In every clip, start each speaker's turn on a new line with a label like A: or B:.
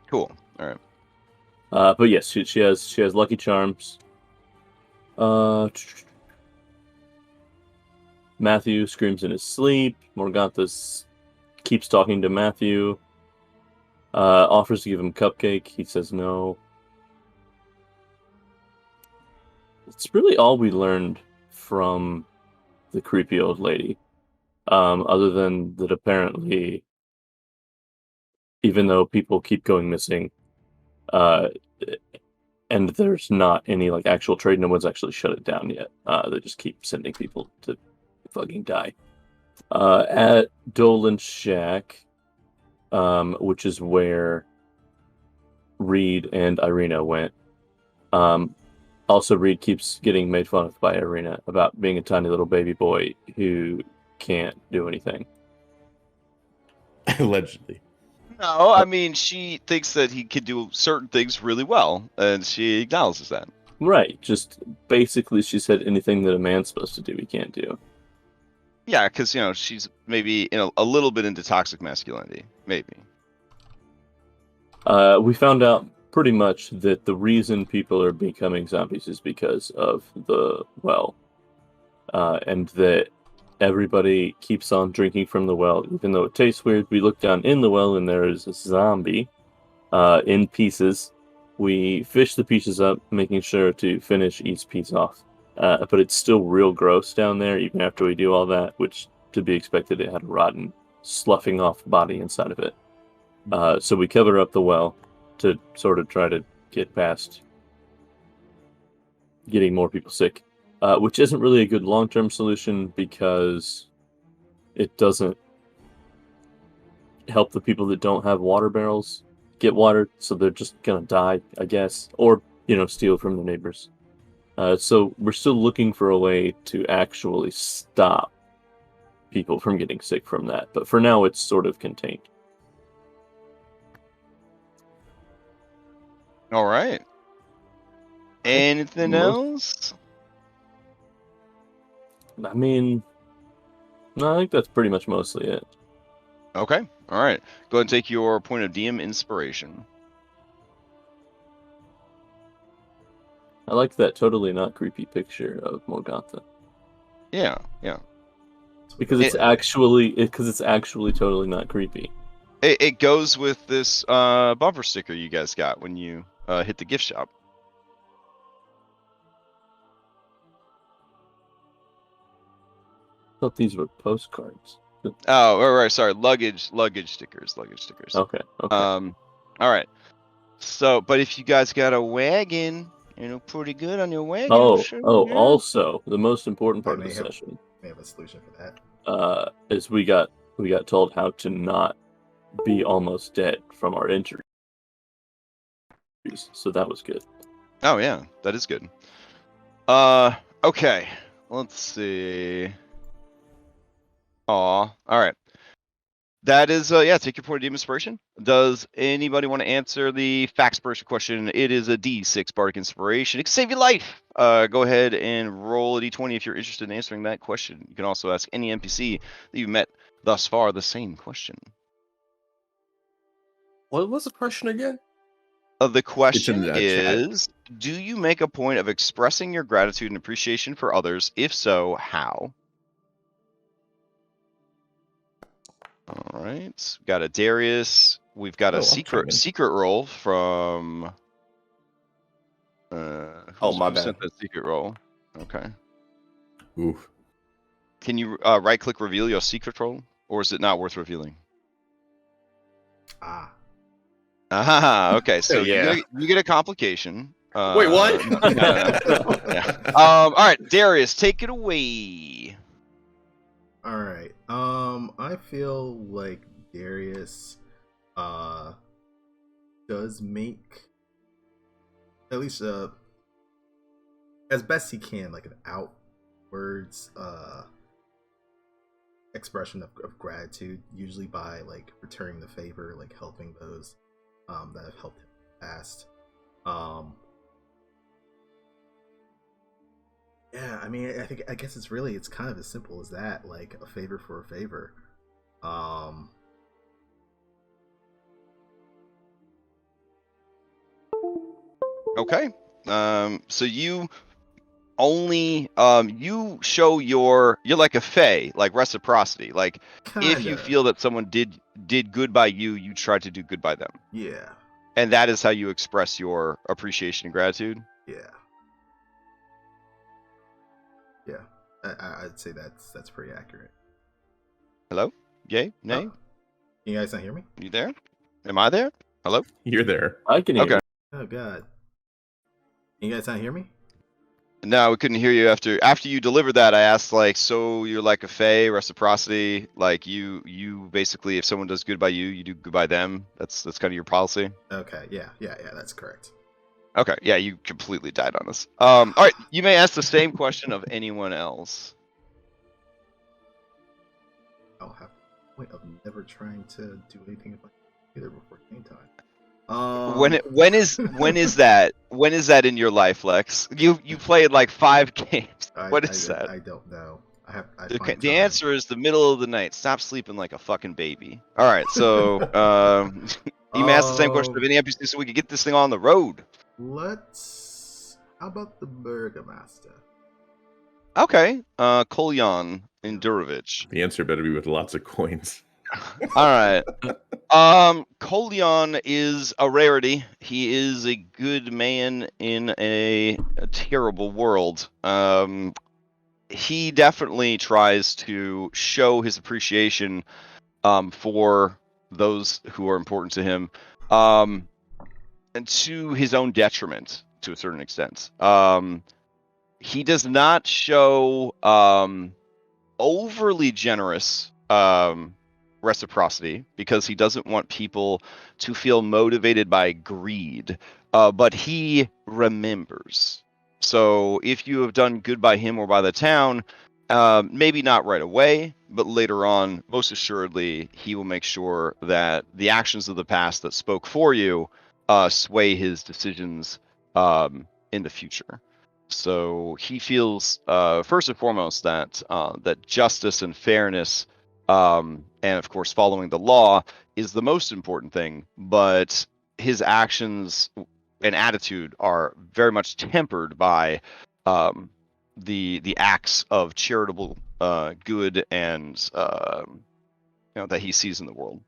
A: Cool. All right.
B: But yes, she has Lucky Charms. Matthew screams in his sleep. Morgantha keeps talking to Matthew. Offers to give him cupcake. He says no. It's really all we learned from the creepy old lady. Other than that apparently, even though people keep going missing, and there's not any like actual trade, no one's actually shut it down yet. They just keep sending people to fucking die. At Dolan's shack, which is where Reed and Irina went. Also, Reed keeps getting made fun of by Irina about being a tiny little baby boy who can't do anything.
C: Allegedly.
A: No, I mean, she thinks that he can do certain things really well, and she acknowledges that.
B: Right. Just basically, she said anything that a man's supposed to do, he can't do.
A: Yeah, because, she's maybe a little bit into toxic masculinity. Maybe.
B: We found out pretty much that the reason people are becoming zombies is because of the well. And that everybody keeps on drinking from the well, even though it tastes weird. We look down in the well and there is a zombie in pieces. We fish the pieces up, making sure to finish each piece off. But it's still real gross down there, even after we do all that, which, to be expected, it had a rotten, sloughing off body inside of it. So we cover up the well to sort of try to get past getting more people sick. Which isn't really a good long-term solution because it doesn't help the people that don't have water barrels get water, so they're just gonna die, I guess, or steal from the neighbors. So we're still looking for a way to actually stop people from getting sick from that, but for now it's sort of contained.
A: All right. Anything else?
B: I mean, no, I think that's pretty much mostly it.
A: Okay. All right. Go ahead and take your point of DM inspiration.
B: I like that totally not creepy picture of Morgantha.
A: Yeah.
B: Because it's actually totally not creepy.
A: It goes with this bumper sticker you guys got when you hit the gift shop.
B: I thought these were postcards.
A: Oh, right. Sorry, luggage stickers.
B: Okay.
A: All right. So, but if you guys got a wagon, pretty good on your wagon.
B: Also, the most important part of the session.
D: We have a solution for that.
B: Is we got told how to not be almost dead from our injuries. So that was good.
A: Oh yeah, that is good. Okay. Let's see. All right. That is, take your point of inspiration. Does anybody want to answer the facts person question? It is a D6 Bardic Inspiration. It can save your life. Go ahead and roll a D20 if you're interested in answering that question. You can also ask any NPC that you've met thus far the same question.
C: What was the question again?
A: The question is, do you make a point of expressing your gratitude and appreciation for others? If so, how? All right, we've got a Darius. We've got a secret roll from.
C: My bad.
A: Sent that secret roll? Okay.
C: Oof.
A: Can you right-click reveal your secret roll, or is it not worth revealing? Okay. So you get a complication.
C: Wait, what?
A: Yeah. All right, Darius, take it away.
D: All right. I feel like Darius does make at least as best he can like an outwards expression of gratitude, usually by like returning the favor, like helping those that have helped him in the past. Yeah, I mean, I guess it's kind of as simple as that, like a favor for a favor.
A: Okay. So you only you show you're like a fae, like reciprocity. Like if you
D: Kinda.
A: feel that someone did good by you, you try to do good by them.
D: Yeah.
A: And that is how you express your appreciation and gratitude.
D: Yeah. Yeah. I'd say that's pretty accurate.
A: Hello? Yay? Nay?
D: Oh, you guys not hear me?
A: You there? Am I there? Hello?
C: You're there.
B: I can hear
A: Okay.
B: you.
D: Oh god. You guys not hear me?
A: No, we couldn't hear you after you delivered that. I asked like, so you're like a fae, reciprocity, like you basically, if someone does good by you, you do good by them. That's kind of your policy.
D: Okay. Yeah. That's correct.
A: Okay, yeah, you completely died on us. All right, you may ask the same question of anyone else.
D: I'll have the point of never trying to do anything about either before game time.
A: When is that? When is that in your life, Lex? You played like 5 games. What is that?
D: I don't know. I
A: The
D: find
A: the
D: time.
A: answer is the middle of the night. Stop sleeping like a fucking baby. All right, so you may ask the same question of any NPC so we can get this thing on the road.
D: How about the Burgomaster?
A: Okay, Kolyan Indurovich.
C: The answer better be with lots of coins.
A: All right. Kolyan is a rarity. He is a good man in a terrible world. He definitely tries to show his appreciation for those who are important to him, and to his own detriment to a certain extent. He does not show overly generous reciprocity because he doesn't want people to feel motivated by greed, but he remembers. So if you have done good by him or by the town, maybe not right away, but later on, most assuredly, he will make sure that the actions of the past that spoke for you sway his decisions in the future. So he feels, first and foremost, that that justice and fairness, and of course following the law, is the most important thing. But his actions and attitude are very much tempered by the acts of charitable good and that he sees in the world.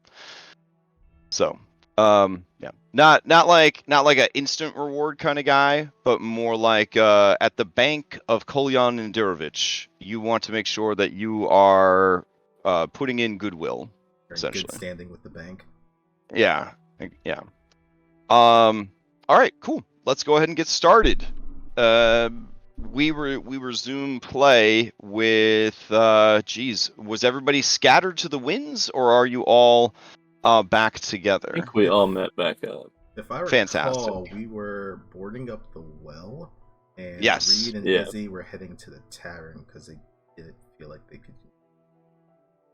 A: So yeah, not like an instant reward kind of guy, but more like at the bank of Kolyan and Durovich, you want to make sure that you are putting in goodwill,
D: Or in
A: essentially.
D: good standing with the bank.
A: Yeah, yeah. All right, cool. Let's go ahead and get started. We resume play with geez, was everybody scattered to the winds, or are you all back
B: I
A: together?
B: think we all met back up.
D: If I recall,
A: Fantastic.
D: we were boarding up the well, and
A: Yes.
D: Reed and
B: Yeah.
D: Izzy were heading to the tavern because they didn't feel like they could.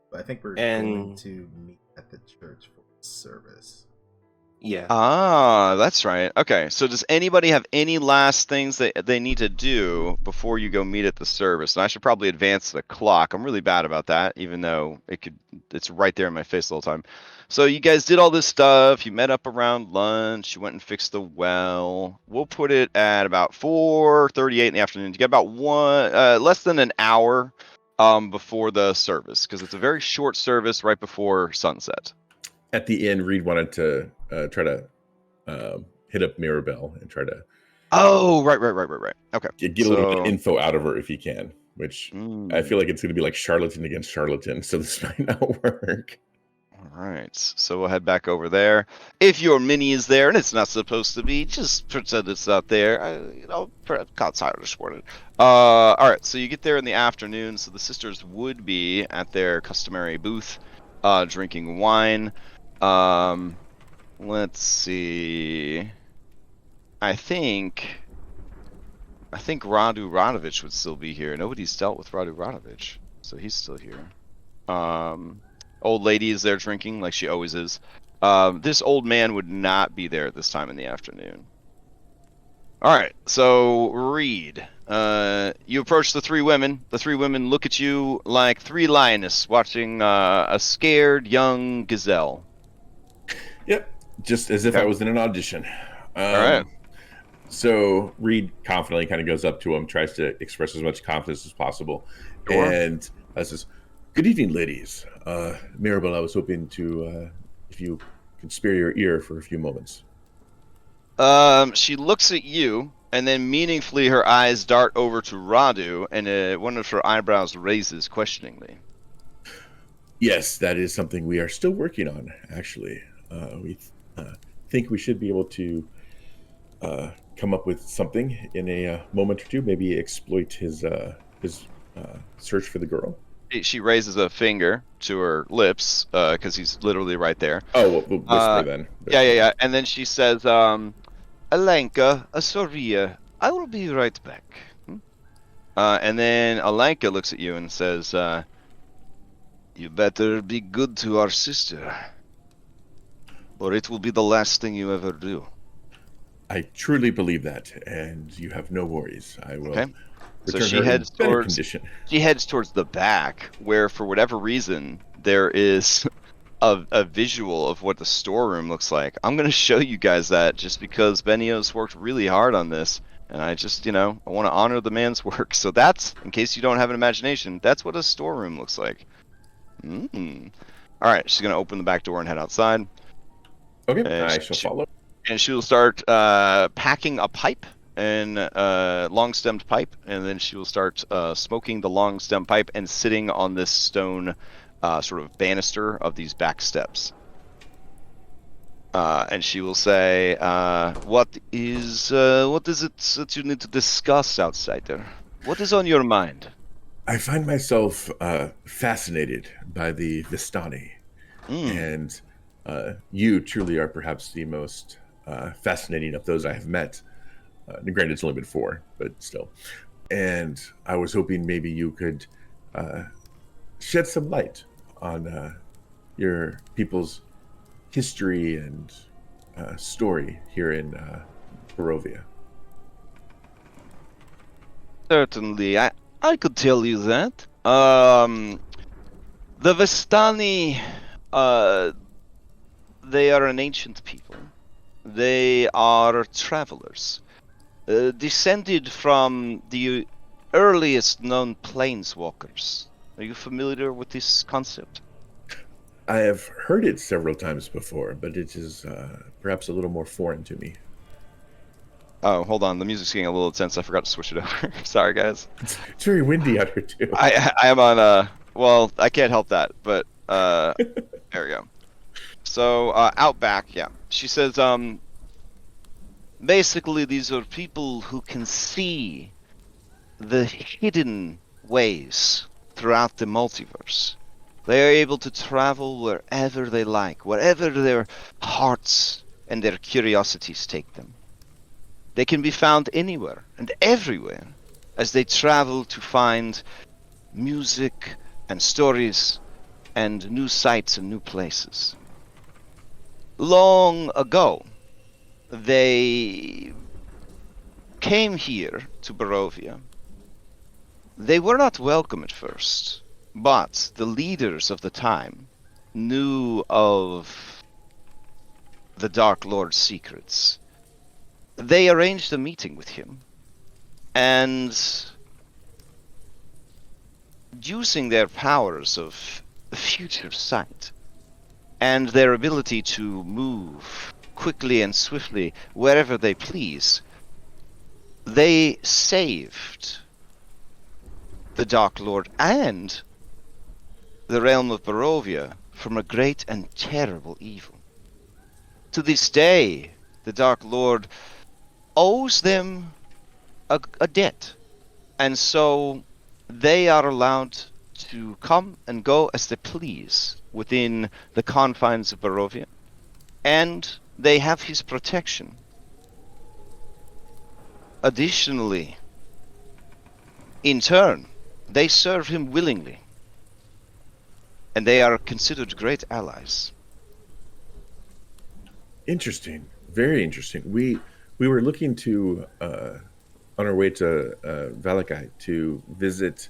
D: But I think we're going
E: And-
D: to meet at the church for service.
E: Yeah.
A: Ah, that's right. Okay, so does anybody have any last things that they need to do before you go meet at the service? And I should probably advance the clock. I'm really bad about that, even though it's right there in my face the whole time. So you guys did all this stuff. You met up around lunch. You went and fixed the well. We'll put it at about 4:38 in the afternoon. You get about less than an hour before the service, because it's a very short service right before sunset.
C: At the end, Reed wanted to try to hit up Mirabelle and try to
A: Oh, right. Okay.
C: get a little bit of info out of her if he can, which I feel like it's going to be like charlatan against charlatan, so this might not work.
A: All right, so we'll head back over there. If your mini is there, and it's not supposed to be, just pretend it's not there. Outside of this morning. All right, so you get there in the afternoon. So the sisters would be at their customary booth, drinking wine. Let's see. I think Radu Radovich would still be here. Nobody's dealt with Radu Radovich, so he's still here. Old lady is there drinking like she always is. This old man would not be there at this time in the afternoon. All right, so Reed, you approach the 3 women. The 3 women look at you like 3 lioness watching a scared young gazelle.
C: Yep, just as if I was in an audition.
A: All right.
C: So Reed confidently kind of goes up to him, tries to express as much confidence as possible,
A: Sure.
C: and says, "Good evening, ladies. Mirabel, I was hoping to, if you could spare your ear for a few moments."
A: She looks at you, and then meaningfully her eyes dart over to Radu, and one of her eyebrows raises questioningly.
C: Yes, that is something we are still working on. Actually, we think we should be able to come up with something in a moment or two. Maybe exploit his search for the girl.
A: She raises a finger to her lips, because he's literally right there.
C: Oh, we'll whisper then.
A: Yeah. And then she says, Alenka, Soria, I will be right back. And then Alenka looks at you and says, you better be good to our sister, or it will be the last thing you ever do.
C: I truly believe that, and you have no worries. I will.
A: Okay. So
C: return
A: she
C: her in
A: heads
C: better
A: towards
C: condition.
A: She heads towards the back, where for whatever reason there is a visual of what the storeroom looks like. I'm gonna show you guys that just because Benio's worked really hard on this, and I just I want to honor the man's work. So that's, in case you don't have an imagination, that's what a storeroom looks like. All right, she's gonna open the back door and head outside.
C: Okay,
A: And
C: I shall follow.
A: And she will start packing a pipe, and long-stemmed pipe, and then she will start smoking the long-stemmed pipe and sitting on this stone sort of banister of these back steps. And she will say, what is it that you need to discuss, outsider? What is on your mind?
C: I find myself fascinated by the Vistani, and you truly are perhaps the most fascinating of those I have met. Granted, it's only been 4, but still. And I was hoping maybe you could shed some light on your people's history and story here in Barovia.
A: Certainly, I could tell you that. The Vistani, they are an ancient people. They are travelers, descended from the earliest known planeswalkers. Are you familiar with this concept?
C: I have heard it several times before, but it is perhaps a little more foreign to me.
A: Oh, hold on. The music's getting a little intense. I forgot to switch it over. Sorry, guys.
C: It's very windy out here, too.
A: I am on well, I can't help that, but there we go. So out back, yeah. She says, basically these are people who can see the hidden ways throughout the multiverse. They are able to travel wherever they like, wherever their hearts and their curiosities take them. They can be found anywhere and everywhere as they travel to find music and stories and new sights and new places. Long ago, they came here to Barovia. They were not welcome at first, but the leaders of the time knew of the Dark Lord's secrets. They arranged a meeting with him, and using their powers of future sight and their ability to move quickly and swiftly wherever they please, they saved the Dark Lord and the realm of Barovia from a great and terrible evil. To this day, the Dark Lord owes them a debt, and so they are allowed to come and go as they please within the confines of Barovia, and they have his protection. Additionally, in turn, they serve him willingly, and they are considered great allies.
C: Interesting, very interesting. We were looking to on our way to Valakai to visit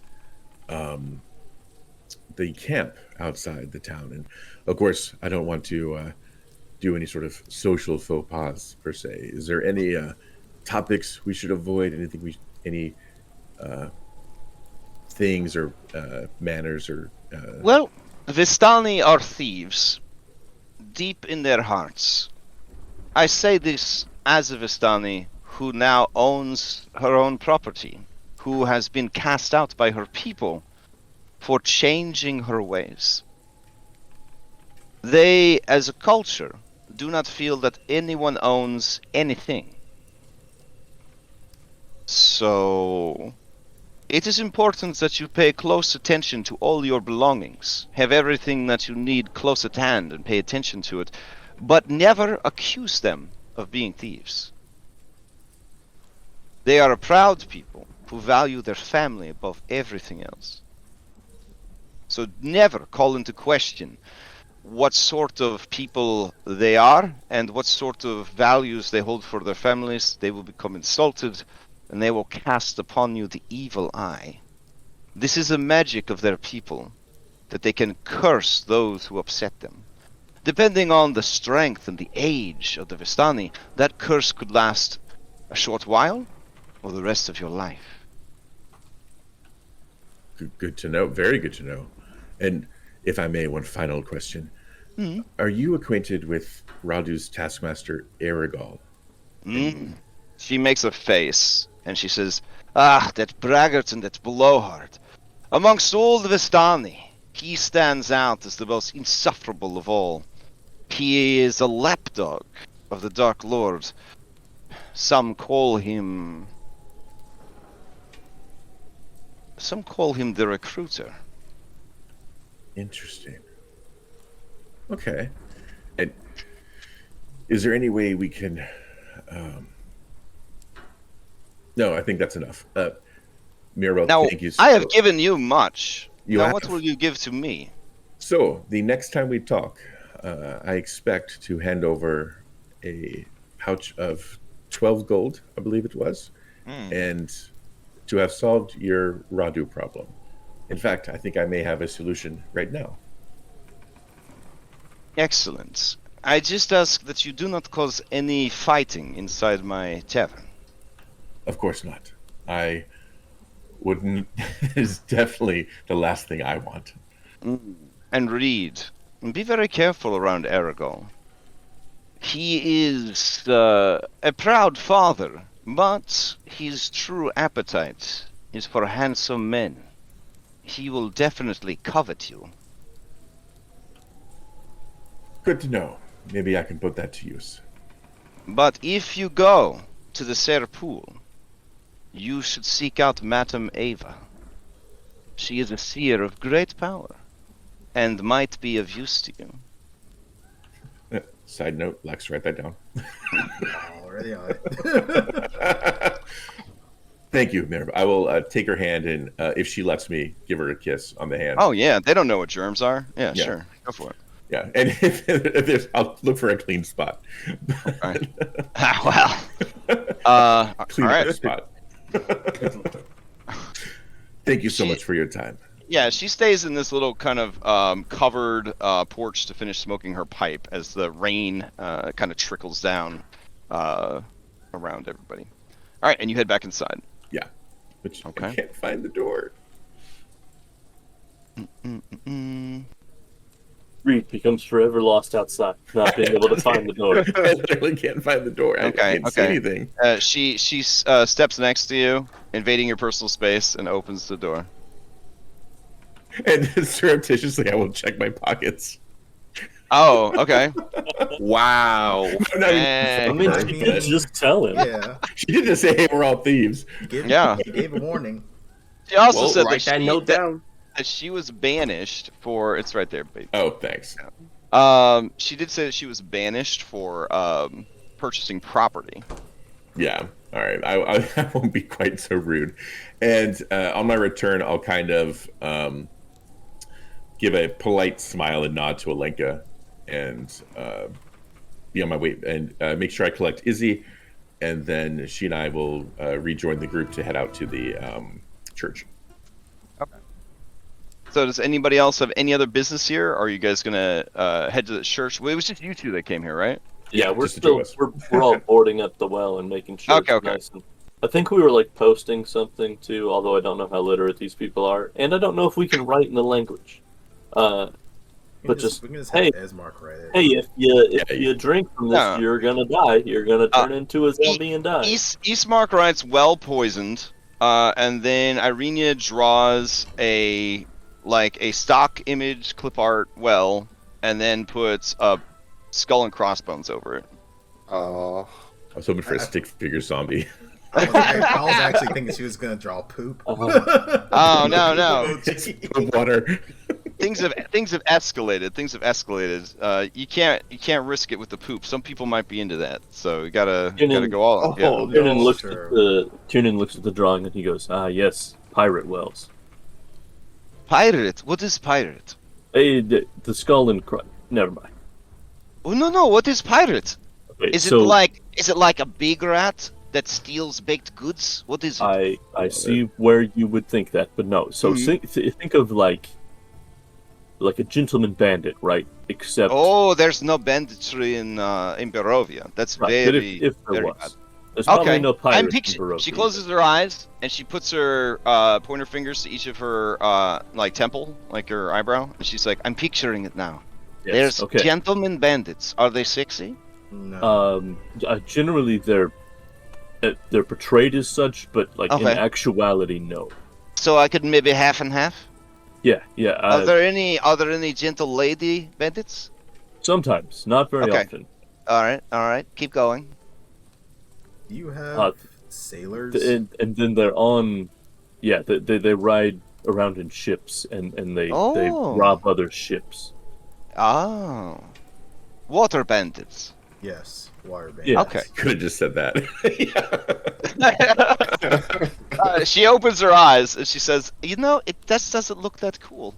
C: the camp outside the town, and of course, I don't want to do any sort of social faux pas per se. Is there any topics we should avoid? Any things or manners or?
A: Well, Vistani are thieves, deep in their hearts. I say this as a Vistani who now owns her own property, who has been cast out by her people for changing her ways. They, as a culture, do not feel that anyone owns anything. So, it is important that you pay close attention to all your belongings, have everything that you need close at hand and pay attention to it, but never accuse them of being thieves. They are a proud people who value their family above everything else. So never call into question what sort of people they are and what sort of values they hold for their families. They will become insulted and they will cast upon you the evil eye. This is a magic of their people, that they can curse those who upset them. Depending on the strength and the age of the Vistani, that curse could last a short while or the rest of your life.
C: Good to know. Very good to know. And if I may, one final question.
A: Mm.
C: Are you acquainted with Radu's taskmaster, Erigol?
A: She makes a face, and she says, "Ah, that braggart and that blowhard. Amongst all the Vistani, he stands out as the most insufferable of all. He is a lapdog of the Dark Lord. Some call him the recruiter."
C: Interesting. Okay. And is there any way we can... No, I think that's enough. Mirabel,
A: Now,
C: thank you.
A: I have given you much.
C: You
A: now,
C: have.
A: what will you give to me?
C: So, the next time we talk, I expect to hand over a pouch of 12 gold, I believe it was, and to have solved your Radu problem. In fact, I think I may have a solution right now.
A: Excellent. I just ask that you do not cause any fighting inside my tavern.
C: Of course not. I wouldn't. Is definitely the last thing I want.
A: And read. And be very careful around Aragorn. He is a proud father, but his true appetite is for handsome men. He will definitely covet you.
C: Good to know. Maybe I can put that to use.
A: But if you go to the Ser Pool, you should seek out Madame Ava. She is a seer of great power, and might be of use to you.
C: Side note, Lex, write that down.
D: Already on it.
C: Thank you, Mirabel. I will take her hand and, if she lets me, give her a kiss on the hand.
A: Oh yeah, they don't know what germs are. Yeah, sure. Go for it.
C: Yeah, and if there's, I'll look for a clean spot.
A: Okay. Well,
C: Clean
A: all right.
C: spot. Thank you so much for your time.
A: Yeah, she stays in this little kind of covered porch to finish smoking her pipe as the rain kind of trickles down around everybody. All right, and you head back inside.
C: Yeah, which
A: Okay.
C: I can't find the door.
B: Reed becomes forever lost outside, not being able to find the door.
C: I literally can't find the door. I can't see anything.
A: She steps next to you, invading your personal space, and opens the door.
C: And surreptitiously, I will check my pockets.
A: Oh, okay. Wow.
C: I'm not even
B: I mean,
C: confirmed,
B: she could
C: but
B: just tell him.
D: Yeah.
C: she didn't just say, "Hey, we're all thieves."
A: Yeah.
D: He gave a warning.
A: She also
E: Well,
A: said
E: write that note down.
A: that she was banished for. It's right there, babe.
C: Oh, thanks.
A: She did say that she was banished for purchasing property.
C: Yeah. All right. I won't be quite so rude. And on my return, I'll kind of give a polite smile and nod to Alenka and be on my way and make sure I collect Izzy. And then she and I will rejoin the group to head out to the church.
A: Okay. So does anybody else have any other business here? Or are you guys going to head to the church? Well, it was just you two that came here, right?
B: Yeah, we're
C: just the two
B: still
C: of us.
B: we're all boarding up the well and making sure
A: Okay,
B: it's
A: okay.
B: nice. And I think we were like posting something too, although I don't know how literate these people are, and I don't know if we can write in the language. But just
D: we can just
B: hey,
D: have Esmark write it.
B: hey, if
C: Yeah,
B: you drink from this,
A: No.
B: you're gonna die. You're gonna turn into a zombie and die.
A: Eastmark writes well poisoned, and then Irenia draws a stock image clip art well, and then puts a skull and crossbones over it.
C: I was hoping for a stick figure zombie.
D: I was actually thinking she was gonna draw poop.
A: Oh no.
C: Poop water.
A: Things have escalated. Things have escalated. You can't risk it with the poop. Some people might be into that, so you gotta go all in.
C: Oh,
A: Yeah.
B: Tiernan
D: sure.
B: looks at the drawing and he goes, "Ah, yes, pirate wells.
A: Pirate. What is pirate?
B: Hey, the skull and never mind.
A: Oh no. What is pirate?
B: Okay,
A: Is
B: so
A: it like a big rat that steals baked goods? What is it?
B: I see where you would think that, but no. So think of like a gentleman bandit, right? Except
A: There's no banditry in Barovia. That's
B: right, but
A: very
B: if there
A: very
B: was,
A: bad.
B: there's probably
A: Okay,
B: no
A: I'm
B: pirates in
A: picturing.
B: Barovia.
A: She closes her eyes and she puts her pointer fingers to each of her temple, like her eyebrow, and she's like, "I'm picturing it now.
B: Yes,
A: There's
B: okay.
A: gentlemen bandits. Are they sexy?"
D: No.
B: Generally they're portrayed as such, but like in
A: Okay.
B: actuality, no.
A: So I could maybe half and half.
B: Yeah.
A: Are there any gentle lady bandits?
B: Sometimes, not very
A: Okay.
B: often.
A: All right. Keep going.
D: Do you have sailors?
B: And then they're on, yeah, they ride around in ships and they rob other ships.
A: Oh, water bandits.
D: Yes, water bandits.
B: Yeah.
A: Okay.
C: Could have just said that.
A: She opens her eyes and she says, it just doesn't look that cool.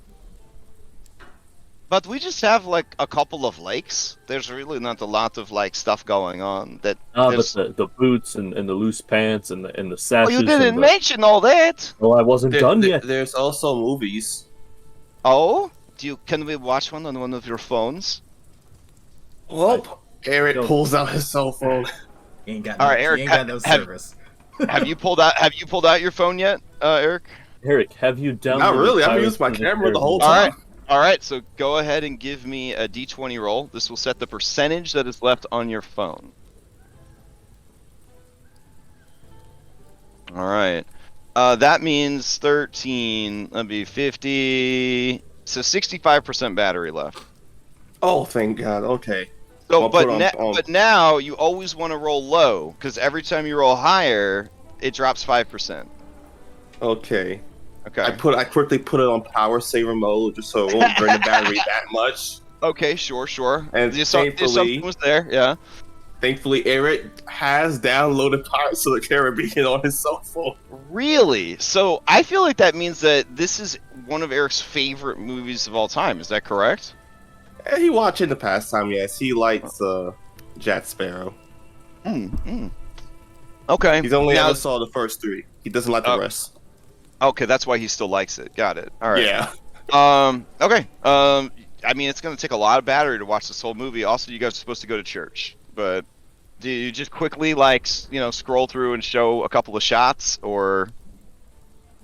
A: But we just have like a couple of lakes. There's really not a lot of like stuff going on.
B: But the boots and the loose pants and the
A: Oh,
B: sashes.
A: you didn't mention all that.
B: Oh, I wasn't done yet.
E: There's also movies.
A: Oh, can we watch one on one of your phones?
E: Well, Eric
B: Don't-
E: pulls out his cell phone.
D: He ain't got
A: All
D: no,
A: right, Eric,
D: he ain't got no
A: have-
D: service.
A: Have you pulled out your phone yet, Eric?
B: Eric, have you downloaded?
E: Not really. I've
B: Pirates
E: used my
B: of the
E: camera the whole
B: Caribbean?
E: time.
A: All right. So go ahead and give me a d20 roll. This will set the percentage that is left on your phone. All right. That means 13. That'd be 50. So 65% battery left.
E: Oh, thank God. Okay.
A: So,
E: I'll
A: but
E: put on-
A: but now you always want to roll low because every time you roll higher, it drops 5%.
E: Okay.
A: Okay.
E: I quickly put it on power saver mode just so it won't drain the battery that much.
A: Okay. Sure.
E: And
A: The assumption was there. Yeah.
E: Thankfully, Eric has downloaded Pirates of the Caribbean on his cell phone.
A: Really? So I feel like that means that this is one of Eric's favorite movies of all time. Is that correct?
E: And he watched it in the past time, yes. He likes Jack Sparrow.
A: Okay.
E: He's only
A: Now-
E: ever saw the first three. He doesn't like the rest.
A: Okay, that's why he still likes it. Got it. All right.
E: Yeah.
A: Okay. I mean, it's gonna take a lot of battery to watch this whole movie. Also, you guys are supposed to go to church, but do you just quickly scroll through and show a couple of shots, or?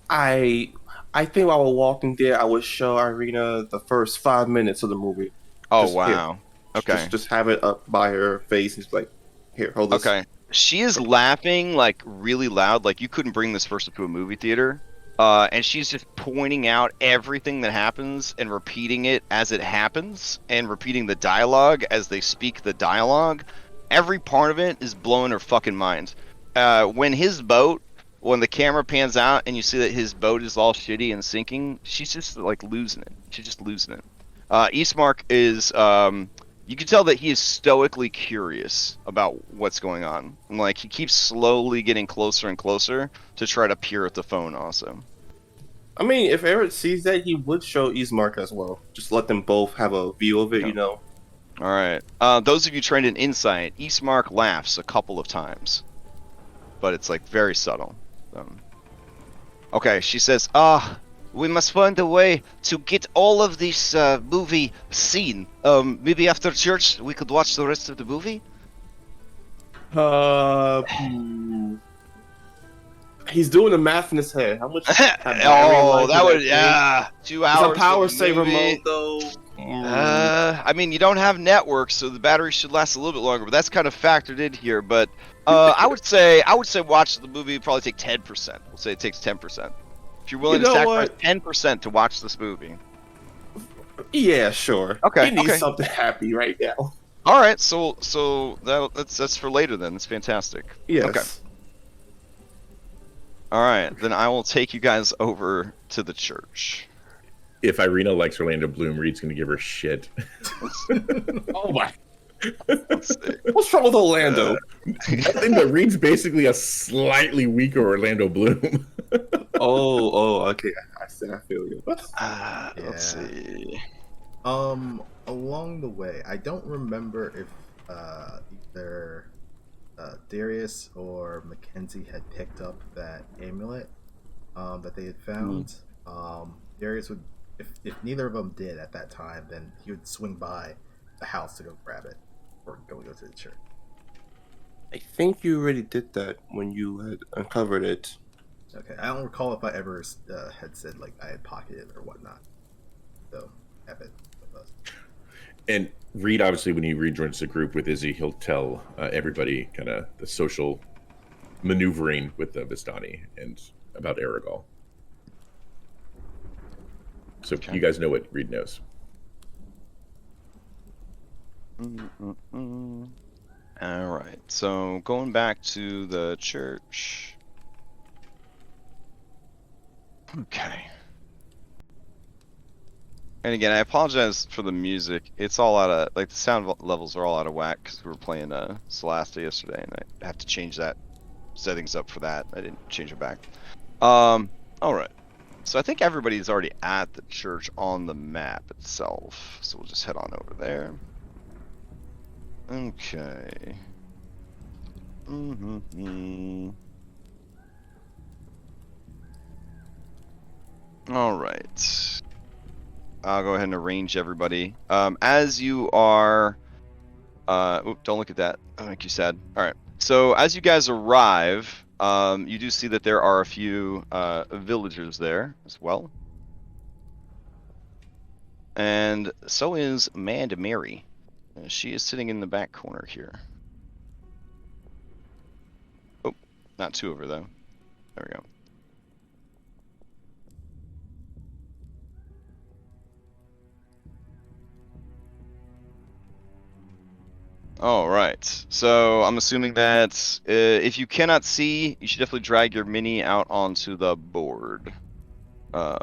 E: I think while we're walking there, I would show Irina the first 5 minutes of the movie.
A: Oh
E: Just
A: wow. Okay.
E: Just have it up by her face. He's like, here, hold this.
A: Okay. She is laughing like really loud, like you couldn't bring this person to a movie theater. And she's just pointing out everything that happens and repeating it as it happens and repeating the dialogue as they speak the dialogue. Every part of it is blowing her fucking mind. When the camera pans out and you see that his boat is all shitty and sinking, she's just like losing it. She's just losing it. Eastmark is, you can tell that he is stoically curious about what's going on. And, like, he keeps slowly getting closer and closer to try to peer at the phone also.
E: I mean, if Eric sees that, he would show Eastmark as well. Just let them both have a view of it, you know.
A: All right. Those of you trained in insight, Eastmark laughs a couple of times. But it's, like, very subtle. Okay, she says, we must find a way to get all of this movie seen. Maybe after church we could watch the rest of the movie?
E: He's doing the math in his head. How much?
A: Oh, that would 2
E: It's a
A: hours.
E: power
A: of the
E: saver
A: movie.
E: mode though.
A: I mean, you don't have networks, so the battery should last a little bit longer. But that's kind of factored in here. But I would say watch the movie. Probably take 10%. We'll say it takes 10%. If you're willing to sacrifice 10% to watch this movie.
E: Yeah, sure.
A: Okay.
E: He needs something happy right now.
A: All right. So that's for later then. That's fantastic.
E: Yes.
A: Okay. All right. Then I will take you guys over to the church.
C: If Irina likes Orlando Bloom, Reed's going to give her shit.
E: Oh my.
A: Let's see.
E: What's wrong with Orlando?
C: I think that Reed's basically a slightly weaker Orlando Bloom.
E: Okay. I feel you.
A: Let's see.
D: Along the way, I don't remember if either Darius or Mackenzie had picked up that amulet that they had found. Darius would, if neither of them did at that time, then he would swing by the house to go grab it or go to the church.
E: I think you already did that when you had uncovered it.
D: Okay, I don't recall if I ever had said like I had pocketed it or whatnot. So have it with us.
C: And Reed, obviously, when he rejoins the group with Izzy, he'll tell everybody kind of the social maneuvering with the Vistani and about Aragal. So you guys know what Reed knows.
A: All right. So going back to the church. Okay. And again, I apologize for the music. It's all out of, like, the sound levels are all out of whack because we were playing Celeste yesterday, and I have to change that settings up for that. I didn't change it back. All right. So I think everybody's already at the church on the map itself. So we'll just head on over there. Okay. All right. I'll go ahead and arrange everybody. As you are, don't look at that. I'll make you sad. All right. So as you guys arrive, you do see that there are a few villagers there as well, and so is Amanda Mary. She is sitting in the back corner here. Oh, not two of her though. There we go. All right, so I'm assuming that if you cannot see, you should definitely drag your mini out onto the board. I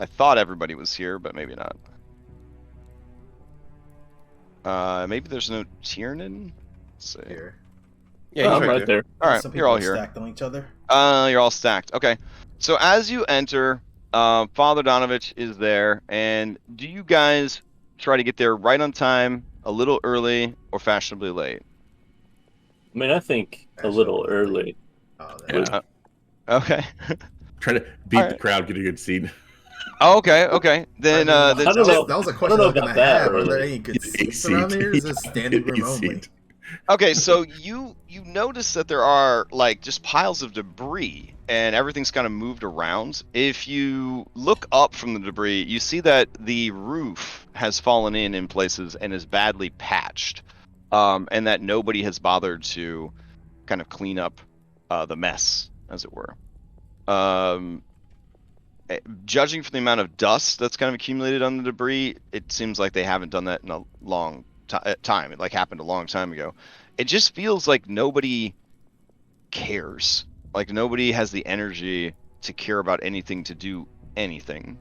A: thought everybody was here, but maybe not. Maybe there's no Tiernan? Let's see.
D: Here.
E: Yeah,
B: I'm right there.
A: All right,
D: Some
A: you're all
D: people
A: here.
D: stacked on each other.
A: You're all stacked. Okay. So as you enter, Father Donovich is there, and do you guys try to get there right on time, a little early, or fashionably late?
B: I mean, I think a little early.
D: Oh,
C: Yeah.
A: Okay.
C: Trying to beat the
A: Alright.
C: crowd, get a good seat.
A: Oh, okay. Then,
D: I mean,
A: then
B: I don't know.
D: that was a
B: I don't
D: question
B: know
D: I was gonna
B: about that,
D: have. Are there
B: really.
D: any good
C: Get a
D: seats around
C: seat.
D: here? Or is this standing room
C: Get a
D: only?
C: seat.
A: Okay, so you notice that there are like just piles of debris and everything's kind of moved around. If you look up from the debris, you see that the roof has fallen in places and is badly patched, and that nobody has bothered to kind of clean up the mess, as it were. Judging from the amount of dust that's kind of accumulated on the debris, it seems like they haven't done that in a long time. It like happened a long time ago. It just feels like nobody cares. Like nobody has the energy to care about anything, to do anything.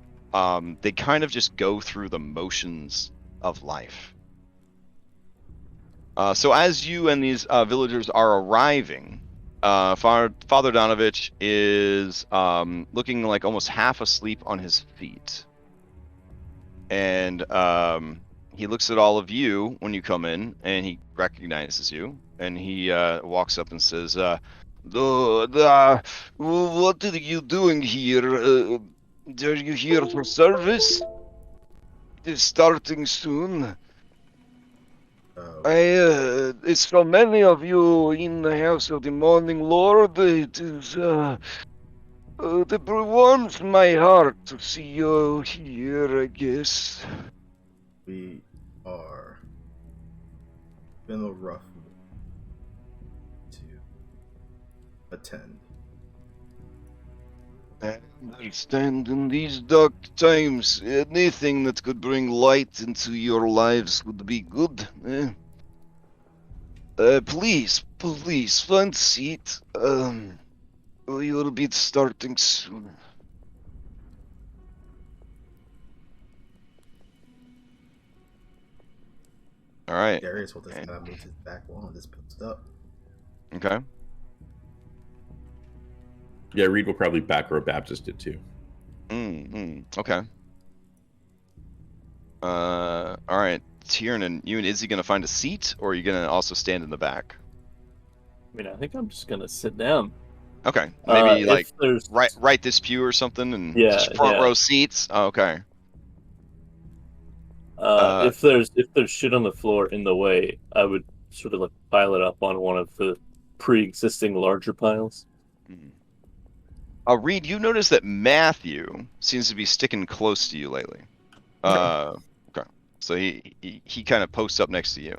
A: They kind of just go through the motions of life. So as you and these villagers are arriving, Father Donovich is looking like almost half asleep on his feet. And he looks at all of you when you come in, and he recognizes you, and he walks up and says, what are you doing here? Are you here for service? It's starting soon. It's so many of you in the house of the Morning Lord. It is, it warms my heart to see you here, I guess.
D: We are been a rough to attend.
A: I understand in these dark times, anything that could bring light into your lives would be good. Please, find a seat. We will be starting soon. All right.
D: Darius will just kind of move his back wall and just puts it up.
A: Okay.
C: Yeah, Reed will probably back row Baptist it too.
A: Okay. All right. Tiernan, you and Izzy gonna find a seat, or are you gonna also stand in the back?
B: I mean, I think I'm just gonna sit down.
A: Okay. Maybe
B: If
A: like
B: there's
A: right this pew or something, and
B: Yeah,
A: just front
B: yeah.
A: row seats. Oh, okay.
B: If there's shit on the floor in the way, I would sort of like pile it up on one of the pre-existing larger piles.
A: Reed, you notice that Matthew seems to be sticking close to you lately. Okay. So he kind of posts up next to you.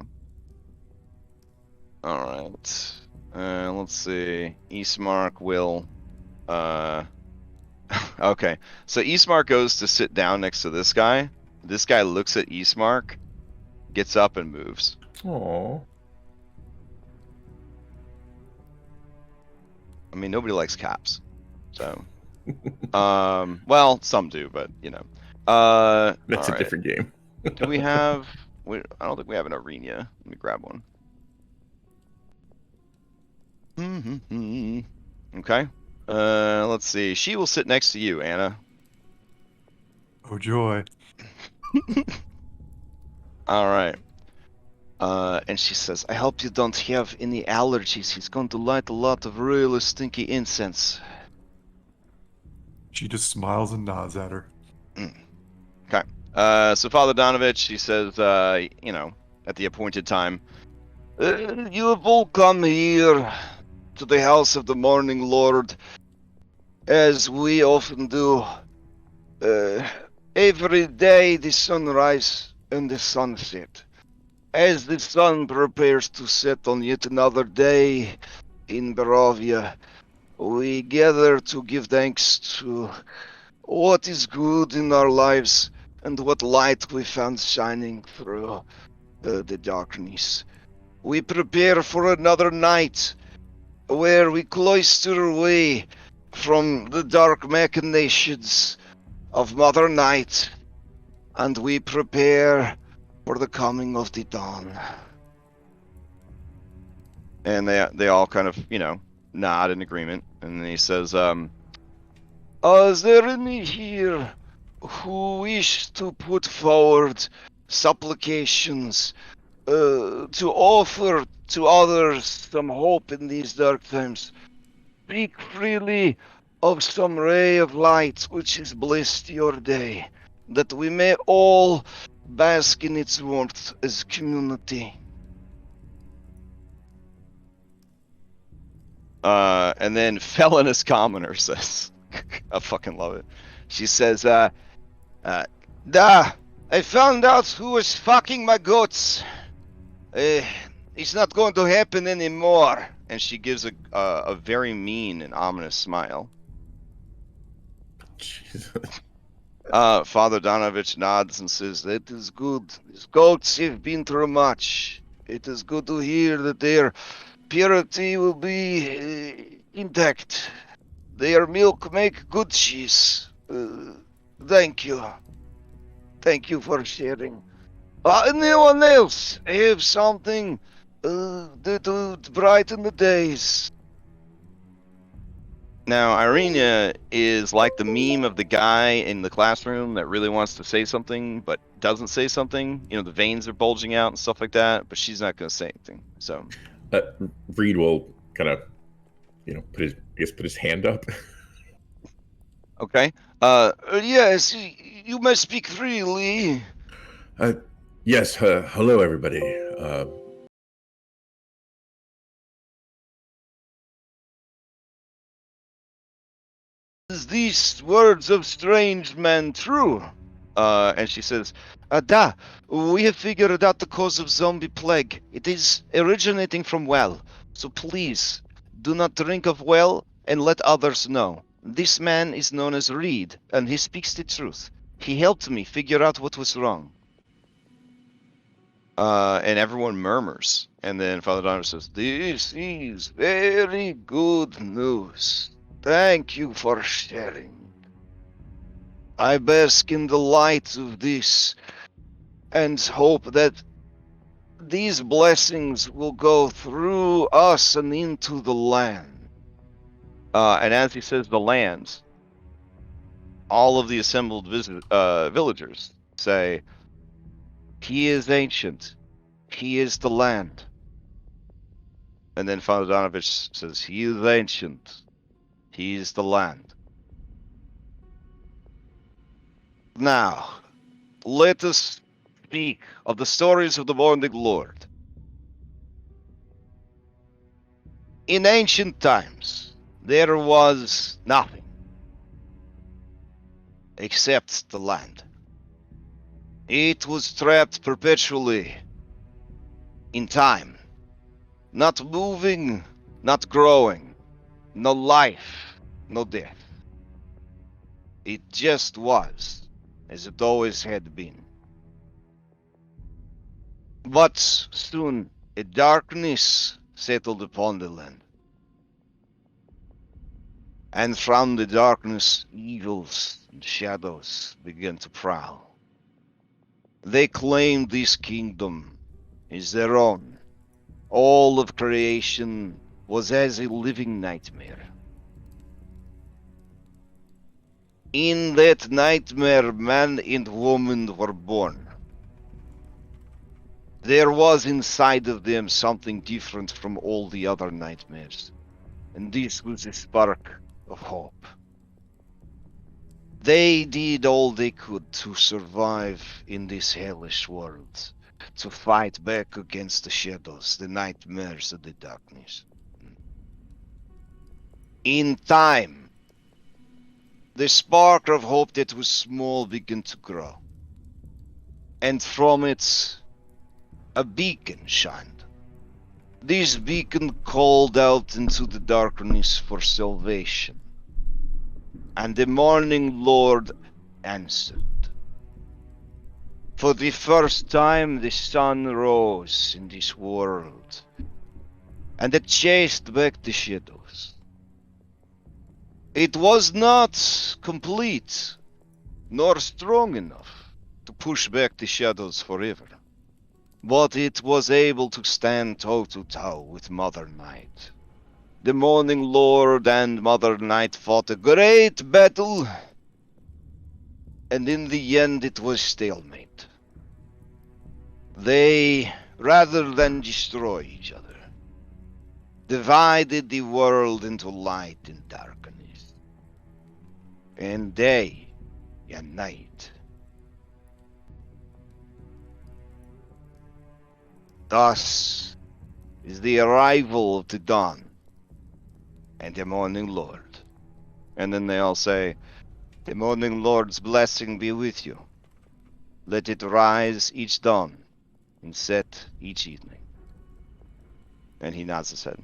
A: All right. Let's see. Eastmark will. Okay. So Eastmark goes to sit down next to this guy. This guy looks at Eastmark, gets up and moves.
C: Aww.
A: I mean, nobody likes cops, so. Well, some do, but you know.
C: That's
A: all
C: a
A: right.
C: different game.
A: Do we have? I don't think we have an arena. Let me grab one. Okay. Let's see. She will sit next to you, Anna.
F: Oh joy.
A: All right. And she says, I hope you don't have any allergies. He's going to light a lot of really stinky incense.
F: She just smiles and nods at her.
A: Okay. So Father Donovich, she says, you know, at the appointed time, you have all come here to the house of the Morning Lord, as we often do. Every day the sunrise and the sunset. As the sun prepares to set on yet another day in Barovia, we gather to give thanks to what is good in our lives and what light we found shining through the darkness. We prepare for another night where we cloister away from the dark machinations of Mother Night, and we prepare for the coming of the dawn. And they all kind of, you know, nod in agreement. And then he says, is there any here who wish to put forward supplications to offer to others some hope in these dark times? Speak freely of some ray of light which has blessed your day, that we may all bask in its warmth as community. And then Felonious Commoner says, I fucking love it. She says, I found out who was fucking my goats. It's not going to happen anymore. And she gives a very mean and ominous smile. Father Donovich nods and says, that is good. These goats have been through much. It is good to hear that their purity will be intact. Their milk make good cheese. Thank you. Thank you for sharing. Anyone else have something that would brighten the days? Now, Irina is like the meme of the guy in the classroom that really wants to say something but doesn't say something. You know, the veins are bulging out and stuff like that, but she's not going to say anything. So,
C: Reed will kind of, you know, put his hand up.
A: Okay. Yes, you may speak freely.
C: Yes. Hello, everybody.
A: Is these words of strange man true? And she says, Da, we have figured out the cause of zombie plague. It is originating from well. So please, do not drink of well and let others know. This man is known as Reed, and he speaks the truth. He helped me figure out what was wrong. And everyone murmurs. And then Father Donner says, this is very good news. Thank you for sharing. I bask in the light of this and hope that these blessings will go through us and into the land. And as he says the lands, all of the assembled villagers say, he is ancient. He is the land. And then Father Donovich says, he is ancient. He is the land. Now, let us speak of the stories of the Morning Lord. In ancient times, there was nothing except the land. It was trapped perpetually in time, not moving, not growing, no life, no death. It just was, as it always had been. But soon a darkness settled upon the land. And from the darkness, evils and shadows began to prowl. They claimed this kingdom as their own. All of creation was as a living nightmare. In that nightmare, man and woman were born. There was inside of them something different from all the other nightmares, and this was a spark of hope. They did all they could to survive in this hellish world, to fight back against the shadows, the nightmares of the darkness. In time, the spark of hope that was small began to grow, and from it, a beacon shined. This beacon called out into the darkness for salvation, and the Morning Lord answered. For the first time, the sun rose in this world, and it chased back the shadows. It was not complete, nor strong enough to push back the shadows forever, but it was able to stand toe-to-toe with Mother Night. The Morning Lord and Mother Night fought a great battle, and in the end it was stalemate. They, rather than destroy each other, divided the world into light and darkness, and day and night. Thus is the arrival of the dawn and the Morning Lord. And then they all say, the Morning Lord's blessing be with you. Let it rise each dawn and set each evening. And he nods his head.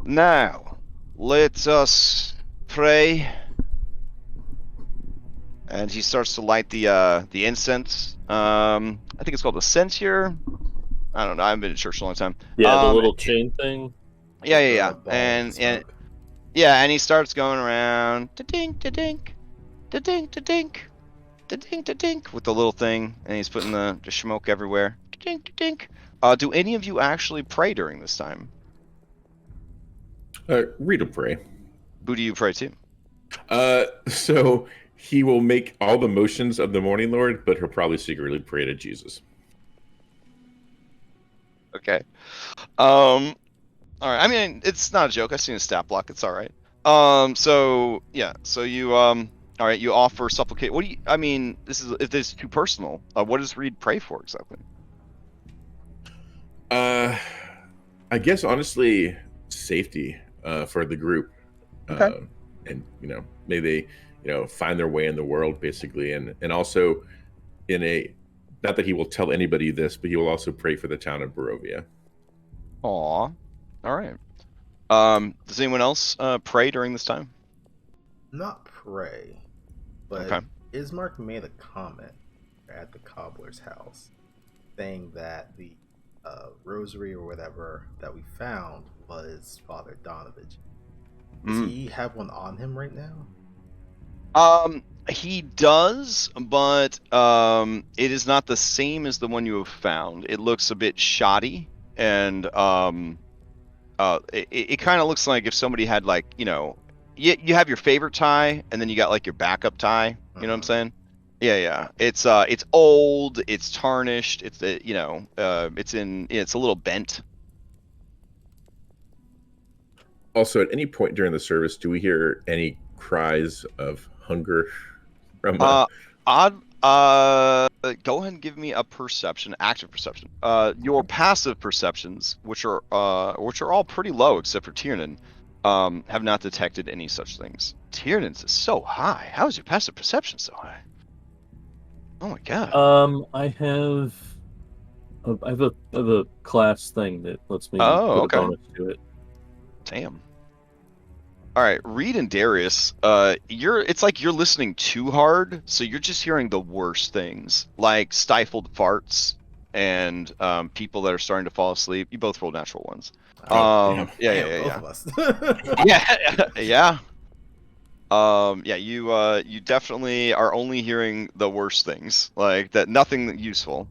A: Now, let us pray. And he starts to light the incense. I think it's called a censer. I don't know. I haven't been to church in a long time.
B: Yeah, the little chain thing.
A: Yeah.
D: Ball
A: And
D: smoke.
A: yeah, and he starts going around, da-dink, da-dink, da-dink, da-dink, da-dink, da-dink, with the little thing, and he's putting the smoke everywhere. Da-dink, da-dink. Do any of you actually pray during this time?
C: Read will pray.
A: Who do you pray to?
C: So he will make all the motions of the Morning Lord, but he'll probably secretly pray to Jesus.
A: Okay. All right. I mean, it's not a joke. I've seen a stat block. It's all right. So yeah. So you All right, you offer supplicate. What do you? I mean, if this is too personal. What does Reed pray for exactly?
C: I guess honestly, safety for the group.
A: Okay.
C: And may they find their way in the world basically, and also in a, not that he will tell anybody this, but he will also pray for the town of Barovia.
A: Aw. All right. Does anyone else pray during this time?
D: Not pray, but
A: Okay.
D: Ismark made a comment at the cobbler's house saying that the rosary or whatever that we found was Father Donovich. Does he have one on him right now?
A: He does, but it is not the same as the one you have found. It looks a bit shoddy, and it kind of looks like if somebody had like, you have your favorite tie, and then you got like your backup tie. You know what I'm saying? Yeah. It's old, it's tarnished, it's it's a little bent.
C: Also, at any point during the service, do we hear any cries of hunger from?
A: Go ahead and give me a perception, active perception. Your passive perceptions, which are all pretty low except for Tiernan, have not detected any such things. Tiernan's is so high. How is your passive perception so high? Oh my god.
B: I have a class thing that lets me put a bonus to it.
A: Damn. All right, Reed and Darius, it's like you're listening too hard, so you're just hearing the worst things, like stifled farts and people that are starting to fall asleep. You both rolled natural ones.
C: Damn.
A: Yeah.
D: Both of us.
A: Yeah. You definitely are only hearing the worst things, like that. Nothing useful.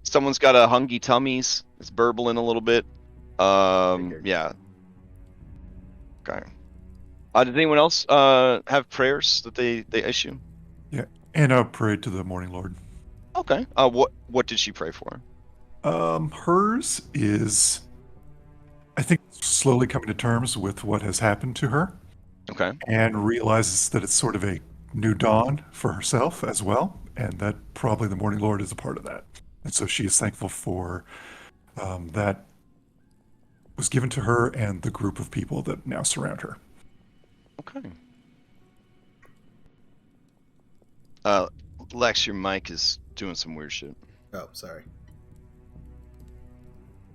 A: Someone's got a hungry tummies. It's burbling a little bit. Yeah. Okay. Does anyone else have prayers that they issue?
F: Yeah, Anna prayed to the Morning Lord.
A: Okay. What did she pray for?
F: Hers is, I think, slowly coming to terms with what has happened to her.
A: Okay.
F: And realizes that it's sort of a new dawn for herself as well, and that probably the Morning Lord is a part of that. And so she is thankful for that was given to her and the group of people that now surround her.
A: Okay. Lex, your mic is doing some weird shit.
D: Oh, sorry.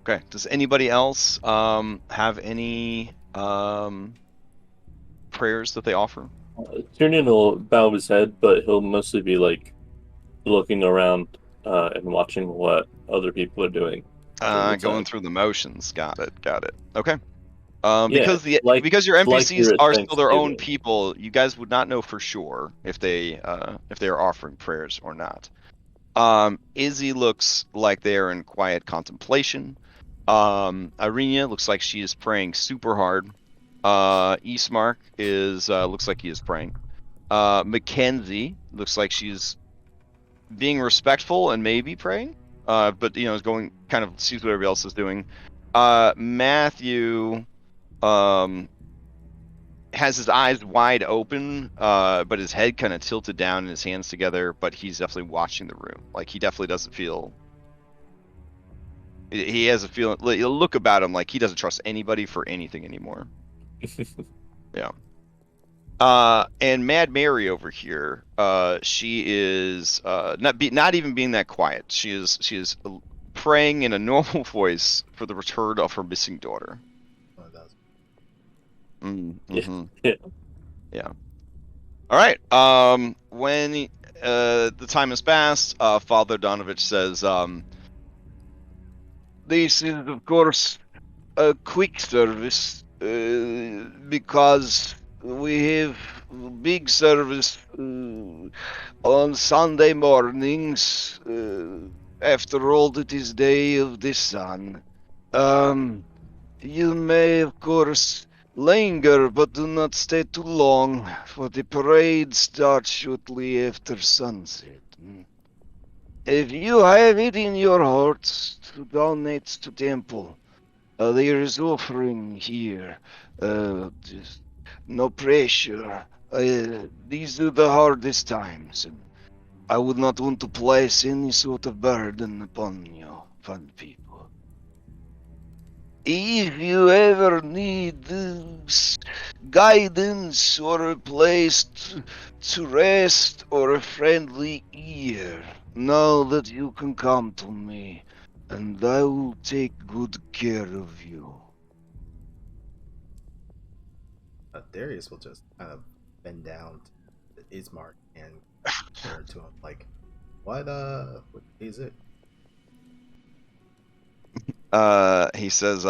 A: Okay. Does anybody else have any prayers that they offer?
B: Tiernan will bow his head, but he'll mostly be like looking around and watching what other people are doing.
A: Going through the motions. Got it. Okay.
B: Yeah,
A: because your NPCs
B: you're at
A: are still their own
B: Thanksgiving.
A: people, you guys would not know for sure if they are offering prayers or not. Izzy looks like they are in quiet contemplation. Irina looks like she is praying super hard. Ismark looks like he is praying. Mackenzie looks like she's being respectful and maybe praying. But is going kind of sees what everybody else is doing. Matthew has his eyes wide open, but his head kind of tilted down and his hands together, but he's definitely watching the room. Like, he definitely doesn't feel... He has a feeling... Look about him like he doesn't trust anybody for anything anymore. Yeah. And Mad Mary over here, she is not even being that quiet. She is praying in a normal voice for the return of her missing daughter.
B: Yeah.
A: Yeah. All right. When the time has passed, Father Donovich says, "This is, of course, a quick service because we have big service on Sunday mornings. After all, it is Day of the Sun. You may, of course, linger, but do not stay too long, for the parade starts shortly after sunset. If you have it in your hearts to donate to temple, there is offering here. Just no pressure. These are the hardest times, and I would not want to place any sort of burden upon you, fun people. If you ever need guidance or a place to rest or a friendly ear, know that you can come to me, and I will take good care of you.
D: Darius will just kind of bend down to Ismark and turn to him like, what is it?
A: He says,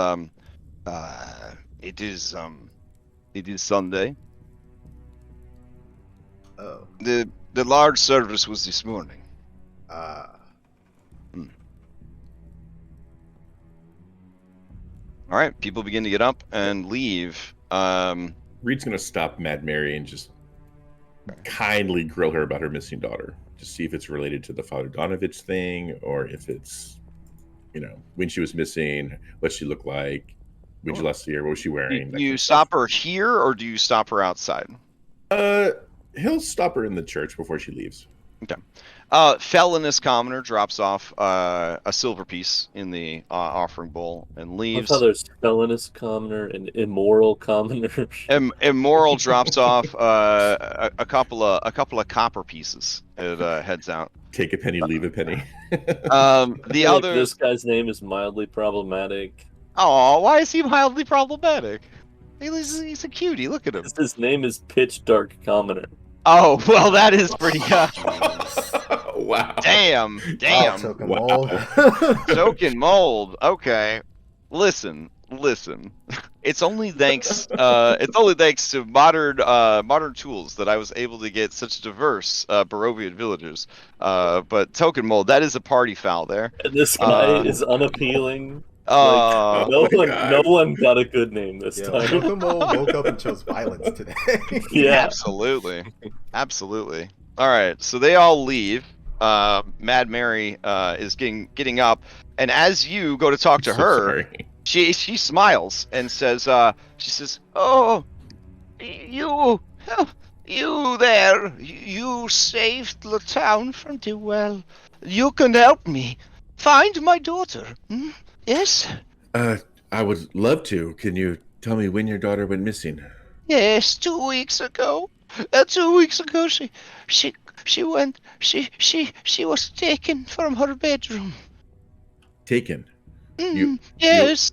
A: it is Sunday.
D: Oh,
A: The large service was this morning. All right, people begin to get up and leave.
C: Reed's gonna stop Mad Mary and just kindly grill her about her missing daughter, to see if it's related to the Father Donovich thing, or if it's, when she was missing, what she looked like, when you last see her, what was she wearing.
A: Do you stop her here, or do you stop her outside?
C: He'll stop her in the church before she leaves.
A: Okay. Felonious commoner drops off a silver piece in the offering bowl and leaves.
B: I thought there's felonious commoner and immoral commoner.
A: Immoral drops off a couple of copper pieces. It heads out.
C: Take a penny, leave a penny.
A: The other.
B: This guy's name is mildly problematic.
A: Oh, why is he mildly problematic? He's a cutie. Look at him.
B: His name is Pitch Dark Commoner.
A: Oh, well, that is pretty.
C: Wow.
A: Damn.
D: Token
C: Wow.
D: mold.
A: Token mold. Okay. Listen. It's only thanks. It's only thanks to modern tools that I was able to get such diverse Barovian villagers. But token mold, that is a party foul there.
B: And this guy is unappealing.
A: Oh,
B: No one got a good name this
D: Yeah,
B: time.
D: Token mold woke up and chose violence today.
B: Yeah.
A: Absolutely. All right, so they all leave. Mad Mary is getting up, and as you go to talk to her,
C: Sorry.
A: she smiles and says, "Oh, you there? You saved the town from the well. You can help me find my daughter. Hmm? Yes."
C: I would love to. Can you tell me when your daughter went missing?
A: Yes, 2 weeks ago. 2 weeks ago, she was taken from her bedroom.
C: Taken.
A: Yes.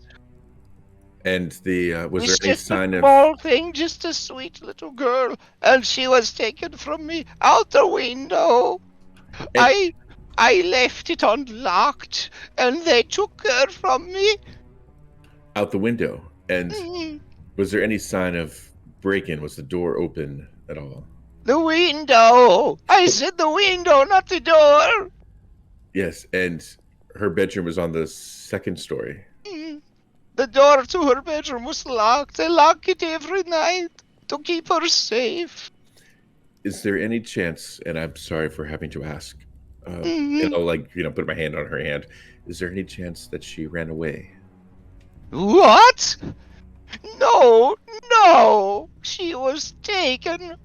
C: And was
A: It's
C: there any
A: just
C: sign
A: a
C: of?
A: small thing, just a sweet little girl, and she was taken from me out the window.
C: And-
A: I left it unlocked, and they took her from me.
C: Out the window? And
A: Mm,
C: was there any sign of break-in? Was the door open at all?
A: The window. I said the window, not the door.
C: Yes, and her bedroom was on the second story.
A: Mm. The door to her bedroom was locked. I lock it every night to keep her safe.
C: Is there any chance, and I'm sorry for having to ask,
A: Mhm.
C: and I'll put my hand on her hand. Is there any chance that she ran away?
A: What? No. She was taken.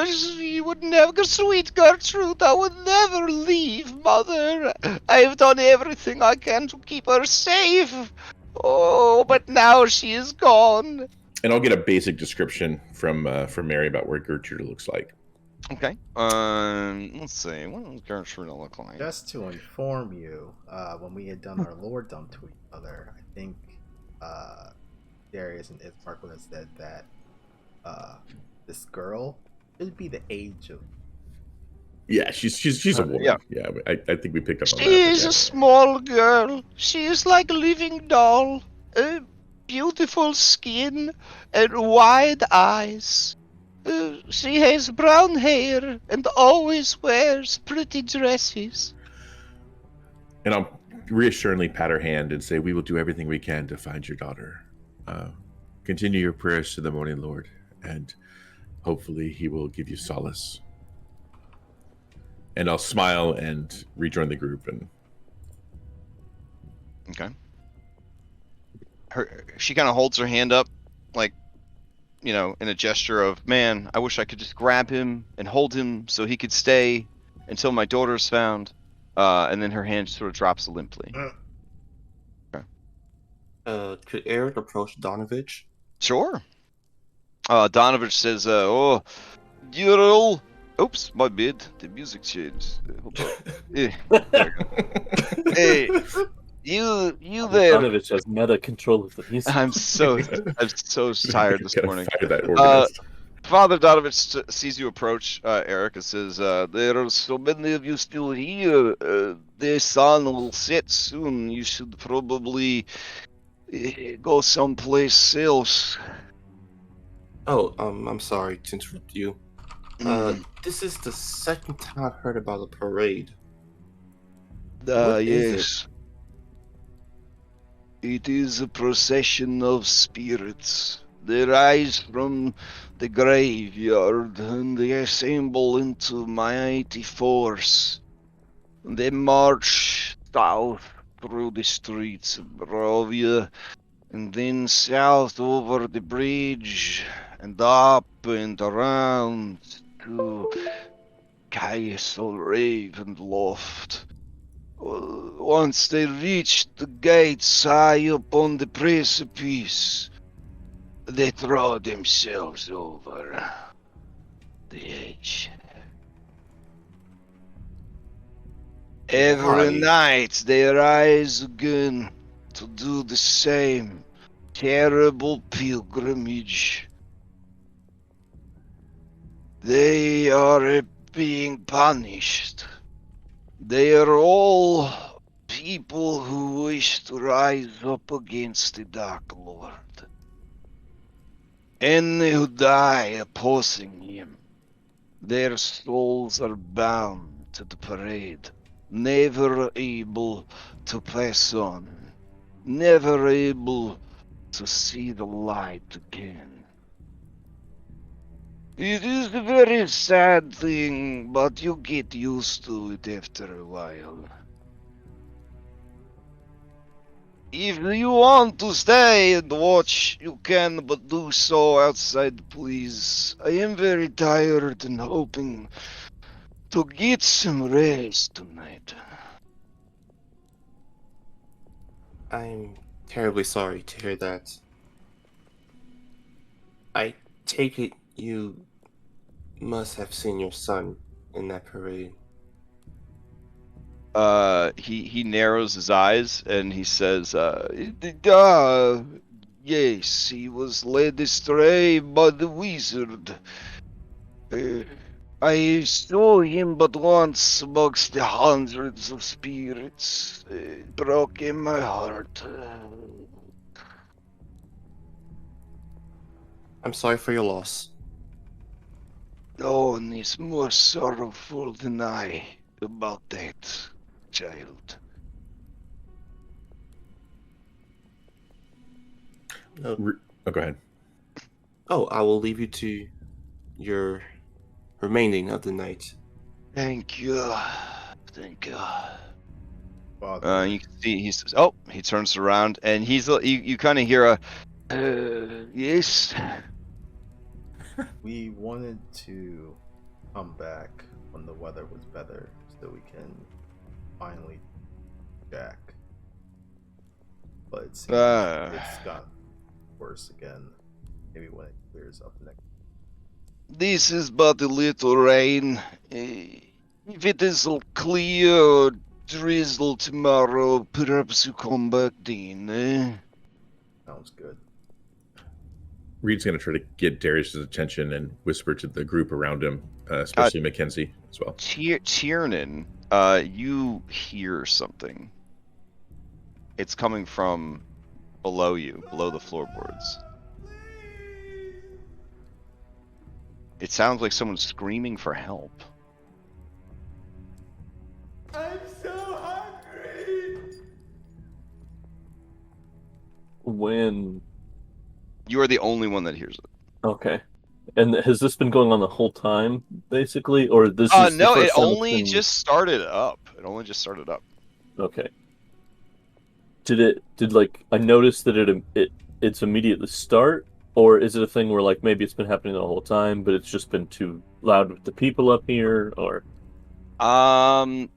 A: She would never, sweet Gertrude, I would never leave, Mother. I've done everything I can to keep her safe. Oh, but now she is gone.
C: And I'll get a basic description from Mary about what Gertrude looks like.
A: Okay. Let's see. What does Gertrude look like?
D: Just to inform you, when we had done our lore dump to each other, I think Darius and Ismark would have said that this girl should be the age of.
C: Yeah, she's a woman.
A: Yeah.
C: I think we picked up on that.
A: She is
C: yeah.
A: a small girl. She is like a living doll. Beautiful skin and wide eyes. She has brown hair and always wears pretty dresses.
C: And I'll reassuringly pat her hand and say, "We will do everything we can to find your daughter. Continue your prayers to the Morning Lord, and hopefully he will give you solace." And I'll smile and rejoin the group. And
A: Okay. She kind of holds her hand up, like, you know, in a gesture of, man, I wish I could just grab him and hold him so he could stay until my daughter's found. And then her hand sort of drops limply.
E: Could Eric approach Donovich?
A: Sure. Donovich says, oh, you're all... Oops, my bad. The music changed. Hold on. There we go. Hey, you there.
B: Ivanovich has meta control of the music.
A: I'm so tired this
C: Gotta
A: morning.
C: fire that organist.
A: Father Donovich sees you approach, Eric, and says, there are so many of you still here. The sun will set soon. You should probably go someplace else.
E: Oh, I'm sorry to interrupt you. This is the second time I've heard about a parade. What is
A: Yes. It is a procession of spirits. They rise from the graveyard and they assemble into mighty force. They march south through the streets of Barovia and then south over the bridge and up and around to Castle Ravenloft. Once they reached the gates high up on the precipice, they throw themselves over the edge. Every
E: Why?
A: night they rise again to do the same terrible pilgrimage. They are being punished. They are all people who wish to rise up against the Dark Lord. Any who die opposing him, their souls are bound to the parade, never able to pass on, never able to see the light again. It is a very sad thing, but you get used to it after a while. If you want to stay and watch, you can, but do so outside, please. I am very tired and hoping to get some rest tonight.
E: I'm terribly sorry to hear that. I take it you must have seen your son in that parade.
A: He narrows his eyes and he says, yes, he was led astray by the wizard. I saw him but once amongst the hundreds of spirits. It broke in my heart.
E: I'm sorry for your loss.
A: No one is more sorrowful than I about that, child.
C: Oh, go ahead.
E: Oh, I will leave you to your remaining of the night.
A: Thank you. Thank you.
D: Father,
A: You can see he turns around and you kind of hear a, yes.
D: we wanted to come back when the weather was better so we can finally Jack. But it seems it's gotten worse again. Maybe when it clears up next.
A: This is but a little rain. If it is clear or drizzle tomorrow, perhaps you come back then, eh?
D: Sounds good.
C: Reed's going to try to get Darius's attention and whisper to the group around him, especially Mackenzie as well.
A: Tiernan, you hear something. It's coming from below you, below the floorboards. It sounds like someone's screaming for help.
G: I'm so hungry.
B: When...
A: You are the only one that hears it.
B: Okay. And has this been going on the whole time, basically? Or this is
A: no,
B: the
A: it
B: first time it's
A: only
B: been...
A: just started up. It only just started up.
B: Okay. Did I notice that its immediately start, Or is it a thing where like maybe it's been happening the whole time, but it's just been too loud with the people up here? Or
A: No,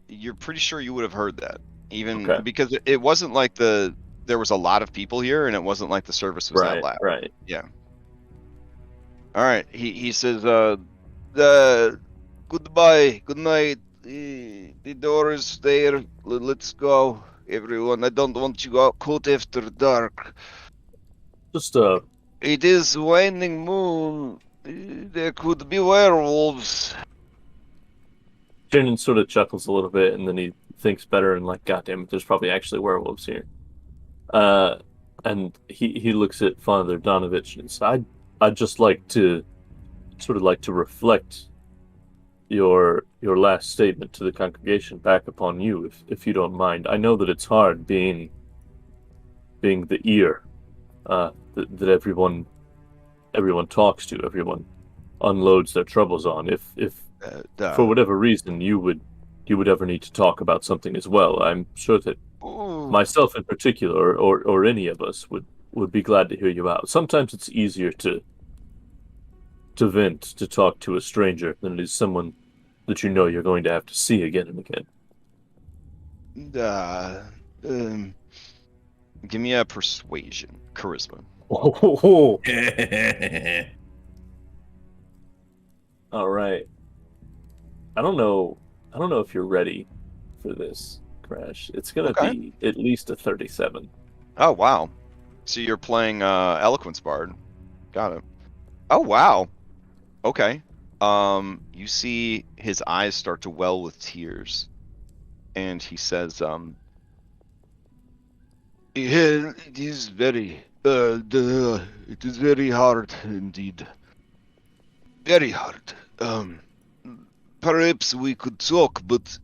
A: you're pretty sure you would have heard that, even
B: Okay.
A: because it wasn't like there was a lot of people here, and it wasn't like the service was that loud.
B: right.
A: Yeah. All right. He says, goodbye, good night. The door is there. Let's go, everyone. I don't want you out caught after dark.
B: Just
A: It is waning moon. There could be werewolves.
B: Shannon sort of chuckles a little bit, and then he thinks better and like, God damn it, there's probably actually werewolves here. And he looks at Father Donovich and says, I'd just like to reflect your last statement to the congregation back upon you, if you don't mind. I know that it's hard being the ear that everyone talks to, everyone unloads their troubles on. If for whatever reason you would ever need to talk about something as well, I'm sure that myself in particular, or any of us would be glad to hear you out. Sometimes it's easier to vent, to talk to a stranger, than it is someone that you know you're going to have to see again and again.
A: Give me a persuasion, charisma.
B: Oh. All right. I don't know if you're ready for this, Crash. It's gonna be at least a 37.
A: Oh wow! So you're playing Eloquence Bard. Got it. Oh wow. Okay. You see his eyes start to well with tears, and he says, "Yeah, it is very, it is very hard indeed. Very hard. Perhaps we could talk, but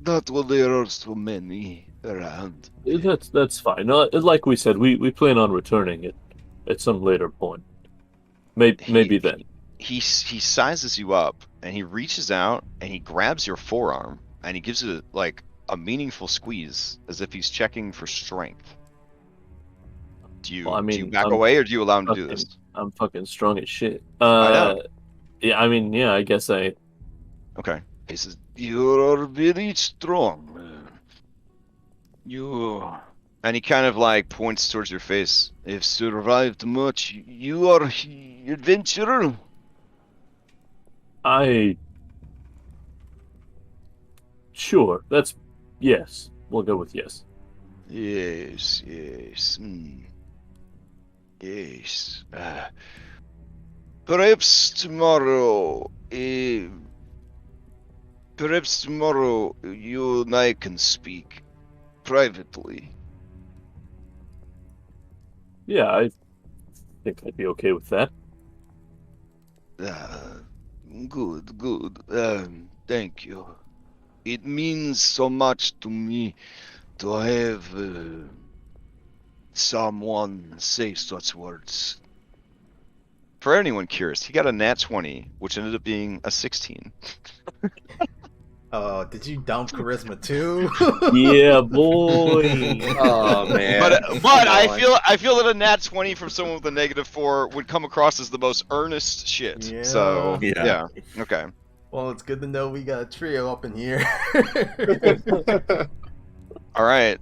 A: not when there are so many around."
B: That's fine. Like we said, we plan on returning at some later point. Maybe then.
A: He sizes you up, and he reaches out and he grabs your forearm and he gives it like a meaningful squeeze, as if he's checking for strength. Do you back away, or do you allow him to do this?
B: I'm fucking strong as shit.
A: I know.
B: Yeah, I mean, yeah, I guess I.
A: Okay. He says, "You are very strong. You," and he kind of like points towards your face. "Have survived much. You are adventurer."
B: Sure. Yes. We'll go with yes.
A: Yes. Yes. Perhaps tomorrow. Perhaps tomorrow you and I can speak privately.
B: Yeah, I think I'd be okay with that.
A: Good. Thank you. It means so much to me to have someone say such words. For anyone curious, he got a nat 20, which ended up being a 16.
D: Oh, did you dump charisma too?
B: Yeah, boy.
E: Oh man.
A: But I feel that a nat 20 from someone with a -4 would come across as the most earnest shit.
D: Yeah.
A: So yeah. Okay.
D: Well, it's good to know we got a trio up in here.
A: All right.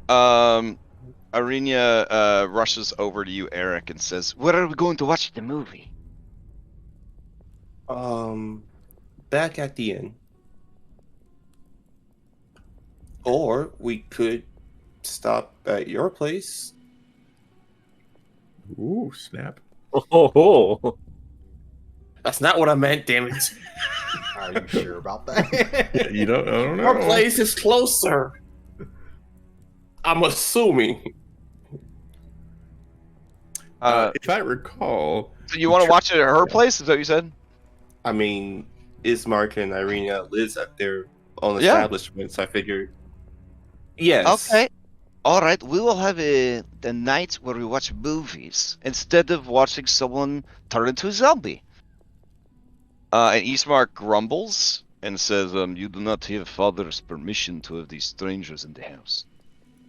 A: Irina rushes over to you, Eric, and says, "Where are we going to watch the movie?"
E: Back at the inn. Or we could stop at your place.
C: Ooh, snap.
B: Oh.
E: That's not what I meant, damn it.
D: Are you sure about that?
C: Yeah, I don't know.
E: Our place is closer. I'm assuming.
C: If I recall,
A: So you want to watch it at her place? Is that what you said?
E: I mean, Ismark and Irina lives at their own
A: Yeah.
E: establishment, so I figured. Yes.
A: Okay. All right. We will have the night where we watch movies instead of watching someone turn into a zombie. And Ismark grumbles and says, "You do not have father's permission to have these strangers in the house.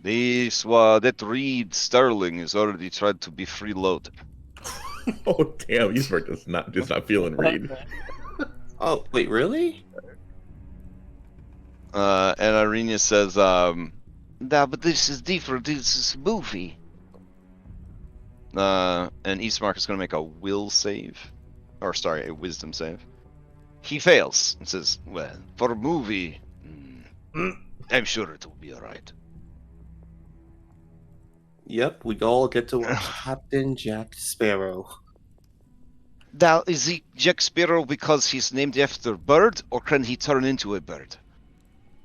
A: That Reed Sterling has already tried to be freeloaded."
C: Oh damn, Eastbrook is not feeling Reed.
E: Oh, wait, really?
A: And Irina says, "No, but this is different. This is a movie." And Eastmark is going to make a will save, or sorry, a wisdom save. He fails and says, "Well, for a movie, I'm sure it will be all right."
E: Yep, we all get to watch Captain Jack Sparrow.
A: Now, is he Jack Sparrow because he's named after a bird, or can he turn into a bird?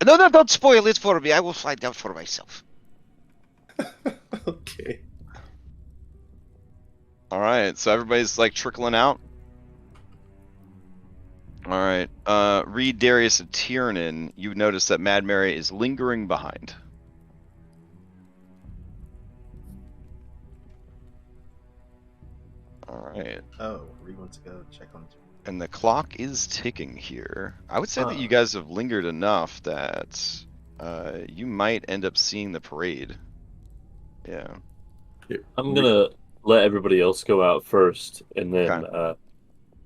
A: No, don't spoil it for me. I will find out for myself.
E: Okay.
A: All right, so everybody's like trickling out. All right, Reed, Darius, and Tiernan, you notice that Mad Mary is lingering behind. All right.
D: Oh, Reed wants to go check on.
A: And the clock is ticking here. I would say that you guys have lingered enough that you might end up seeing the parade. Yeah.
B: I'm gonna let everybody else go out first, and then
A: Okay.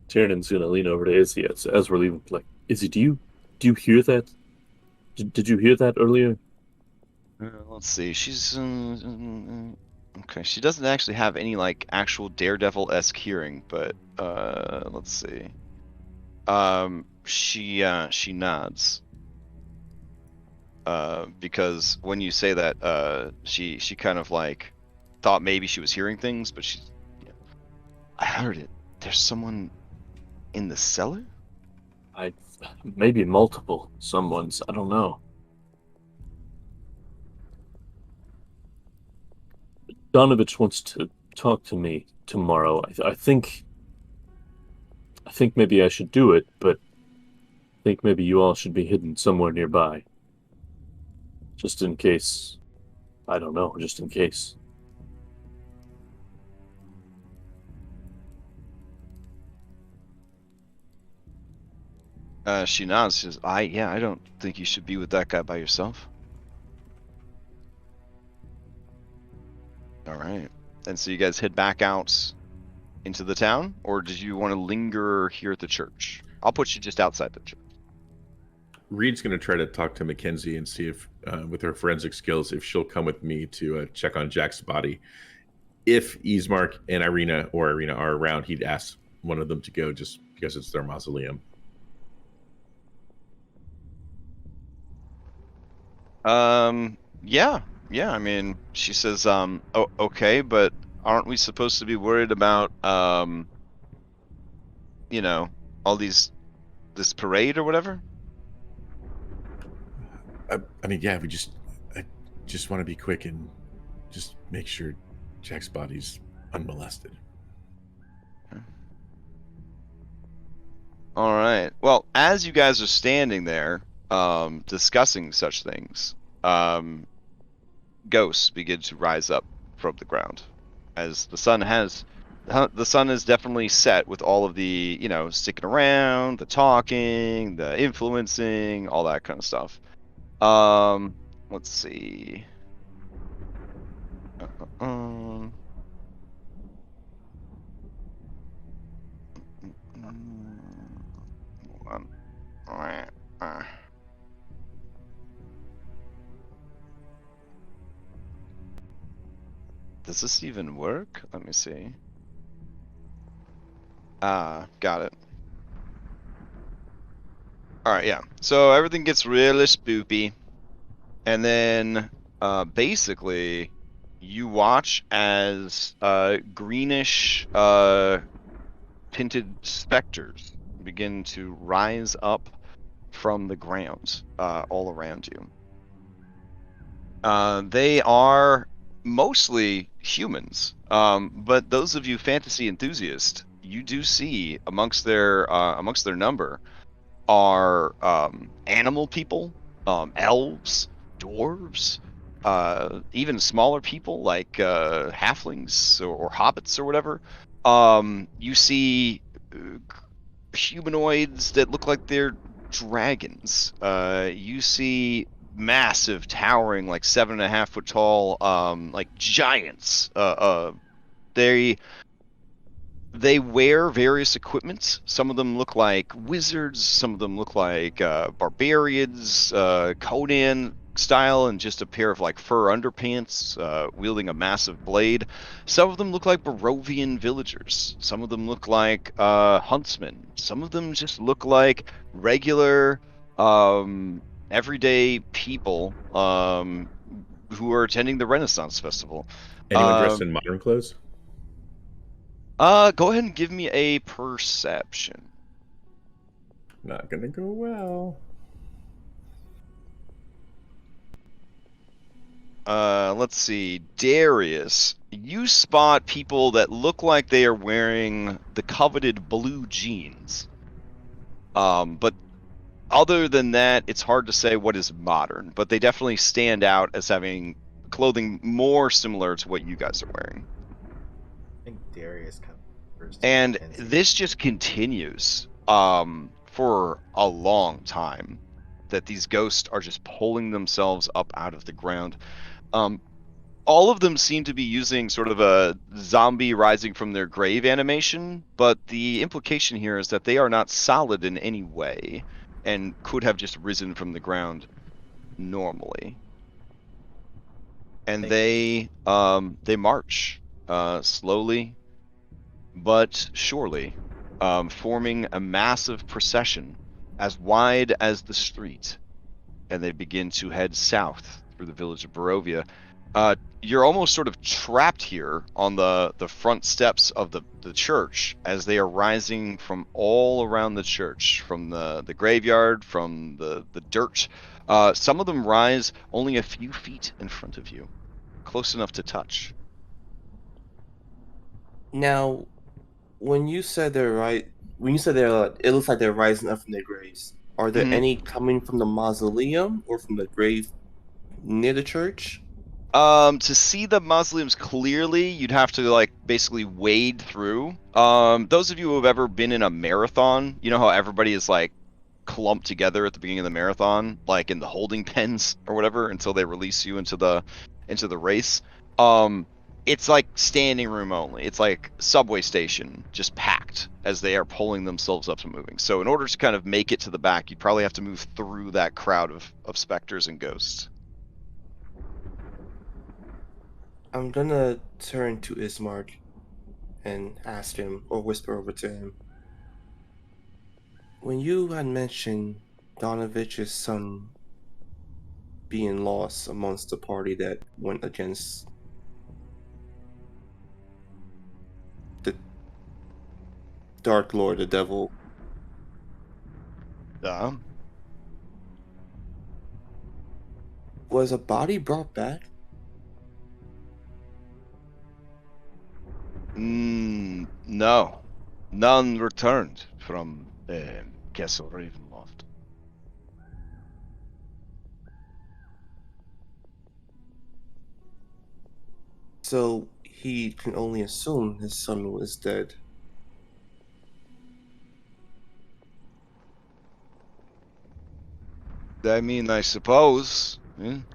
B: Tiernan's gonna lean over to Izzy as we're leaving. Like, Izzy, do you hear that? Did you hear that earlier?
A: Let's see. She's okay. She doesn't actually have any like actual Daredevil-esque hearing, but let's see. She nods. Because when you say that, she kind of like thought maybe she was hearing things, but I heard it. There's someone in the cellar?
B: Maybe multiple someone's. I don't know. Donovich wants to talk to me tomorrow. I think maybe I should do it, but I think maybe you all should be hidden somewhere nearby. Just in case. I don't know, just in case.
A: She nods. She says, I don't think you should be with that guy by yourself. All right. And so you guys head back out into the town, or did you want to linger here at the church? I'll put you just outside the church.
C: Reed's going to try to talk to Mackenzie and see if, with her forensic skills, if she'll come with me to check on Jack's body. If Ismark and Irina are around, he'd ask one of them to go just because it's their mausoleum.
A: Yeah. I mean, she says, oh, okay, but aren't we supposed to be worried about, all this parade or whatever?
C: I mean, yeah, I just want to be quick and just make sure Jack's body's unmolested.
A: All right. Well, as you guys are standing there, discussing such things, ghosts begin to rise up from the ground, as the sun is definitely set with all of the, sticking around, the talking, the influencing, all that kind of stuff. Let's see. Does this even work? Let me see. Got it. Alright, yeah. So everything gets really spoopy. And then, basically, you watch as, greenish, tinted specters begin to rise up from the ground, all around you. They are mostly humans, but those of you fantasy enthusiasts, you do see amongst their number are animal people, elves, dwarves, even smaller people like halflings or hobbits or whatever. You see humanoids that look like they're dragons. You see massive, towering, like 7.5 foot tall, like giants. They They wear various equipment. Some of them look like wizards. Some of them look like barbarians, Conan style, and just a pair of like fur underpants, wielding a massive blade. Some of them look like Barovian villagers. Some of them look like huntsmen. Some of them just look like regular, everyday people who are attending the Renaissance Festival.
C: Anyone dressed in modern clothes?
A: Go ahead and give me a perception.
C: Not gonna go well.
A: Let's see. Darius, you spot people that look like they are wearing the coveted blue jeans. But other than that, it's hard to say what is modern, but they definitely stand out as having clothing more similar to what you guys are wearing.
D: I think Darius kind of refers to
A: And
D: Mackenzie.
A: this just continues for a long time, that these ghosts are just pulling themselves up out of the ground. All of them seem to be using sort of a zombie rising from their grave animation, but the implication here is that they are not solid in any way and could have just risen from the ground normally. And they march slowly but surely, forming a massive procession as wide as the street, and they begin to head south through the village of Barovia. You're almost sort of trapped here on the front steps of the church as they are rising from all around the church, from the graveyard, from the dirt. Some of them rise only a few feet in front of you, close enough to touch.
E: Now, when you said it looks like they're rising up from their graves. Are there
A: Mhm.
E: any coming from the mausoleum or from the grave near the church?
A: To see the mausoleums clearly, you'd have to like basically wade through. Those of you who have ever been in a marathon, you know how everybody is like clumped together at the beginning of the marathon, like in the holding pens or whatever, until they release you into the race. It's like standing room only. It's like subway station, just packed as they are pulling themselves up and moving. So in order to kind of make it to the back, you'd probably have to move through that crowd of specters and ghosts.
E: I'm gonna turn to Ismark and ask him, or whisper over to him. When you had mentioned Donovich's son being lost amongst the party that went against the Dark Lord, the devil, was a body brought back?
A: No. None returned from Castle Ravenloft.
E: So he can only assume his son was dead.
A: I mean, I suppose.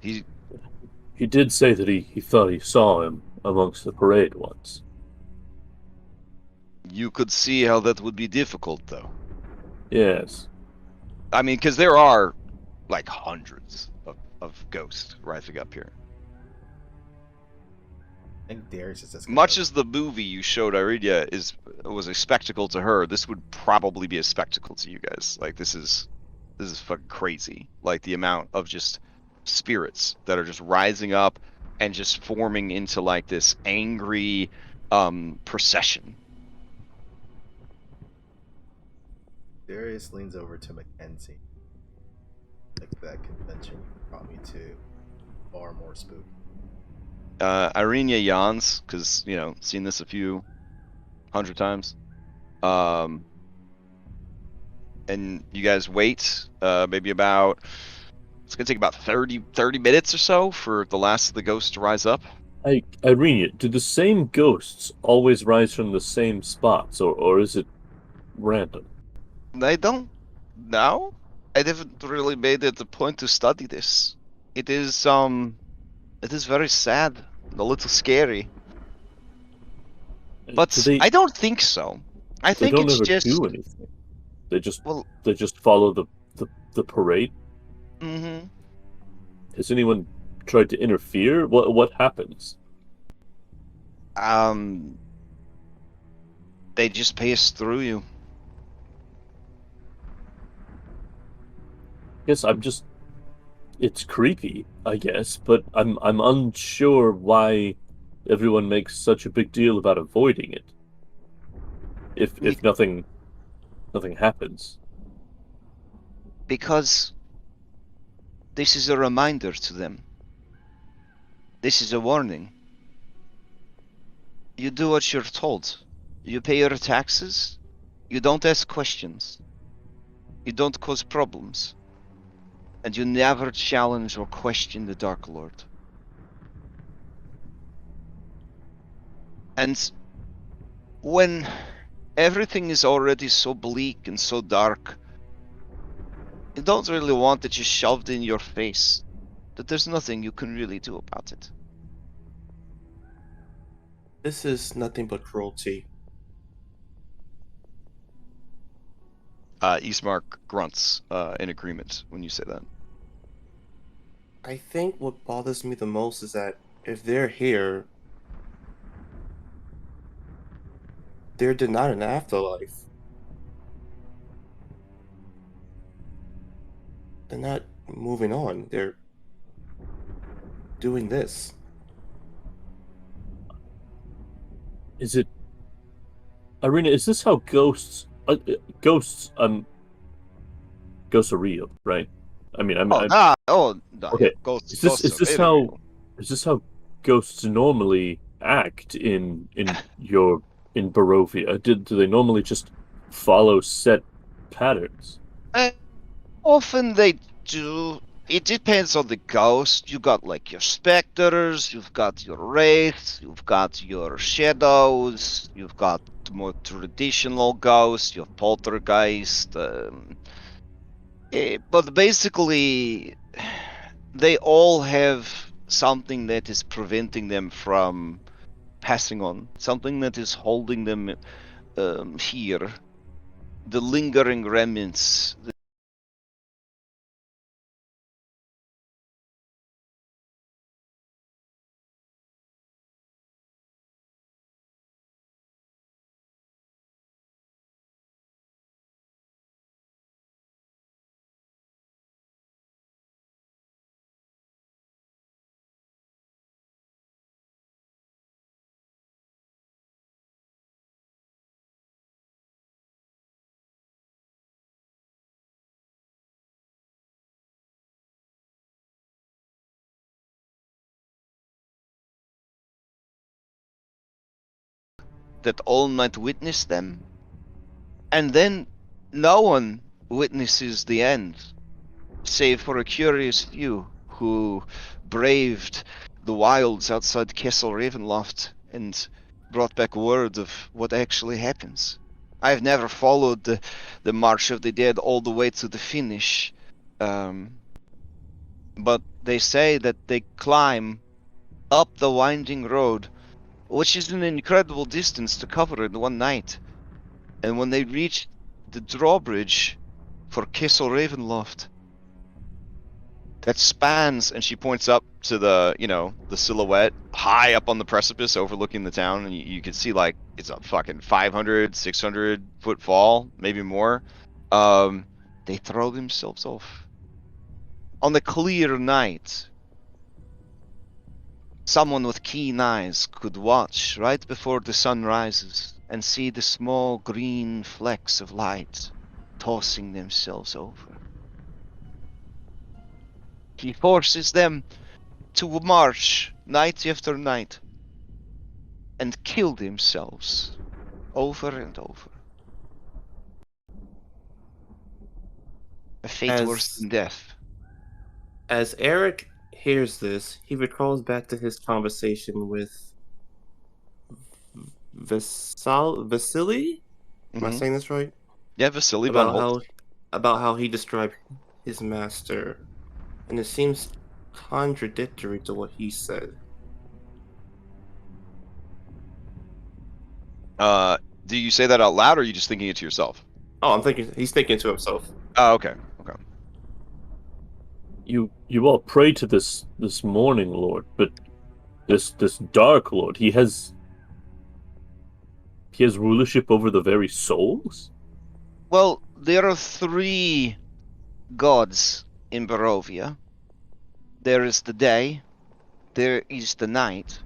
A: He
B: He did say that he thought he saw him amongst the parade once.
A: You could see how that would be difficult, though.
B: Yes.
A: I mean, because there are like hundreds of ghosts rising up here.
D: I think Darius is just
A: Much as the movie you showed Iridia was a spectacle to her, this would probably be a spectacle to you guys. Like this is fucking crazy. Like the amount of just spirits that are just rising up and just forming into like this angry procession.
D: Darius leans over to Mackenzie. Like that convention brought me to far more spooky.
A: Irenia yawns because seen this a few hundred times. And you guys wait maybe about, it's gonna take about 30 minutes or so for the last of the ghosts to rise up.
B: Irene, do the same ghosts always rise from the same spots, or is it random?
A: I don't know. I haven't really made it a point to study this. It is very sad, a little scary. But
B: they,
A: I don't think so. I
B: they
A: think
B: don't
A: it's
B: ever
A: just
B: do anything. They just
A: well.
B: follow the parade.
A: Mm-hmm.
B: Has anyone tried to interfere? What happens?
A: They just pace through you.
B: Yes, it's creepy, I guess, but I'm unsure why everyone makes such a big deal about avoiding it. If nothing happens.
A: Because this is a reminder to them. This is a warning. You do what you're told. You pay your taxes. You don't ask questions. You don't cause problems. And you never challenge or question the Dark Lord. And when everything is already so bleak and so dark, you don't really want it just shoved in your face that there's nothing you can really do about it.
E: This is nothing but cruelty.
A: Eastmark grunts in agreement when you say that.
E: I think what bothers me the most is that if they're here, they're denied an afterlife. They're not moving on. They're doing this.
B: Is it, Irina? Is this how ghosts? Ghosts are real, right? I mean,
A: No,
B: okay.
A: yeah, ghosts.
B: Is
A: Ghosts are
B: this
A: very
B: how
A: real.
B: ghosts normally act in Barovia? Do they normally just follow set patterns?
A: Often they do. It depends on the ghost. You got like your specters, you've got your wraiths, you've got your shadows, you've got the more traditional ghosts, you have poltergeist. But basically, they all have something that is preventing them from passing on, something that is holding them here. The lingering remnants. That all might witness them, and then no one witnesses the end, save for a curious few who braved the wilds outside Castle Ravenloft and brought back word of what actually happens. I've never followed the March of the Dead all the way to the finish, but they say that they climb up the winding road, which is an incredible distance to cover in one night. And when they reach the drawbridge for Castle Ravenloft, that spans, and she points up to the silhouette high up on the precipice overlooking the town, and you can see like it's a fucking 500, 600 foot fall, maybe more. They throw themselves off. On a clear night, someone with keen eyes could watch right before the sun rises and see the small green flecks of light tossing themselves over. He forces them to march night after night and kill themselves over and over. A fate worse than death.
E: As Eric hears this, he recalls back to his conversation with Vasily? Am I saying this right?
A: Yeah, Vasily von
E: About
A: Holt.
E: how he described his master, and it seems contradictory to what he said.
A: Do you say that out loud, or are you just thinking it to yourself?
E: Oh, I'm thinking he's thinking to himself.
A: Oh, okay. Okay.
B: You all pray to this morning lord, but this dark lord, he has rulership over the very souls?
A: Well, there are 3 gods in Barovia. There is the day, there is the night,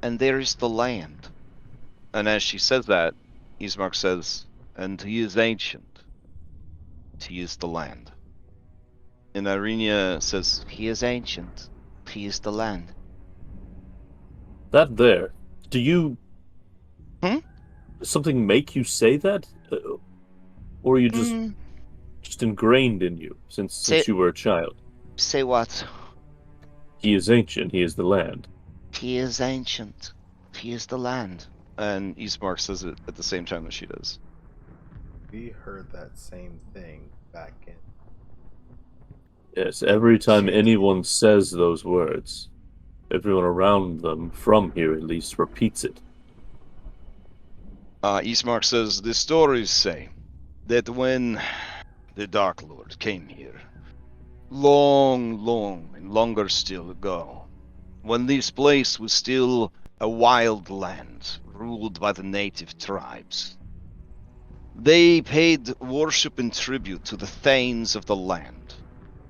A: and there is the land. And as she says that, Ismark says, and he is ancient. He is the land. And Irenia says, he is ancient. He is the land.
B: That there. Do you...
A: Hmm?
B: Does something make you say that? Or are you just ingrained in you since you were a child?
A: Say what?
B: He is ancient, he is the land.
A: He is ancient. He is the land. And Ismark says it at the same time that she does.
D: We heard that same thing back in.
B: Yes, every time
D: Shit.
B: anyone says those words, everyone around them, from here at least, repeats it.
A: Ismark says, the stories say that when the Dark Lord came here, long and longer still ago, when this place was still a wild land ruled by the native tribes, they paid worship and tribute to the Thanes of the land,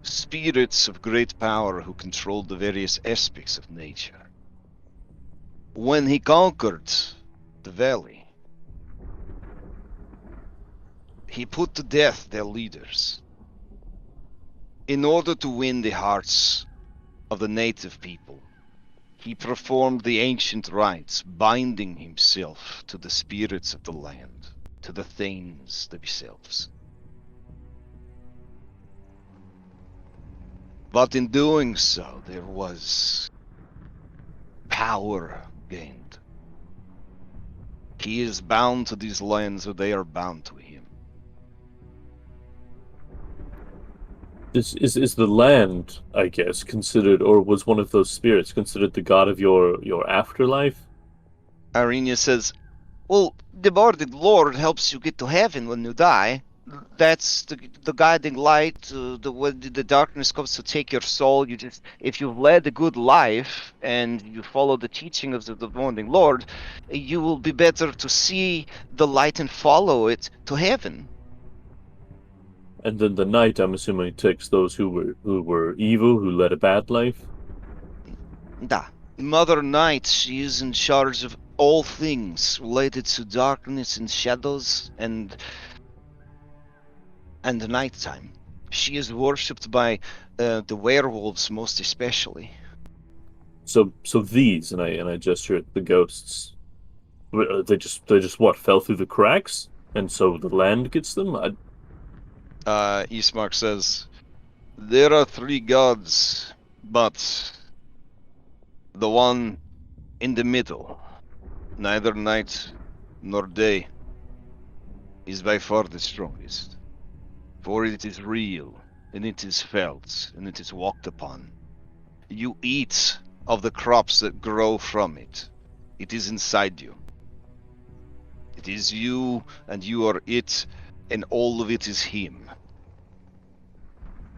A: spirits of great power who controlled the various aspects of nature. When he conquered the valley, he put to death their leaders in order to win the hearts of the native people. He performed the ancient rites, binding himself to the spirits of the land, to the Thanes themselves. But in doing so, there was power gained. He is bound to these lands, or they are bound to him.
B: This is the land, I guess, considered, or was one of those spirits considered the god of your afterlife?
A: Irenia says, well, the Morning Lord helps you get to heaven when you die. That's the guiding light. When the darkness comes to take your soul, if you've led a good life and you follow the teaching of the Morning Lord, you will be better to see the light and follow it to heaven.
B: And then the night, I'm assuming, takes those who were evil, who led a bad life.
A: Da. Mother Night, she is in charge of all things related to darkness and shadows and nighttime. She is worshipped by the werewolves most especially.
B: So these, and I gesture at the ghosts. They just what, fell through the cracks, and so the land gets them.
A: Ismark says, there are 3 gods, but the one in the middle, neither night nor day, is by far the strongest. For it is real, and it is felt, and it is walked upon. You eat of the crops that grow from it. It is inside you. It is you, and you are it, and all of it is him.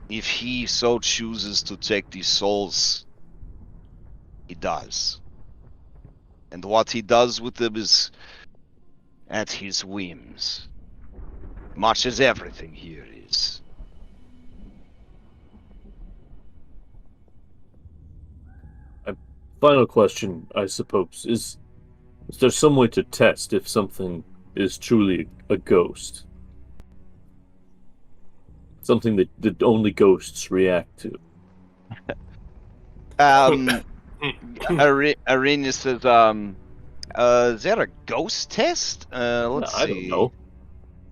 A: If he so chooses to take these souls, he does. And what he does with them is at his whims. Much as everything here is.
B: Final question, I suppose, is there some way to test if something is truly a ghost? Something that only ghosts react to.
A: Arena says, is there a ghost test? Let's see.
B: I don't know.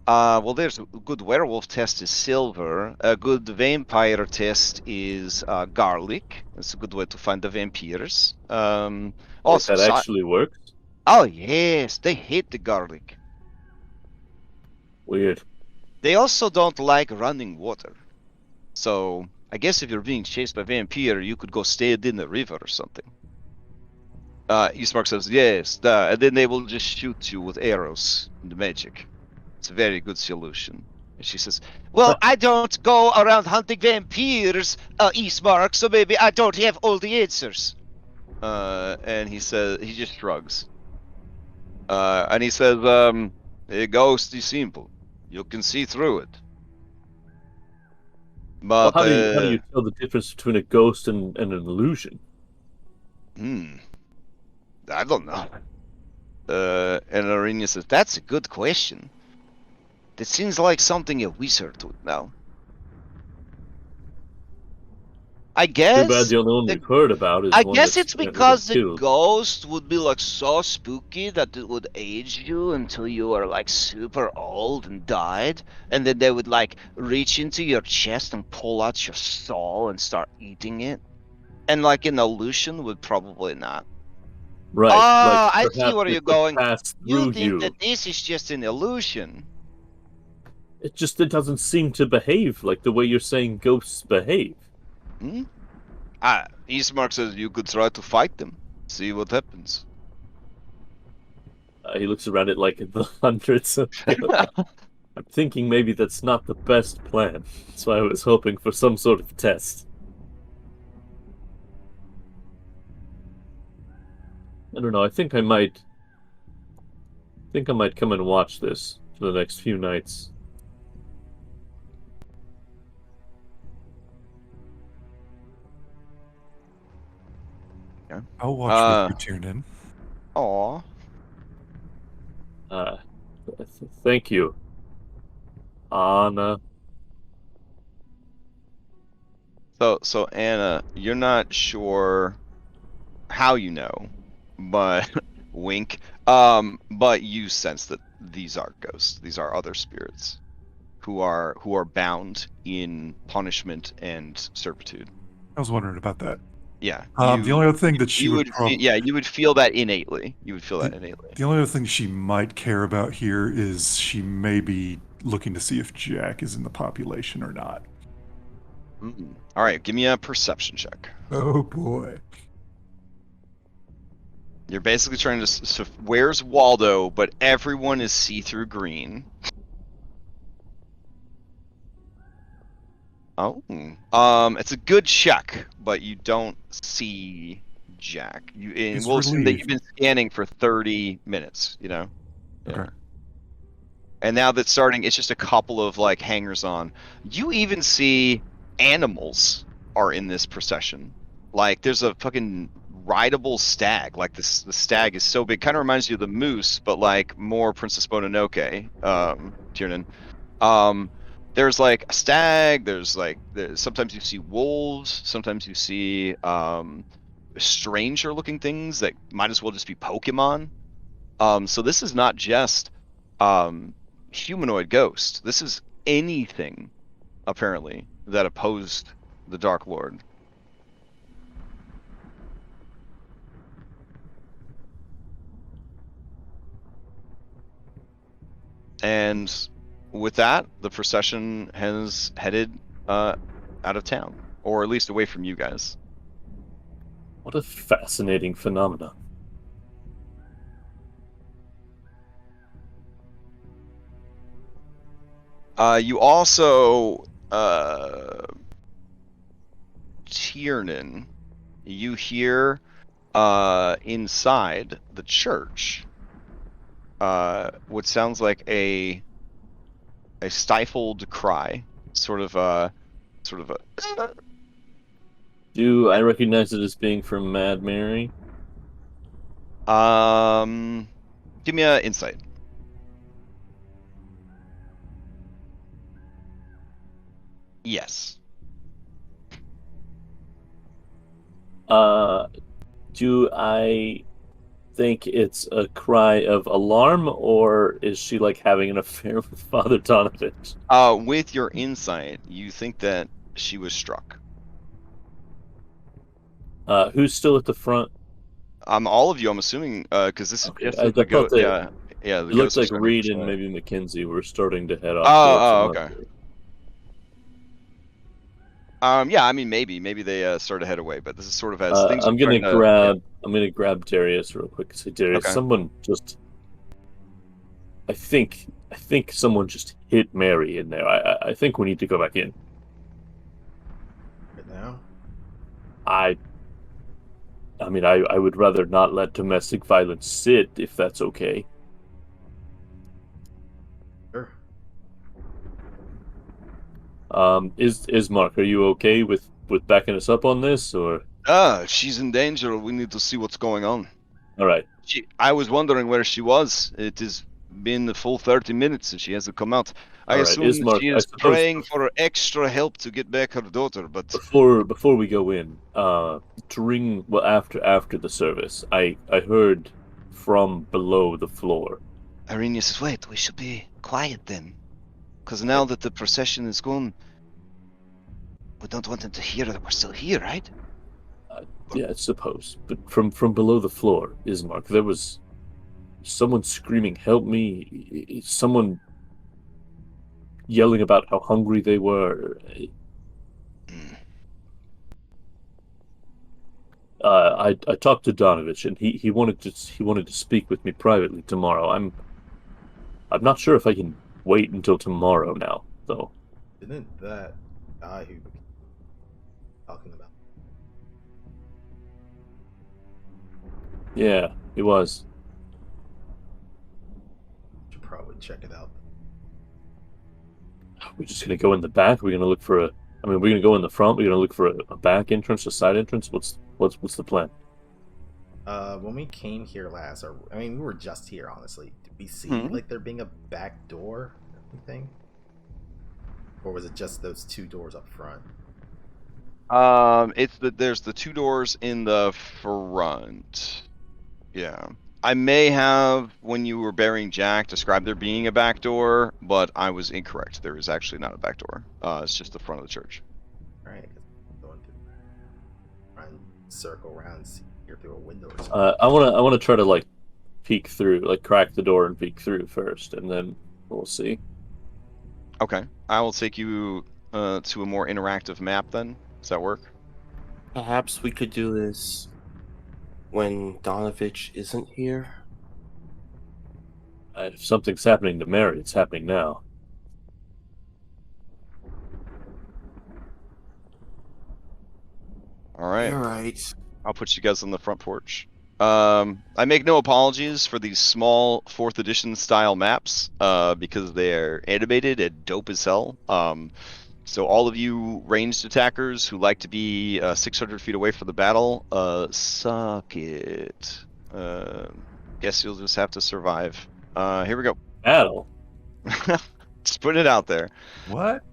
A: Well, there's a good werewolf test is silver. A good vampire test is garlic. That's a good way to find the vampires. Also,
B: that actually works?
A: Oh yes, they hate the garlic.
B: Weird.
A: They also don't like running water. So I guess if you're being chased by vampire, you could go stay in the river or something. Eastmark says, yes, and then they will just shoot you with arrows and magic. It's a very good solution. And she says, well, I don't go around hunting vampires, Eastmark, so maybe I don't have all the answers. And he says, he just shrugs. And he says, a ghost is simple. You can see through it.
B: Well,
A: But,
B: how do you tell the difference between a ghost and an illusion?
A: I don't know. And Arena says, that's a good question. That seems like something a wizard would know. I guess.
B: Too bad the only one we've heard about is
A: I
B: one
A: guess
B: that's
A: it's
B: never
A: because
B: been
A: the
B: killed.
A: ghost would be like so spooky that it would age you until you were like super old and died, and then they would like reach into your chest and pull out your soul and start eating it. And like an illusion would probably not.
B: Right.
A: Ah, I
B: like,
A: see where
B: perhaps
A: you're
B: it could
A: going.
B: pass
A: You
B: through
A: think that this is just an illusion.
B: It doesn't seem to behave like the way you're saying ghosts behave.
A: Eastmark says you could try to fight them. See what happens.
B: He looks around at like the hundreds of I'm thinking maybe that's not the best plan. That's why I was hoping for some sort of test. I don't know, I think I might come and watch this for the next few nights.
F: I'll watch with you, tune in.
A: Aw.
B: Thank you, Anna.
A: So Anna, you're not sure how you know, but wink. But you sense that these are ghosts. These are other spirits who are bound in punishment and servitude.
F: I was wondering about that.
A: Yeah.
F: The only other thing that she would probably...
A: you would feel that innately. You would feel that innately.
F: The only other thing she might care about here is she may be looking to see if Jack is in the population or not.
A: All right, give me a perception check.
F: Oh boy.
A: You're basically trying to... So where's Waldo, but everyone is see-through green. Oh. It's a good check, but you don't see Jack. We'll assume that you've been scanning for 30 minutes, you know?
F: Okay.
A: And now that's starting, it's just a couple of, like, hangers-on. You even see animals are in this procession. Like, there's a fucking rideable stag. Like, the stag is so big. Kind of reminds you of the moose, but, like, more Princess Mononoke, Tiernan. There's, like, a stag. Sometimes you see wolves. Sometimes you see stranger-looking things that might as well just be Pokemon. So this is not just humanoid ghost. This is anything, apparently, that opposed the Dark Lord. And with that, the procession has headed out of town, or at least away from you guys.
B: What a fascinating phenomenon.
A: You also, Tiernan, you hear inside the church what sounds like a stifled cry, sort of a.
B: Do I recognize it as being from Mad Mary?
A: Give me an insight. Yes.
B: Do I think it's a cry of alarm, or is she like having an affair with Father Donovich?
A: With your insight, you think that she was struck.
B: Who's still at the front?
A: All of you, I'm assuming, because this is just
B: I
A: the
B: thought that
A: yeah.
B: It looks like Reed and maybe Mackenzie were starting to head off.
A: Oh, okay. Yeah, I mean, maybe they start to head away, but this is sort of as things are
B: I'm gonna
A: starting to.
B: I'm gonna grab Darius real quick. Say, Darius,
A: Okay.
B: someone just. I think someone just hit Mary in there. I think we need to go back in.
D: Right now?
B: I mean, I would rather not let domestic violence sit if that's okay.
D: Sure.
B: Is Mark, are you okay with backing us up on this, or?
A: She's in danger. We need to see what's going on.
B: All right.
A: I was wondering where she was. It has been the full 30 minutes and she hasn't come out. I
B: All right,
A: assume that
B: Ismark,
A: she
B: I
A: is
B: suppose
A: praying for extra help to get back her daughter, but
B: before we go in, after the service, I heard from below the floor.
A: Irene says, wait, we should be quiet then. Because now that the procession is gone, we don't want them to hear that we're still here, right?
B: Yeah, I suppose. But from below the floor, Ismark, there was someone screaming, "Help me!" Someone yelling about how hungry they were. I talked to Donovich, and he wanted to speak with me privately tomorrow. I'm not sure if I can wait until tomorrow now, though.
D: Isn't that guy who talking about?
B: Yeah, he was.
D: Should probably check it out.
B: We're just gonna go in the back. We're gonna look for we're gonna go in the front. We're gonna look for a back entrance, a side entrance. What's the plan?
D: When we came here last, or I mean, we were just here, honestly. Did we see
A: Mhm.
D: like there being a back door or anything, or was it just those two doors up front?
A: There's the two doors in the front. Yeah. I may have, when you were burying Jack, described there being a back door, but I was incorrect. There is actually not a back door. It's just the front of the church.
D: All right, going to try and circle around and see here through a window or something.
B: I wanna try to like peek through, like crack the door and peek through first, and then we'll see.
A: Okay. I will take you to a more interactive map then. Does that work?
E: Perhaps we could do this when Donovich isn't here.
B: If something's happening to Mary, it's happening now.
A: All right.
E: You're right.
A: I'll put you guys on the front porch. I make no apologies for these small 4th edition style maps because they're animated and dope as hell. So all of you ranged attackers who like to be 600 feet away from the battle, suck it. Guess you'll just have to survive. Here we go.
B: Battle.
A: Just putting it out there.
F: What?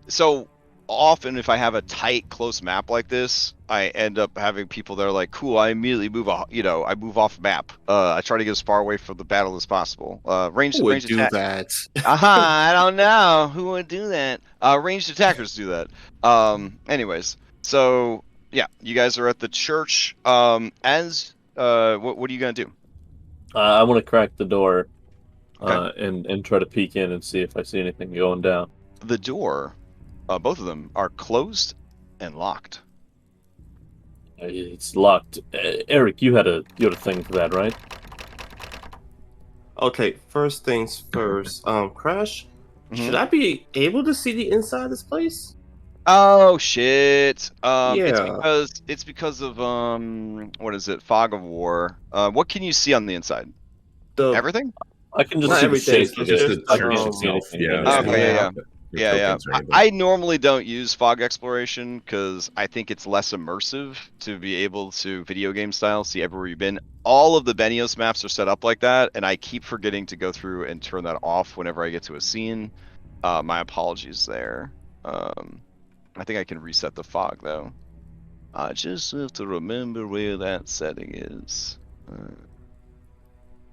A: So often if I have a tight, close map like this, I end up having people that are like, cool, I immediately move off, I move off map. I try to get as far away from the battle as possible. Ranged
E: Who would do
A: attack.
E: that?
A: I don't know. Who would do that? Ranged attackers do that. Anyways, so yeah, you guys are at the church. What are you gonna do?
B: I want to crack the door,
A: Okay.
B: and try to peek in and see if I see anything going down.
A: The door, both of them are closed and locked.
B: It's locked. Eric, you had a thing for that, right?
E: Okay, first things first. Crash,
A: Mhm.
E: should I be able to see the inside of this place?
A: Oh shit.
E: Yeah.
A: It's because of what is it? Fog of War. What can you see on the inside?
E: The
A: Everything?
B: I can just
E: Not
B: see the
E: everything,
B: shape
E: so
B: of
C: Just
B: it.
C: the
B: I
C: church
B: can't see
C: itself.
B: anything
C: Yeah.
B: in
C: there's
B: it.
C: no
A: Okay, yeah.
C: map, no
A: Yeah.
C: tokens or anything.
A: I normally don't use fog exploration because I think it's less immersive to be able to video game style see everywhere you've been. All of the Benios maps are set up like that, and I keep forgetting to go through and turn that off whenever I get to a scene. My apologies there. I think I can reset the fog though. I just have to remember where that setting is.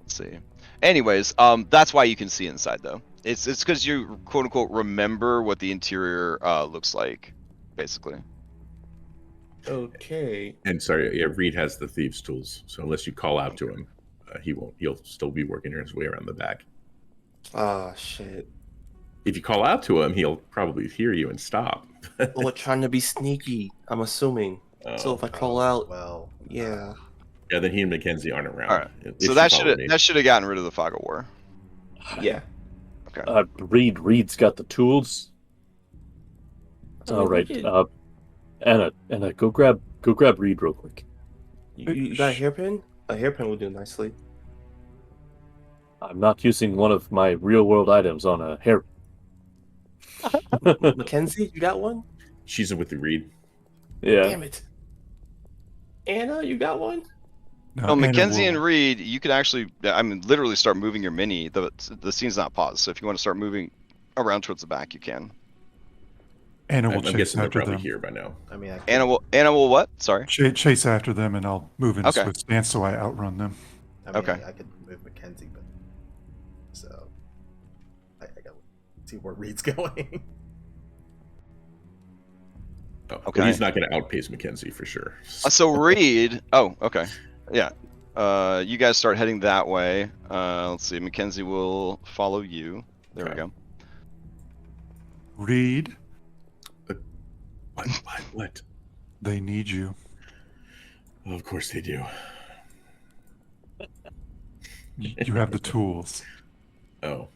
A: Let's see. Anyways, that's why you can see inside though. It's because you quote unquote remember what the interior looks like, basically.
E: Okay.
C: And sorry, yeah, Reed has the thieves' tools, so unless you call out to him, he won't. He'll still be working his way around the back.
E: Ah, shit.
C: If you call out to him, he'll probably hear you and stop.
E: Well, we're trying to be sneaky, I'm assuming. So if I call out,
D: well,
E: yeah.
C: Yeah, then he and Mackenzie aren't around.
A: All right.
C: If
A: So
C: she
A: that
C: followed me.
A: should have gotten rid of the fog of war.
E: Yeah.
B: Reed's got the tools.
E: I mean,
B: All
E: we
B: right.
E: could-
B: Anna, go grab Reed real quick.
E: You got a hairpin? A hairpin would do nicely.
B: I'm not using one of my real world items on a hair.
E: Mackenzie, you got one?
C: She's with the Reed.
B: Yeah.
E: Damn it. Anna, you got one?
F: No,
A: Oh,
F: Anna
A: Mackenzie and
F: will-
A: Reed, you could actually, literally start moving your mini. The scene's not paused, so if you want to start moving around towards the back, you can.
F: Anna will
C: I'm
F: chase
C: guessing they're
F: after
C: probably
F: them.
C: here by now.
D: I mean,
A: Anna will what? Sorry.
F: Chase after them, and I'll move in a
A: Okay.
F: swift stance so I outrun them.
A: Okay.
D: I could move Mackenzie, but so I gotta see where Reed's going.
C: Oh,
A: Okay.
C: well, he's not going to outpace Mackenzie for sure.
A: So Reed. Oh, okay. Yeah. You guys start heading that way. Let's see. Mackenzie will follow you. There we
C: Okay.
A: go.
F: Reed,
C: What?
F: they need you.
C: Oh, of course they do.
F: You have the tools.
C: Oh.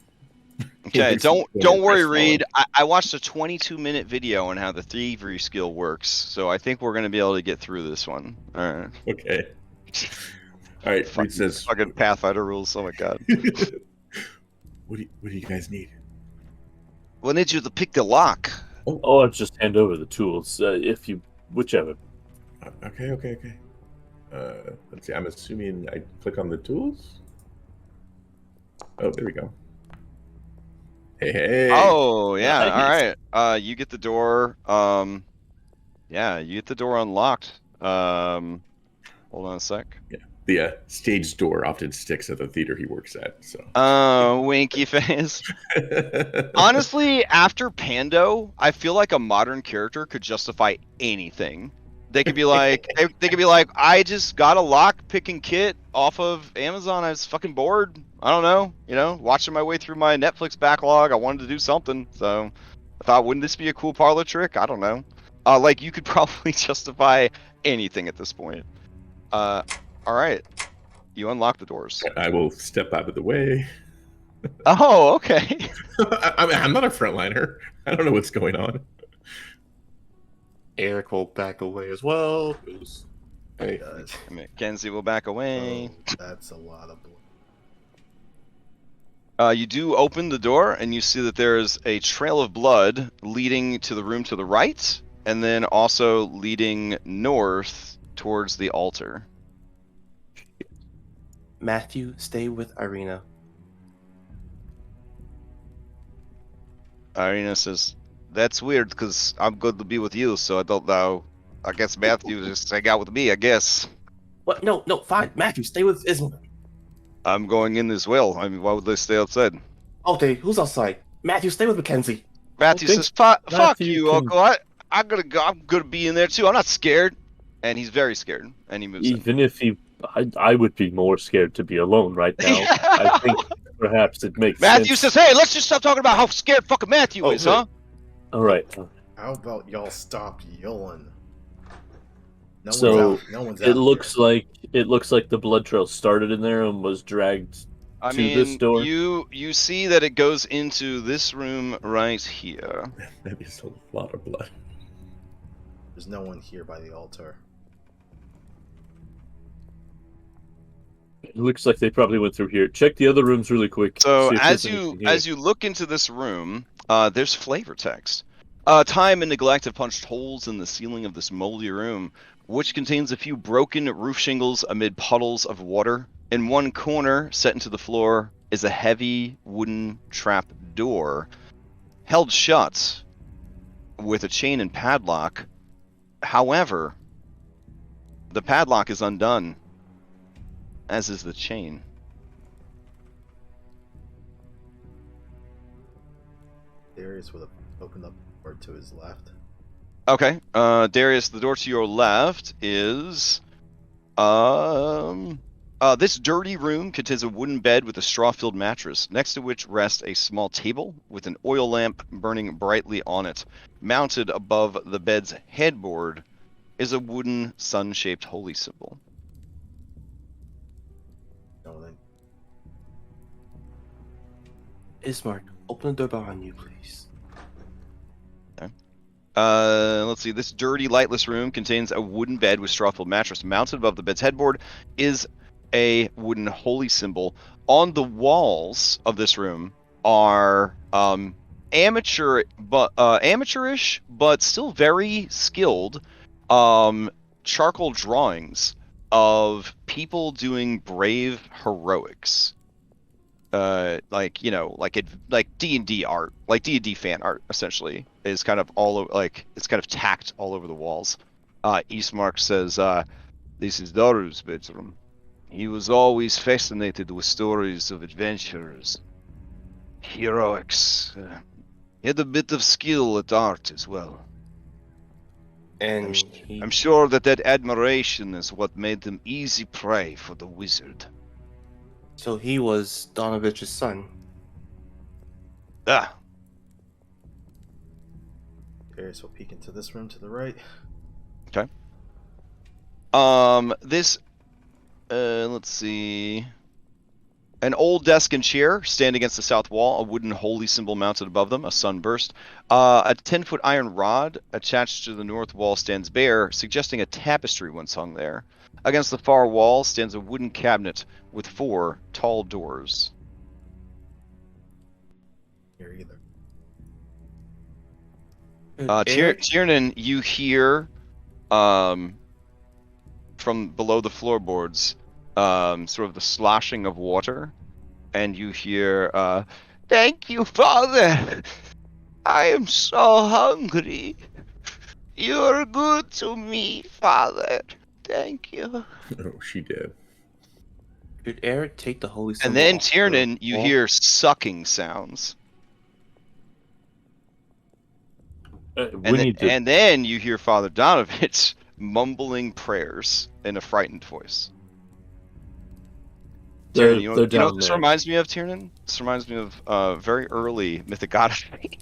A: Okay.
C: Looks
A: Don't
C: like
A: worry,
C: crestfallen.
A: Reed. I watched a 22-minute video on how the thievery skill works, so I think we're gonna be able to get through this one. All right.
C: Okay. All right. Reed says,
A: Fucking Pathfinder rules. Oh my god.
C: what do you guys need?
A: We'll need you to pick the lock.
B: Oh, I'll just hand over the tools. Whichever.
C: Okay. Let's see. I'm assuming I click on the tools. Oh, there we go. Hey.
A: Oh yeah.
B: Nice.
A: All right. You get the door. Yeah, you get the door unlocked. Hold on a sec.
C: The stage door often sticks at the theater he works at. So.
A: Winky face. Honestly, after Pando, I feel like a modern character could justify anything. They could be like, they could be like, I just got a lock picking kit off of Amazon. I was fucking bored. I don't know, watching my way through my Netflix backlog. I wanted to do something, so I thought, wouldn't this be a cool parlor trick? I don't know. Like you could probably justify anything at this point. All right, you unlock the doors.
C: I will step out of the way.
A: Oh, okay.
C: I'm not a frontliner. I don't know what's going on.
E: Eric will back away as well. Hey.
A: Mackenzie will back away.
D: Oh, that's a lot of blood.
A: You do open the door, and you see that there is a trail of blood leading to the room to the right, and then also leading north towards the altar.
E: Matthew, stay with Irina.
A: Irina says, "That's weird, because I'm going to be with you, so I don't know. I guess Matthew just hang out with me, I guess.
E: What? No, fine. Matthew, stay with Isma.
A: I'm going in as well. I mean, why would they stay outside?"
E: Okay, who's outside? Matthew, stay with Mackenzie.
A: Matthew
B: think
A: says, Fuck
B: Matthew
A: you,
B: can-
A: Uncle. I'm gonna go. I'm gonna be in there too. I'm not scared." And he's very scared, and he moves in.
B: Even if I would be more scared to be alone right now. I think perhaps it makes
A: Matthew
B: sense.
A: says, "Hey, let's just stop talking about how scared fucking Matthew
E: Oh,
A: is, huh?"
B: All right.
D: How about y'all stop yelling? No
B: So,
D: one's out. No one's out.
B: It looks like the blood trail started in there and was dragged.
A: I
B: To
A: mean,
B: this door?
A: you see that it goes into this room right here.
C: That is a lot of blood.
D: There's no one here by the altar.
B: It looks like they probably went through here. Check the other rooms really quick.
A: So
B: see if
A: as
B: there's
A: you
B: anything here.
A: as you look into this room, there's flavor text. Time and neglect have punched holes in the ceiling of this moldy room, which contains a few broken roof shingles amid puddles of water. In one corner, set into the floor, is a heavy wooden trap door, held shut with a chain and padlock. However, the padlock is undone, as is the chain.
D: Darius would have opened up the door to his left.
A: Okay, Darius, the door to your left is, This dirty room contains a wooden bed with a straw-filled mattress, next to which rests a small table with an oil lamp burning brightly on it. Mounted above the bed's headboard is a wooden sun-shaped holy symbol.
D: Nolan.
E: Ismark, open the door behind you, please.
A: Let's see. This dirty, lightless room contains a wooden bed with straw-filled mattress. Mounted above the bed's headboard is a wooden holy symbol. On the walls of this room are amateurish but still very skilled charcoal drawings of people doing brave heroics. Like D&D art, like D&D fan art, essentially, is kind of all over, like it's kind of tacked all over the walls. Eastmark says, "This is Daru's bedroom. He was always fascinated with stories of adventurers, heroics. He had a bit of skill at art as well.
E: And
A: I'm sure that admiration is what made them easy prey for the wizard."
E: So he was Donovich's son.
A: Ah,
D: Darius will peek into this room to the right.
A: this, let's see. An old desk and chair stand against the south wall, a wooden holy symbol mounted above them, a sunburst. A 10-foot iron rod attached to the north wall stands bare, suggesting a tapestry once hung there. Against the far wall stands a wooden cabinet with 4 tall doors.
D: Here either.
E: Eric?
A: Tiernan, you hear from below the floorboards sort of the sloshing of water, and you hear, "Thank you, Father. I am so hungry. You're good to me, Father. Thank you."
C: Oh, she did.
E: Did Eric take the holy symbol?
A: And then
E: off the
A: Tiernan, you
E: wall?
A: hear sucking sounds. And then you hear Father Donovich mumbling prayers in a frightened voice. Tiernan, you know what this reminds me of, Tiernan? This reminds me of very early Mythic Odyssey.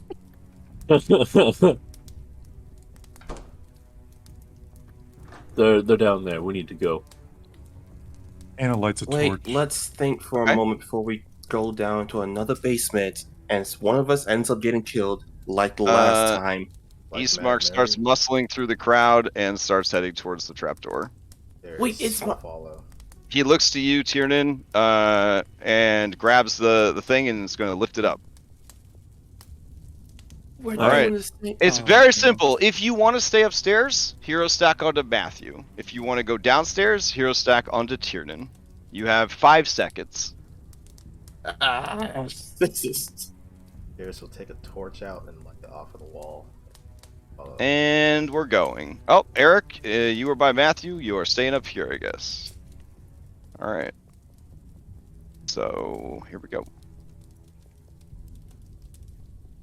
B: They're down there. We need to go.
F: Anna lights a torch.
E: Wait, let's think for a moment before we go down to another basement and one of us ends up getting killed like the last time.
A: Eastmark starts muscling through the crowd and starts heading towards the trapdoor.
E: Wait, it's
D: not follow.
A: He looks to you, Tiernan, and grabs the thing and is going to lift it up.
E: All
A: right. It's very simple. If you want to stay upstairs, hero stack onto Matthew. If you want to go downstairs, hero stack onto Tiernan. You have 5 seconds.
E: This is...
D: Darius will take a torch out and light it off of the wall. Follow.
A: And we're going. Oh, Eric, you are by Matthew. You are staying up here, I guess. All right. So here we go.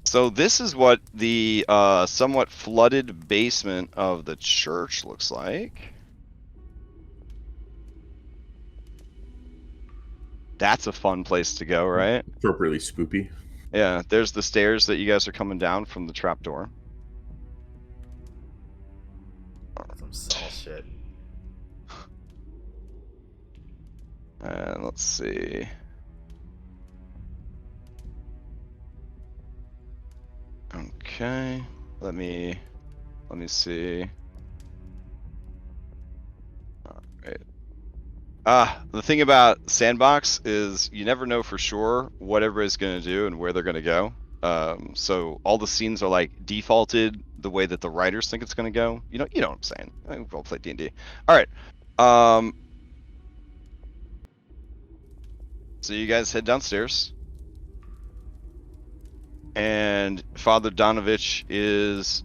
A: So this is what the somewhat flooded basement of the church looks like. That's a fun place to go, right?
C: Appropriately spoopy.
A: Yeah, there's the stairs that you guys are coming down from the trapdoor.
D: Some Saul shit.
A: And let's see. Okay, let me see. All right. The thing about Sandbox is you never know for sure what everybody's going to do and where they're going to go. So all the scenes are like defaulted the way that the writers think it's going to go. You know what I'm saying? We've all played D&D. All right. So you guys head downstairs. And Father Donovich is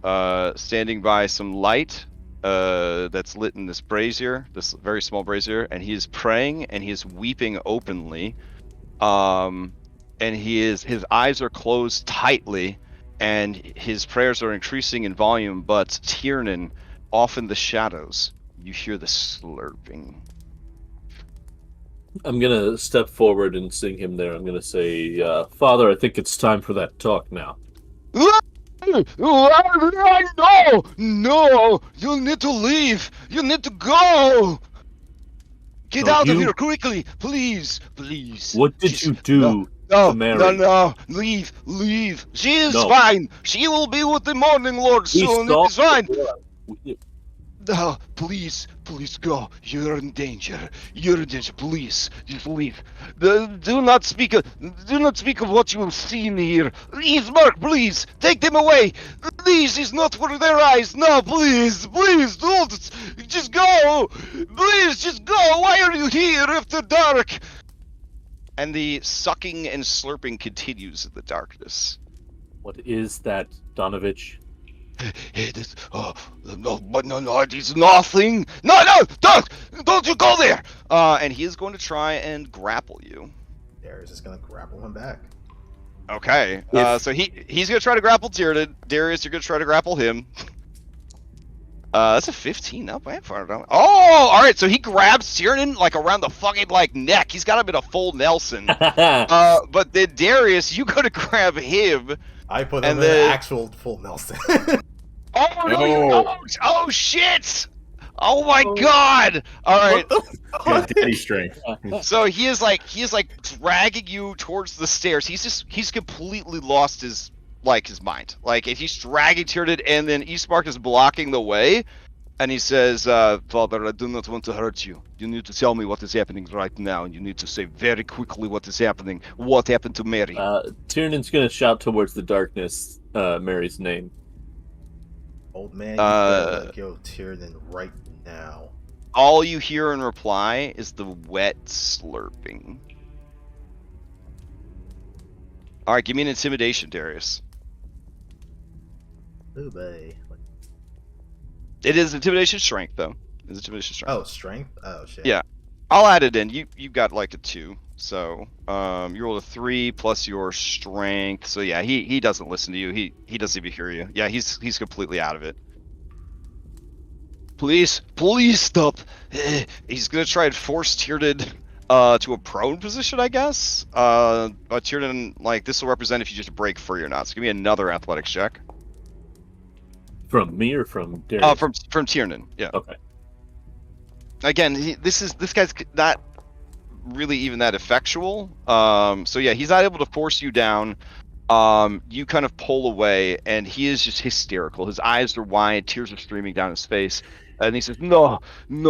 A: standing by some light that's lit in this brazier, this very small brazier, and he is praying and he is weeping openly. And his eyes are closed tightly, and his prayers are increasing in volume. But Tiernan, off in the shadows, you hear the slurping.
B: I'm gonna step forward and seeing him there. I'm gonna say, Father, I think it's time for that talk now.
A: No! No! You need to leave! You need to go! Get
B: No,
A: out of
B: you-
A: here quickly! Please! Please!
B: What did
A: She's-
B: you do
A: No,
B: to Mary?
A: no! Leave! Leave! She is
B: No.
A: fine! She will be with the Morning Lord
B: We
A: soon!
B: saw
A: It is fine!
B: the blood.
A: No, please go. You're in danger. You're in danger. Please, just leave. Do not speak of what you have seen here. Leave, Mark, please. Take them away. This is not for their eyes. No, please, don't. Just go. Please, just go. Why are you here after dark? And the sucking and slurping continues in the darkness.
B: What is that, Donovich?
A: It is, no, it is nothing. No, don't you go there. And he is going to try and grapple you.
D: Darius is gonna grapple him back.
A: Okay.
B: If-
A: So he's gonna try to grapple Tyrden. Darius, you're gonna try to grapple him. That's a 15 up. I far down. Oh, all right. So he grabs Tyrden like around the fucking like neck. He's got him in a full Nelson. But then Darius, you go to grab him.
D: I put
A: And
D: him in
A: then-
D: an actual full Nelson.
A: Oh no!
C: No.
A: Oh shit! Oh my god! All right.
C: Good daddy strength.
A: So he is like dragging you towards the stairs. He's completely lost his mind. Like he's dragging Tyrden, and then Eastmark is blocking the way, and he says, "Father, I do not want to hurt you. You need to tell me what is happening right now, and you need to say very quickly what is happening. What happened to Mary?"
B: Tyrden's gonna shout towards the darkness Mary's name.
D: Old man, you better let go of Tyrden right now.
A: All you hear in reply is the wet slurping. All right, give me an intimidation, Darius.
D: Ooh, boy.
A: It is intimidation strength, though. It's intimidation strength.
D: Oh, strength? Oh, shit.
A: Yeah. I'll add it in. You got like a 2, so you rolled a 3 plus your strength. So yeah, he doesn't listen to you. He doesn't even hear you. Yeah, he's completely out of it. Please stop. He's gonna try and force Tyrden to a prone position, I guess. But Tyrden, like, this will represent if you just break free or not. So give me another athletics check.
B: From me or from Darius?
A: From Tyrden. Yeah.
B: Okay.
A: Again, this guy's not really even that effectual. So yeah, he's not able to force you down. You kind of pull away, and he is just hysterical. His eyes are wide, tears are streaming down his face, and he says, "No,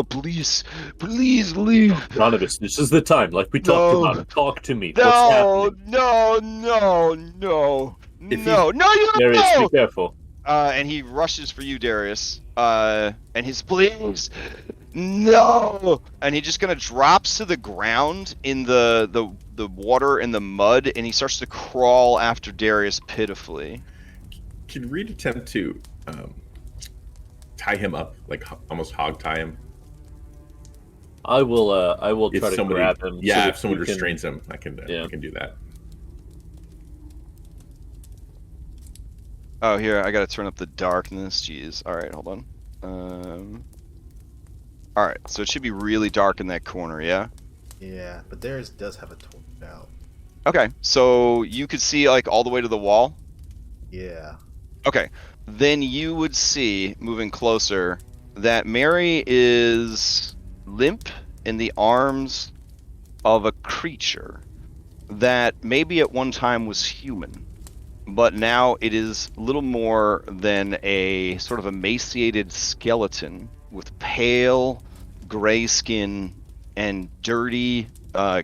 A: please leave."
B: Donovich, this is the time, like we talked
A: No.
B: about. Talk to me. What's happening?
A: No,
C: If
A: you
B: Darius,
A: no.
B: be careful.
A: And he rushes for you, Darius. And he's, "Please, no!" And he just kind of drops to the ground in the water and the mud, and he starts to crawl after Darius pitifully.
C: Can Reed attempt to tie him up, like almost hog tie him?
B: I will
C: If
B: try to
C: somebody,
B: grab him.
C: yeah,
B: so
C: if someone
B: we can-
C: restrains him, I can
B: Yeah.
C: do that.
A: Oh, here, I gotta turn up the darkness. Jeez. Alright, hold on. Alright, so it should be really dark in that corner, yeah?
D: Yeah, but Darius does have a torch out.
A: Okay, so you could see, like, all the way to the wall?
D: Yeah.
A: Okay, then you would see, moving closer, that Mary is limp in the arms of a creature that maybe at one time was human, but now it is little more than a sort of emaciated skeleton with pale gray skin and dirty,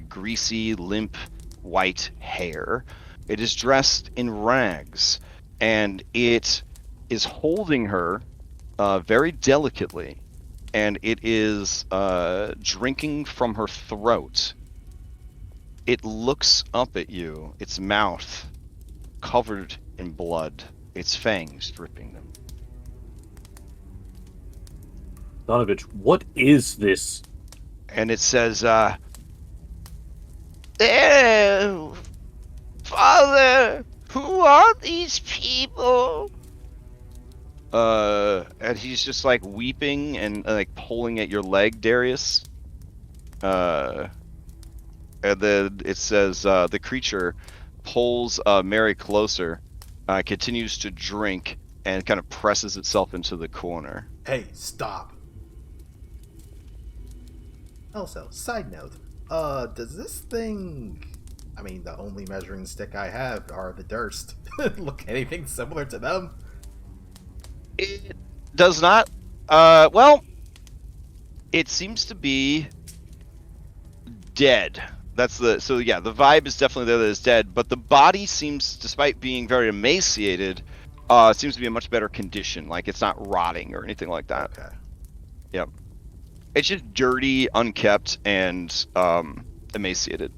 A: greasy, limp white hair. It is dressed in rags, and it is holding her very delicately, and it is drinking from her throat. It looks up at you, its mouth covered in blood, its fangs dripping them.
B: Donovich, what is this?
A: And it says, Father, who are these people? And he's just like weeping and like pulling at your leg, Darius. and then it says the creature pulls Mary closer, continues to drink, and kind of presses itself into the corner.
D: Hey, stop. Also, side note, does this thing... I mean, the only measuring stick I have are the Durst. Look anything similar to them?
A: It does not. Well, it seems to be dead. That's the the vibe is definitely there that it's dead, but the body seems, despite being very emaciated, seems to be in much better condition. Like it's not rotting or anything like that.
D: Okay.
A: Yep. It's just dirty, unkept, and emaciated.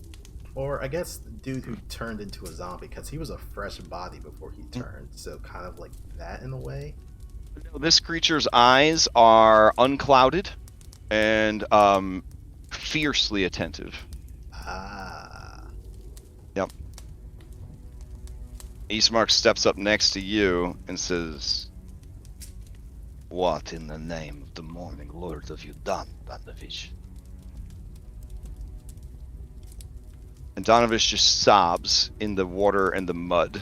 D: Or I guess the dude who turned into a zombie, because he was a fresh body before he turned, so kind of like that in a way.
A: This creature's eyes are unclouded and fiercely attentive.
D: Ah.
A: Yep. Eastmark steps up next to you and says, "What in the name of the Morning Lord have you done, Donovich?" And Donovich just sobs in the water and the mud,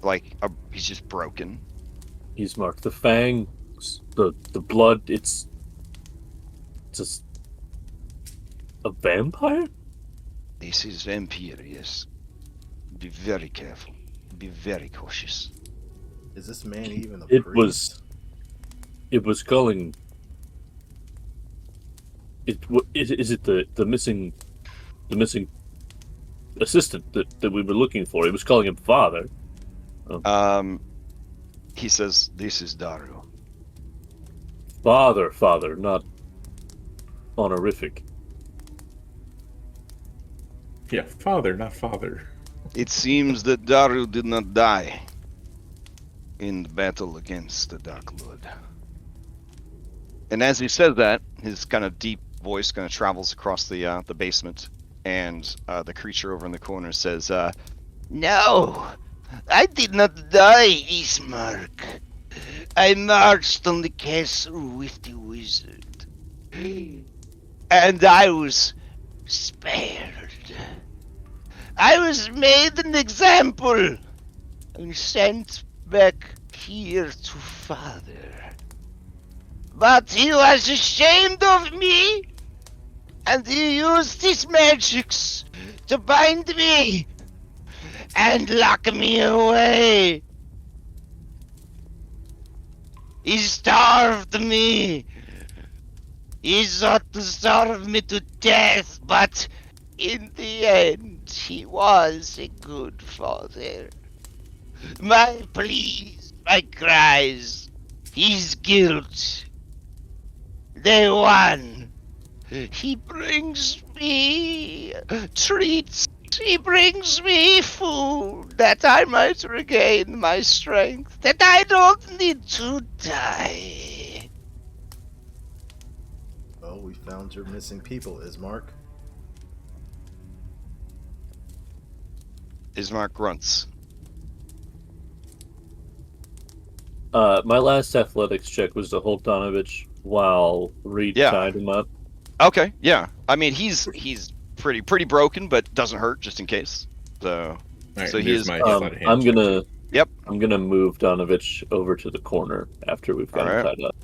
A: like he's just broken.
B: Eastmark, the fangs, the blood, it's just a vampire?
A: This is vampire, yes. Be very careful. Be very cautious.
D: Is this man even a
B: It
D: priest?
B: was calling. Is it the missing assistant that we were looking for? He was calling him father.
A: He says, "This is Daru."
B: Father, not honorific.
C: Yeah, father, not father.
A: It seems that Daru did not die in the battle against the Dark Lord. And as he says that, his kind of deep voice kind of travels across the basement, and the creature over in the corner says, "No, I did not die, Ismark. I marched on the castle with the wizard, and I was spared. I was made an example and sent back here to Father. But he was ashamed of me, and he used his magics to bind me and lock me away. He starved me. He sought to starve me to death, but in the end, he was a good father. My pleas, my cries, his guilt, they won. He brings me treats. He brings me food that I might regain my strength, that I don't need to die."
D: Oh, we found your missing people, Ismark.
A: Ismark grunts.
B: My last athletics check was to hold Donovich while Reed tied him up.
A: Okay, yeah. I mean, he's pretty broken, but doesn't hurt, just in case. So,
C: Right,
A: so he is.
B: I'm gonna.
A: Yep.
B: I'm gonna move Donovich over to the corner after we've got him tied up.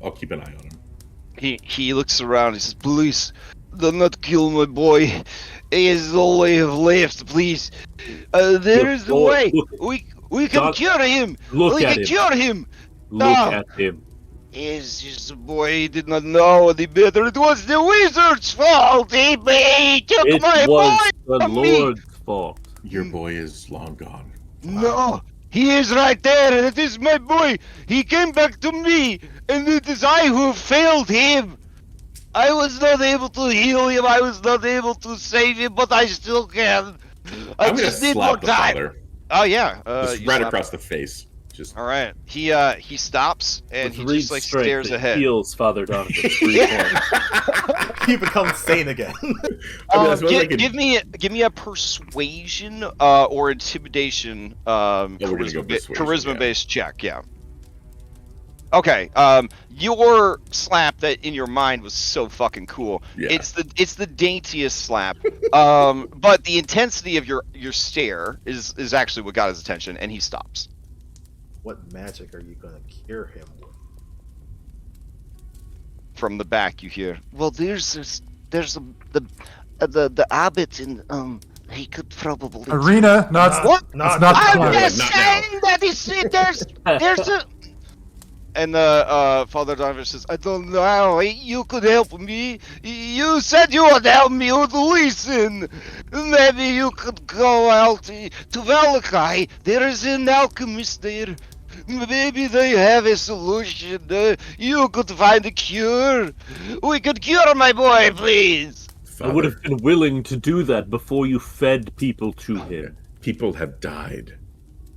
C: I'll keep an eye on him.
A: He looks around. He says, "Please, do not kill my boy. He is all I have left. Please, there is a way. We can cure him. We can cure him.
B: Look at him.
A: He's just a boy. He did not know any better. It was the wizard's fault. He took my boy
B: the
A: from
B: Lord's fault.
C: Your boy is long gone.
A: No, he is right there, and it is my boy. He came back to me, and it is I who failed him. I was not able to heal him. I was not able to save him, but I still can. I
C: I'm gonna
A: just need more
C: slap the
A: time."
C: father.
A: Oh yeah,
C: Just
A: you
C: right
A: slap
C: across the face. Just
A: All right. He stops and
B: With
A: he
B: Reed's
A: just like
B: strength,
A: stares
B: it
A: ahead.
B: heals Father Donovich 3 points.
D: He becomes sane again.
C: I suppose I could-
A: Give me a persuasion or intimidation
C: we're gonna go persuasion,
A: charisma based check. Yeah. Okay. Your slap that in your mind was so fucking cool.
C: Yeah.
A: It's the daintiest slap. But the intensity of your stare is actually what got his attention, and he stops.
D: What magic are you gonna cure him with?
A: From the back, you hear, well, there's the abbot in he could probably
F: Arena, not
A: What?
F: it's not
A: I'm
C: Not
A: just
C: now.
A: saying that there's a and the Father Donovan says, I don't know how you could help me. You said you would help me with listen. Maybe you could go out to Valakai. There is an alchemist there. Maybe they have a solution. You could find a cure. We could cure my boy, please.
B: I would
C: Father,
B: have been willing to do that before you fed people to him.
C: people have died.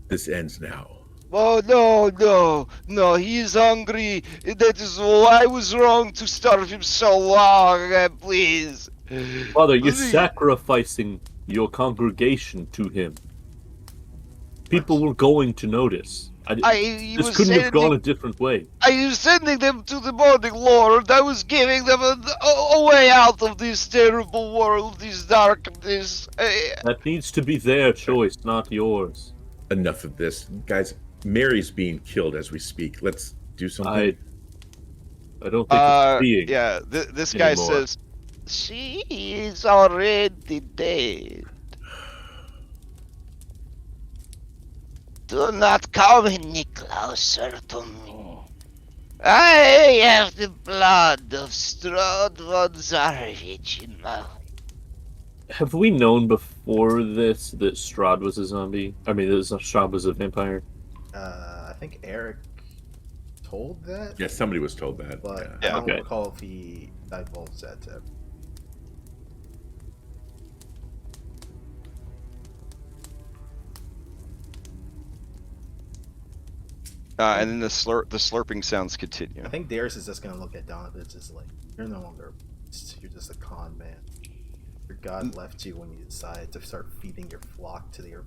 C: This ends now.
A: Oh, no, he is hungry. That is why I was wrong to starve him so long, please.
B: Father, you're
A: Please.
B: sacrificing your congregation to him. People were going to notice.
A: I
B: This
A: was
B: couldn't have gone a
A: sending,
B: different way.
A: I was sending them to the morning lord. I was giving them a way out of this terrible world, this darkness.
B: That needs to be their choice, not yours.
C: Enough of this. Guys, Mary's being killed as we speak. Let's do something.
B: I don't think it's being.
A: Yeah, this guy
B: anymore.
A: says, she is already dead. Do not come any closer to me. I have the blood of Strahd Isekai in my veins.
B: Have we known before this that Strahd was a zombie? I mean, that Strahd was a vampire?
D: I think Eric told that,
C: Yeah, somebody was told that.
D: but
C: yeah.
D: I don't
B: Okay.
D: recall if he divulged that to.
A: And then the slurping sounds continue.
D: I think Darius is just gonna look at Donovan. It's just like, you're no longer a beast, you're just a con man. Your god left you when you decided to start feeding your flock to your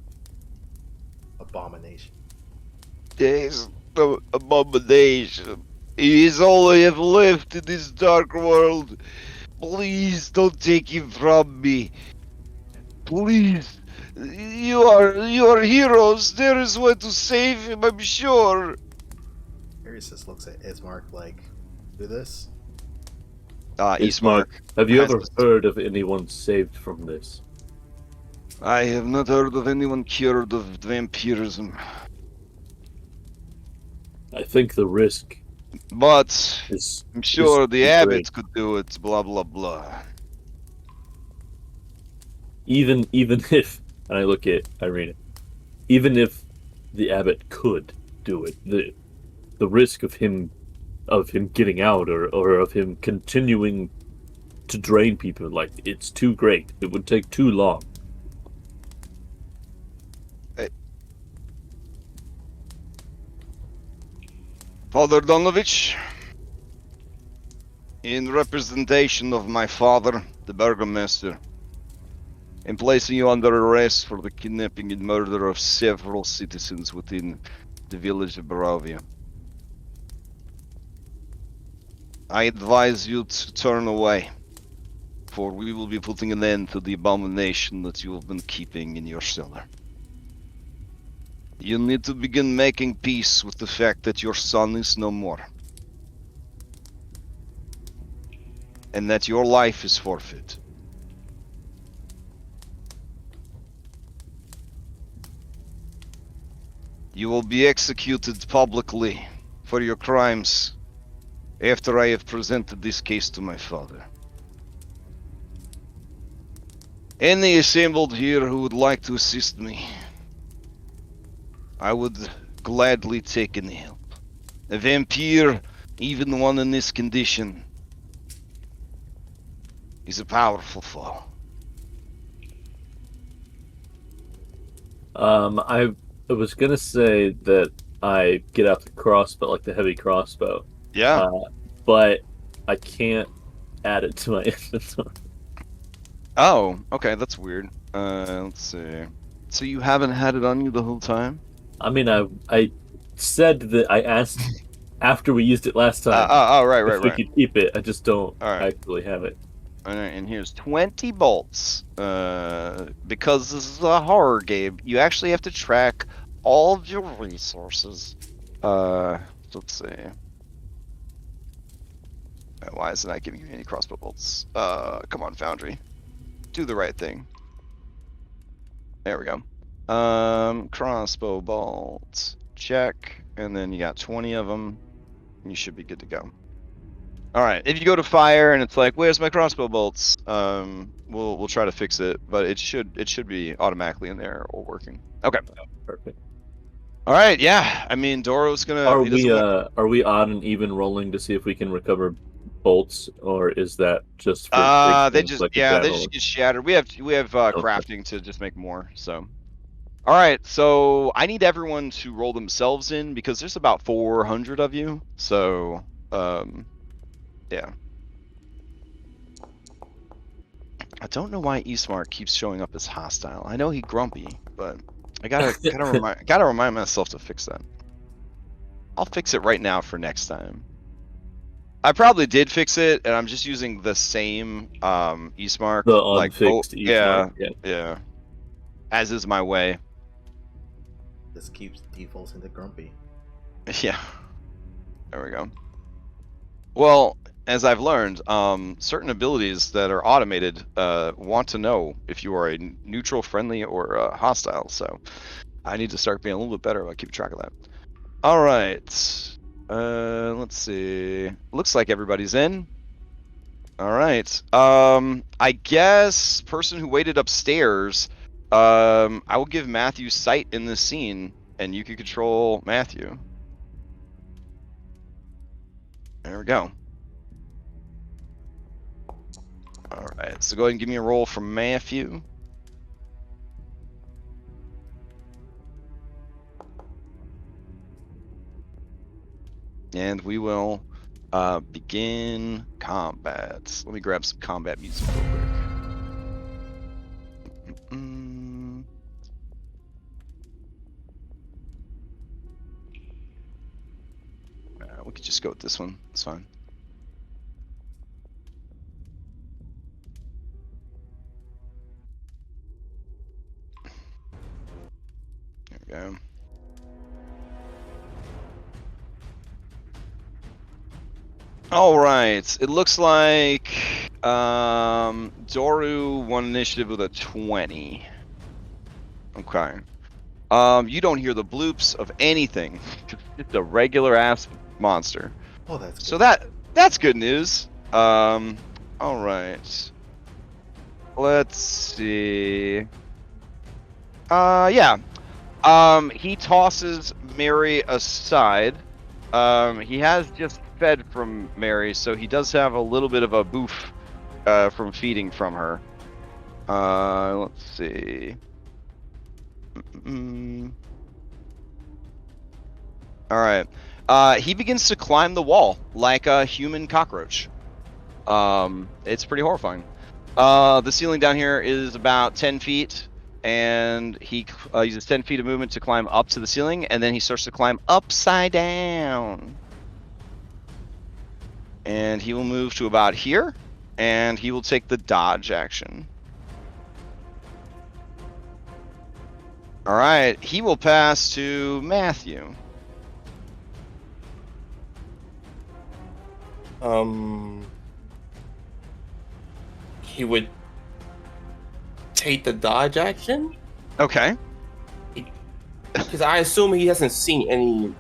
D: abomination.
A: There's no abomination. He is all I have left in this dark world. Please don't take him from me. Please. You are heroes. There is way to save him, I'm sure.
D: Darius just looks at Ismark like, do this?
A: Ismark.
B: Have you
A: has
B: ever
A: this-
B: heard of anyone saved from this?
A: I have not heard of anyone cured of vampirism.
B: I think the risk
A: But
B: is.
A: I'm sure the
B: is
A: abbot
B: great.
A: could do it, blah blah blah.
B: Even if, and I look at Irina, even if the abbot could do it, the risk of him getting out or of him continuing to drain people, like, it's too great. It would take too long.
A: Father Donovich, in representation of my father, the Burgomaster, in placing you under arrest for the kidnapping and murder of several citizens within the village of Barovia, I advise you to turn away, for we will be putting an end to the abomination that you have been keeping in your cellar. You need to begin making peace with the fact that your son is no more. And that your life is forfeit. You will be executed publicly for your crimes after I have presented this case to my father. Any assembled here who would like to assist me, I would gladly take any help. A vampire, even one in this condition, is a powerful foe.
B: I was gonna say that I get out the crossbow, like the heavy crossbow,
A: Yeah.
B: but I can't add it to my inventory.
A: Oh, okay, that's weird. Let's see. So you haven't had it on you the whole time?
B: I mean, I said that I asked after we used it last time.
A: Right.
B: If we could keep it, I just don't actually have it.
A: All right, and here's 20 bolts. Because this is a horror game, you actually have to track all of your resources. Let's see. Why is it not giving you any crossbow bolts? Come on, Foundry. Do the right thing. There we go. Crossbow bolts. Check. And then you got 20 of them. You should be good to go. All right. If you go to fire and it's like, "Where's my crossbow bolts?" We'll try to fix it, but it should be automatically in there or working. Okay.
B: Perfect.
A: All right. Yeah. I mean, Doro's gonna.
B: Are we odd and even rolling to see if we can recover bolts, or is that just for
A: they just get shattered. We have crafting to just make more. So. All right, so I need everyone to roll themselves in because there's about 400 of you. So, yeah. I don't know why Eastmark keeps showing up as hostile. I know he's grumpy, but I gotta remind myself to fix that. I'll fix it right now for next time. I probably did fix it, and I'm just using the same Eastmark.
B: The unfixed Eastmark.
A: Yeah. As is my way.
D: This keeps defaults into grumpy.
A: Yeah. There we go. Well, as I've learned, certain abilities that are automated want to know if you are a neutral, friendly, or hostile. So I need to start being a little bit better about keeping track of that. All right. Let's see. Looks like everybody's in. All right. I guess person who waited upstairs. I will give Matthew sight in this scene, and you can control Matthew. There we go. All right, so go ahead and give me a roll from Matthew. And we will begin combat. Let me grab some combat music real quick. We could just go with this one. It's fine. There we go. All right. It looks like Doru won initiative with a 20. Okay. You don't hear the bloops of anything. Just a regular ass monster.
D: Oh, that's good.
A: So that's good news. All right. Let's see. Yeah. He tosses Mary aside. He has just fed from Mary, so he does have a little bit of a boof from feeding from her. Let's see. All right. He begins to climb the wall like a human cockroach. It's pretty horrifying. The ceiling down here is about 10 feet, and he uses 10 feet of movement to climb up to the ceiling, and then he starts to climb upside down. And he will move to about here, and he will take the dodge action. All right, he will pass to Matthew.
E: He would take the dodge action.
A: Okay.
E: Because I assume he hasn't seen any.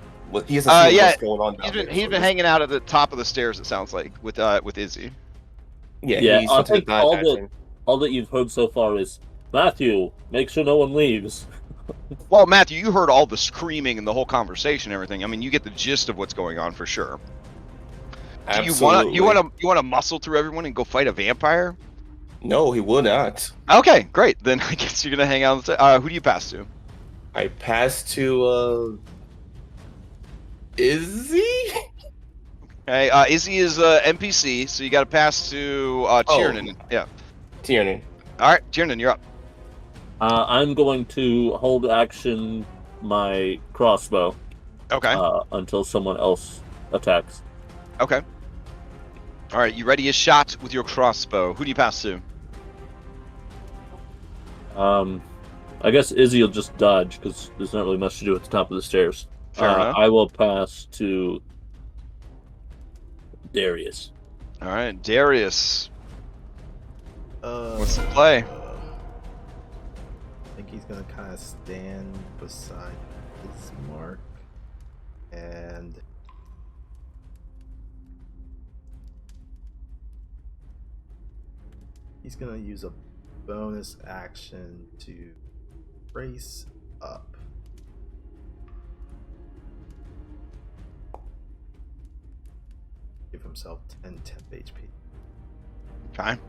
E: He hasn't seen what's going on down there.
A: He's been hanging out at the top of the stairs. It sounds like with Izzy.
E: Yeah.
B: I think all that you've heard so far is Matthew. Make sure no one leaves.
A: Well, Matthew, you heard all the screaming and the whole conversation and everything. I mean, you get the gist of what's going on for sure.
E: Absolutely.
A: Do you want to muscle through everyone and go fight a vampire?
E: No, he will not.
A: Okay, great. Then I guess you're gonna hang out. Who do you pass to?
E: I pass to Izzy.
A: Hey, Izzy is NPC, so you got to pass to Tiernan. Yeah.
E: Tiernan.
A: All right, Tiernan, you're up.
B: I'm going to hold action my crossbow.
A: Okay.
B: Until someone else attacks.
A: Okay. All right, you ready a shot with your crossbow. Who do you pass to?
B: I guess Izzy will just dodge because there's not really much to do at the top of the stairs.
A: Fair enough.
B: I will pass to Darius.
A: All right, Darius. What's the
D: Uh,
A: play?
D: I think he's gonna kind of stand beside his mark, and he's gonna use a bonus action to race up. Give himself 10 temp HP.
A: Okay.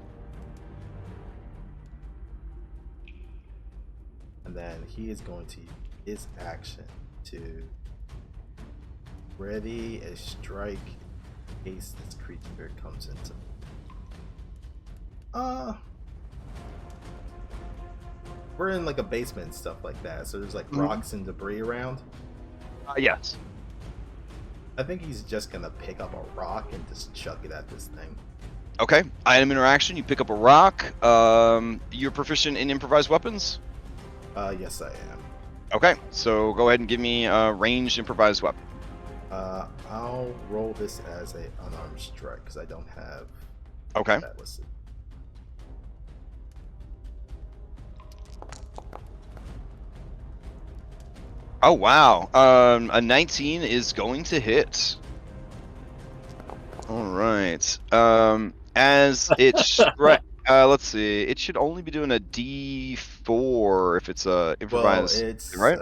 D: And then he is going to use his action to ready a strike in case this creature comes into. We're in like a basement and stuff like that, so there's like rocks and debris around.
A: Yes.
D: I think he's just gonna pick up a rock and just chuck it at this thing.
A: Okay. Item interaction. You pick up a rock. You're proficient in improvised weapons.
D: Yes, I am.
A: Okay. So go ahead and give me a ranged improvised weapon.
D: I'll roll this as a unarmed strike because I don't have
A: Okay.
D: that listed.
A: Oh wow. A 19 is going to hit. All right. As it's right. Let's see. It should only be doing a D4 if it's improvised.
D: Well, it's
A: right?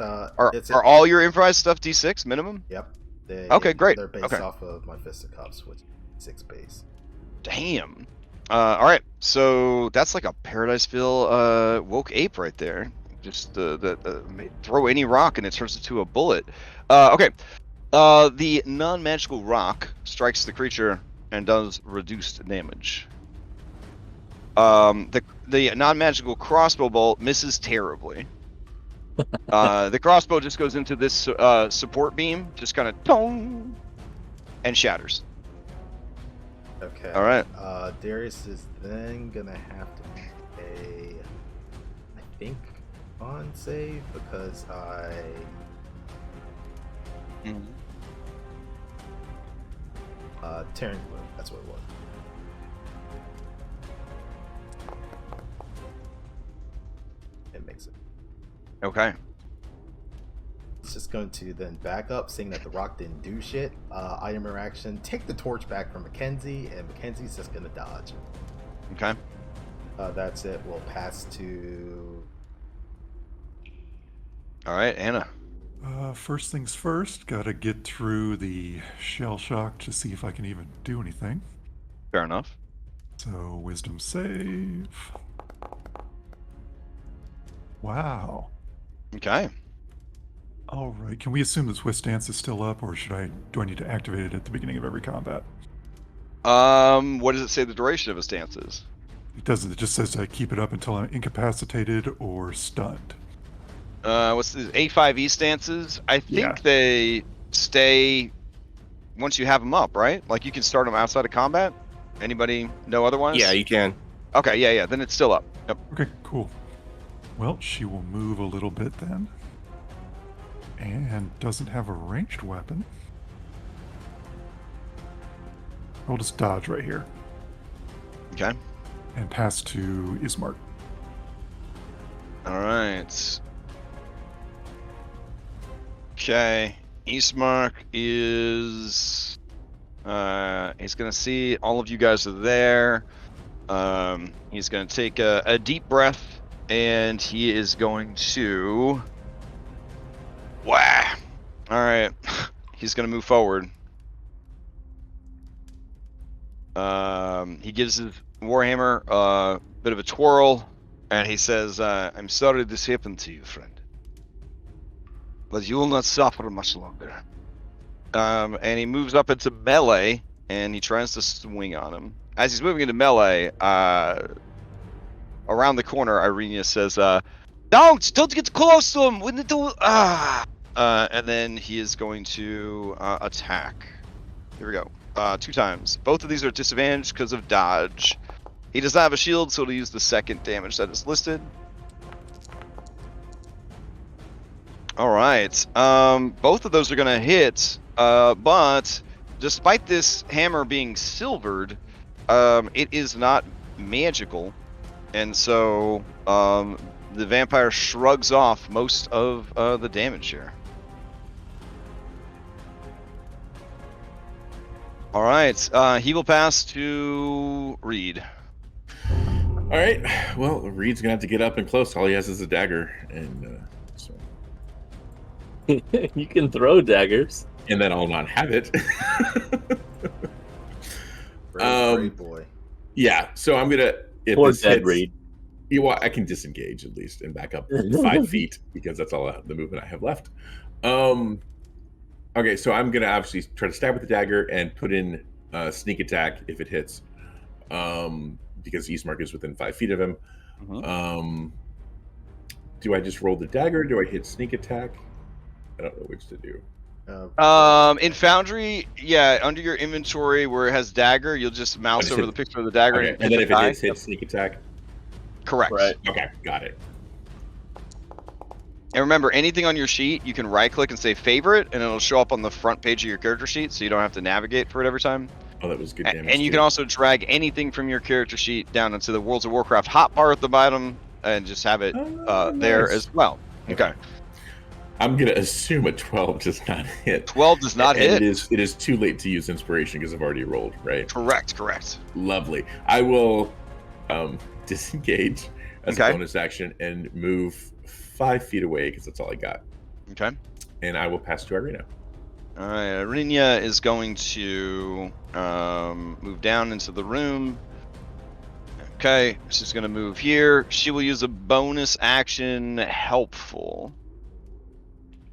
D: it's
A: Are all your improvised stuff D6 minimum?
D: Yep.
A: Okay, great.
D: They're based
A: Okay.
D: off of my fisticuffs, which is 6 base.
A: Damn. All right. So that's like a Paradiseville woke ape right there. Just throw any rock and it turns into a bullet. Okay. The non-magical rock strikes the creature and does reduced damage. The non-magical crossbow bolt misses terribly. The crossbow just goes into this support beam, just kind of tong, and shatters.
D: Okay.
A: All right.
D: Darius is then gonna have to make a, I think, con save because tearing wound. That's what it was. It makes it.
A: Okay.
D: It's just going to then back up, seeing that the rock didn't do shit. Item interaction, take the torch back from Mackenzie, and Mackenzie's just gonna dodge.
A: Okay.
D: That's it. We'll pass to.
A: All right, Anna.
F: First things first, gotta get through the shell shock to see if I can even do anything.
A: Fair enough.
F: So, wisdom save. Wow.
A: Okay.
F: All right. Can we assume this Swift Stance is still up, or do I need to activate it at the beginning of every combat?
A: What does it say the duration of a stance is?
F: It doesn't. It just says I keep it up until I'm incapacitated or stunned.
A: What's the A5E stances? I think
F: Yeah.
A: they stay once you have them up, right? Like you can start them outside of combat. Anybody know otherwise?
E: Yeah, you can.
A: Okay, yeah. Then it's still up. Yep.
F: Okay, cool. Well, she will move a little bit then. And doesn't have a ranged weapon. I'll just dodge right here.
A: Okay.
F: And pass to Ismark.
A: All right. Okay. Ismark is. He's gonna see all of you guys are there. He's gonna take a deep breath, and he is going to. Wah! All right. He's gonna move forward. He gives his warhammer a bit of a twirl, and he says, "I'm sorry this happened to you, friend, but you will not suffer much longer." And he moves up into melee, and he tries to swing on him. As he's moving into melee, around the corner, Irenia says, Don't get close to him! We need to, and then he is going to attack. Here we go. 2 times. Both of these are disadvantaged because of dodge. He does not have a shield, so he'll use the second damage that is listed. All right. Both of those are going to hit, but despite this hammer being silvered, it is not magical, and so the vampire shrugs off most of the damage here. All right. He will pass to Reed.
C: All right. Well, Reed's gonna have to get up and close. All he has is a dagger, and so.
B: You can throw daggers.
C: And then I'll not have it.
D: Brave boy.
C: Yeah. So I'm gonna. If
B: Poor
C: this
B: dead
C: hits,
B: Reed.
C: you know what? I can disengage at least and back up 5 feet because that's all the movement I have left. Okay, so I'm gonna obviously try to stab with the dagger and put in sneak attack if it hits, because Eastmark is within 5 feet of him.
A: Mhm.
C: Do I just roll the dagger? Do I hit sneak attack? I don't know which to do.
A: In Foundry, yeah, under your inventory where it has dagger, you'll just mouse
C: just
A: over
C: hit-
A: the picture of the dagger
C: Okay,
A: and
C: and then
A: hit
C: if
A: the
C: it
A: die.
C: hits sneak attack.
A: Correct.
B: Right.
C: Okay, got it.
A: And remember, anything on your sheet, you can right-click and say favorite, and it'll show up on the front page of your character sheet, so you don't have to navigate for it every time.
C: Oh, that was good damage.
A: And you can also drag anything from your character sheet down into the Worlds of Warcraft hotbar at the bottom, and just have it there
C: nice.
A: as well. Okay.
C: I'm gonna assume a 12 does not hit.
A: 12 does not
C: And
A: hit.
C: It is too late to use inspiration because I've already rolled, right?
A: Correct.
C: Lovely. I will disengage as
A: Okay.
C: a bonus action and move 5 feet away because that's all I got.
A: Okay.
C: And I will pass to Irina.
A: All right, Arinia is going to move down into the room. Okay, she's going to move here. She will use a bonus action, helpful,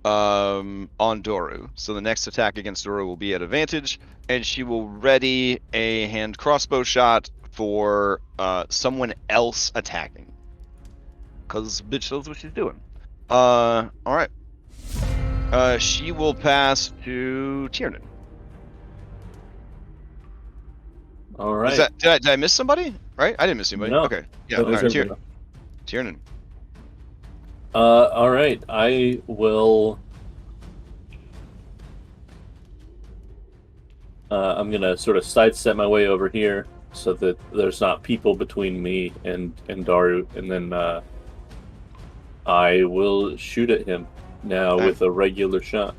A: on Doru. So the next attack against Doru will be at advantage, and she will ready a hand crossbow shot for someone else attacking. Because bitch knows what she's doing. All right. She will pass to Tiernan.
B: All right.
A: Did I miss somebody? Right? I didn't miss anybody.
B: No.
A: Okay. Yeah.
B: That
A: All
B: was
A: right.
B: everyone.
A: Tiernan.
B: All right. I will. I'm gonna sort of sidestep my way over here so that there's not people between me and Daru, and then I will shoot at him now
A: Okay.
B: with a regular shot.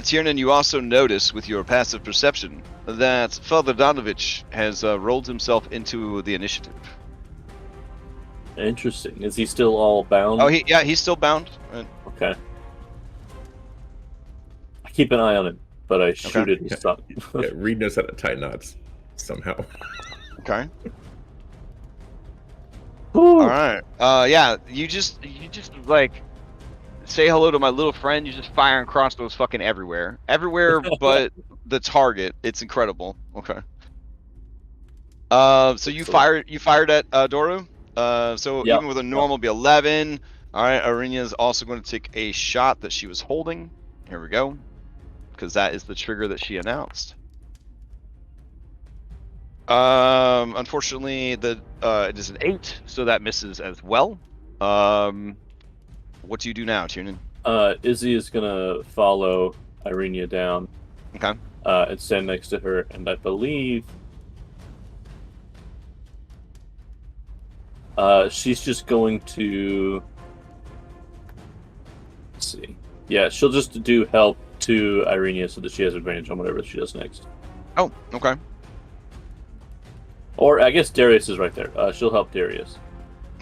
A: Tiernan, you also notice with your passive perception that Father Donovich has rolled himself into the initiative.
B: Interesting. Is he still all bound?
A: Oh, he's still bound.
B: Okay. I keep an eye on him, but I shoot at his son.
C: Yeah, Reed knows how to tie knots somehow.
A: Okay.
B: Whew.
A: All right. Yeah. You just like say hello to my little friend. You just firing crossbows fucking everywhere, but the target. It's incredible. Okay. So you fired at Doru. So
B: Yep.
A: even with a normal, be 11. All right. Arinia is also going to take a shot that she was holding. Here we go, because that is the trigger that she announced. Unfortunately, it is an 8, so that misses as well. What do you do now, Tiernan?
B: Izzy is gonna follow Irenia down.
A: Okay.
B: And stand next to her, and I believe she's just going to. Let's see. Yeah, she'll just do help to Irenia so that she has advantage on whatever she does next.
A: Oh, okay.
B: Or I guess Darius is right there. She'll help Darius.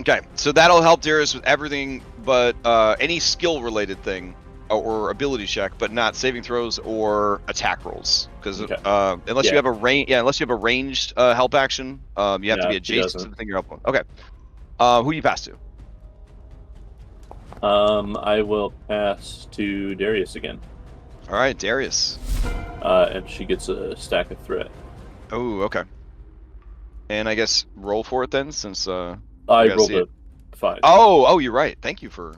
A: Okay, so that'll help Darius with everything but any skill-related thing or ability check, but not saving throws or attack rolls. Because
B: Okay.
A: unless you have a ranged help action, you have to
B: Yeah,
A: be
B: she
A: adjacent to
B: doesn't.
A: the thing you're helping. Okay. Who do you pass to?
B: I will pass to Darius again.
A: All right, Darius.
B: And she gets a stack of threat.
A: Oh, okay. And I guess roll for it then, since
B: I
A: gotta
B: rolled
A: see
B: a
A: it.
B: 5.
A: Oh, you're right. Thank you for